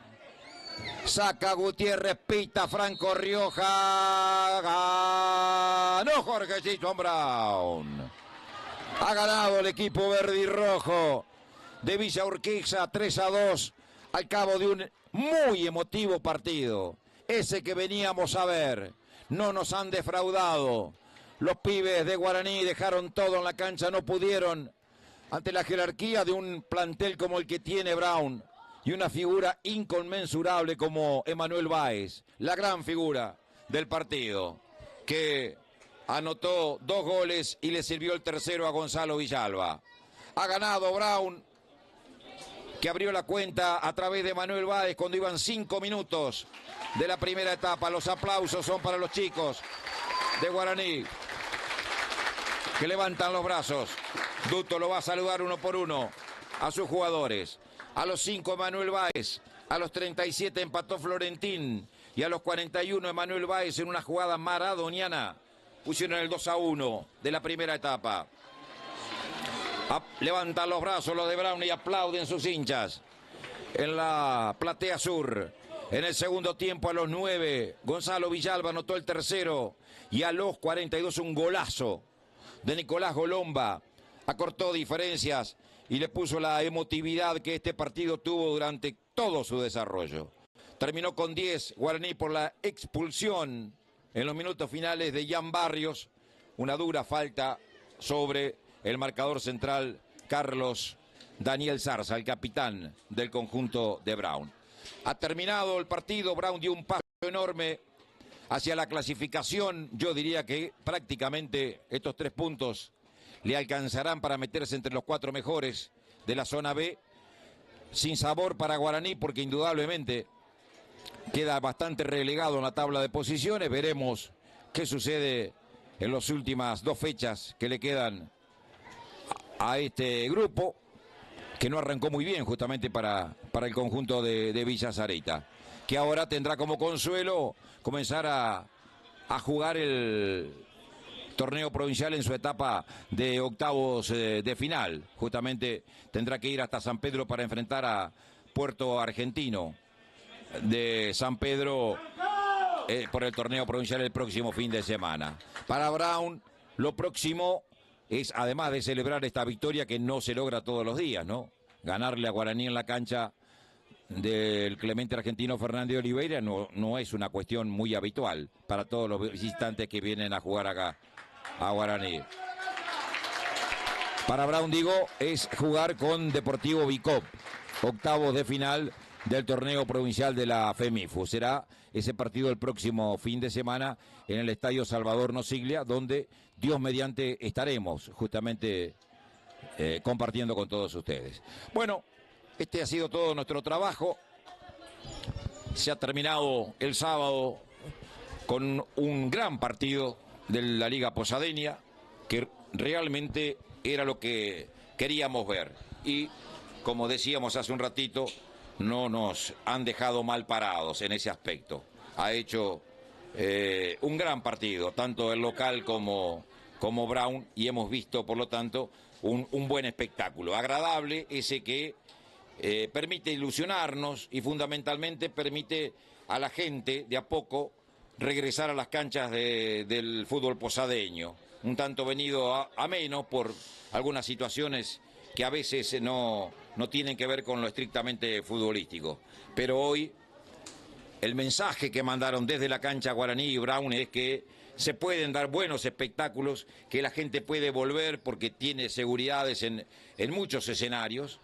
Saca Gutiérrez, pita Franco Rioja. Ganó Jorge Chichón Brown. Ha ganado el equipo verde y rojo de Villa Urquiza 3-2 al cabo de un muy emotivo partido. Ese que veníamos a ver. No nos han defraudado. Los pibes de Guaraní dejaron todo en la cancha, no pudieron ante la jerarquía de un plantel como el que tiene Brown y una figura inconmensurable como Emanuel Báez, la gran figura del partido, que anotó 2 goles y le sirvió el tercero a Gonzalo Villalba. Ha ganado Brown, que abrió la cuenta a través de Emanuel Báez cuando iban 5 minutos de la primera etapa. Los aplausos son para los chicos de Guaraní, que levantan los brazos. Duto lo va a saludar uno por uno a sus jugadores. A los 5 Emanuel Báez, a los 37 empató Florentín y a los 41 Emanuel Báez en una jugada maradoniana pusieron el 2-1 de la primera etapa. Levantan los brazos los de Brown y aplauden sus hinchas en la platea sur. En el segundo tiempo, a los 9, Gonzalo Villalba anotó el tercero y a los 42 un golazo de Nicolás Golomba. Acortó diferencias y le puso la emotividad que este partido tuvo durante todo su desarrollo. Terminó con 10 Guaraní por la expulsión en los minutos finales de Jan Barrios. Una dura falta sobre el marcador central Carlos Daniel Zarza, el capitán del conjunto de Brown. Ha terminado el partido, Brown dio un paso enorme hacia la clasificación. Yo diría que prácticamente estos 3 puntos le alcanzarán para meterse entre los 4 mejores de la zona B. Sin sabor para Guaraní porque indudablemente queda bastante relegado en la tabla de posiciones. Veremos qué sucede en las últimas 2 fechas que le quedan a este grupo, que no arrancó muy bien justamente para el conjunto de Villa Zareita, que ahora tendrá como consuelo comenzar a jugar el torneo provincial en su etapa de octavos de final. Justamente tendrá que ir hasta San Pedro para enfrentar a Puerto Argentino de San Pedro por el torneo provincial el próximo fin de semana. Para Brown, lo próximo es, además de celebrar esta victoria que no se logra todos los días, ¿no? Ganarle a Guaraní en la cancha del Clemente Argentino Fernández de Oliveira no es una cuestión muy habitual para todos los visitantes que vienen a jugar acá a Guaraní. Para Brown, digo, es jugar con Deportivo Bicop, octavos de final del torneo provincial de la FEMIFU. Será ese partido el próximo fin de semana en el Estadio Salvador Nosiglia, donde Dios mediante estaremos justamente compartiendo con todos ustedes. Bueno, este ha sido todo nuestro trabajo. Se ha terminado el sábado con un gran partido de la Liga Posadeña, que realmente era lo que queríamos ver. Y, como decíamos hace un ratito, no nos han dejado mal parados en ese aspecto. Ha hecho un gran partido, tanto el local como Brown, y hemos visto, por lo tanto, un buen espectáculo. Agradable, ese que permite ilusionarnos y fundamentalmente permite a la gente de a poco regresar a las canchas del fútbol posadeño, un tanto venido a menos por algunas situaciones que a veces no tienen que ver con lo estrictamente futbolístico. Pero hoy el mensaje que mandaron desde la cancha Guaraní y Brown es que se pueden dar buenos espectáculos, que la gente puede volver porque tiene seguridades en muchos escenarios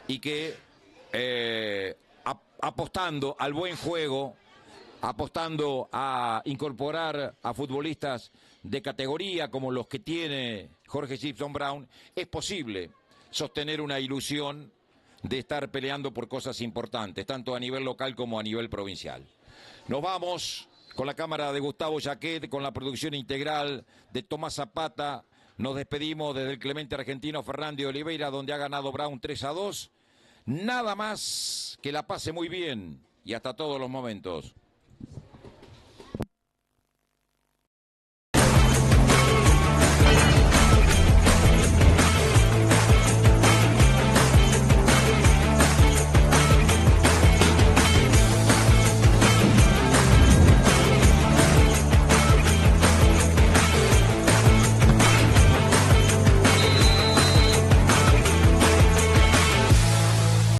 y que apostando al buen juego, apostando a incorporar a futbolistas de categoría como los que tiene Jorge Chichón Brown, es posible sostener una ilusión de estar peleando por cosas importantes, tanto a nivel local como a nivel provincial. Nos vamos con la cámara de Gustavo Jaquet, con la producción integral de Tomás Zapata. Nos despedimos desde el Clemente Argentino Fernández de Oliveira, donde ha ganado Brown 3-2. Nada más, que la pase muy bien y hasta todos los momentos.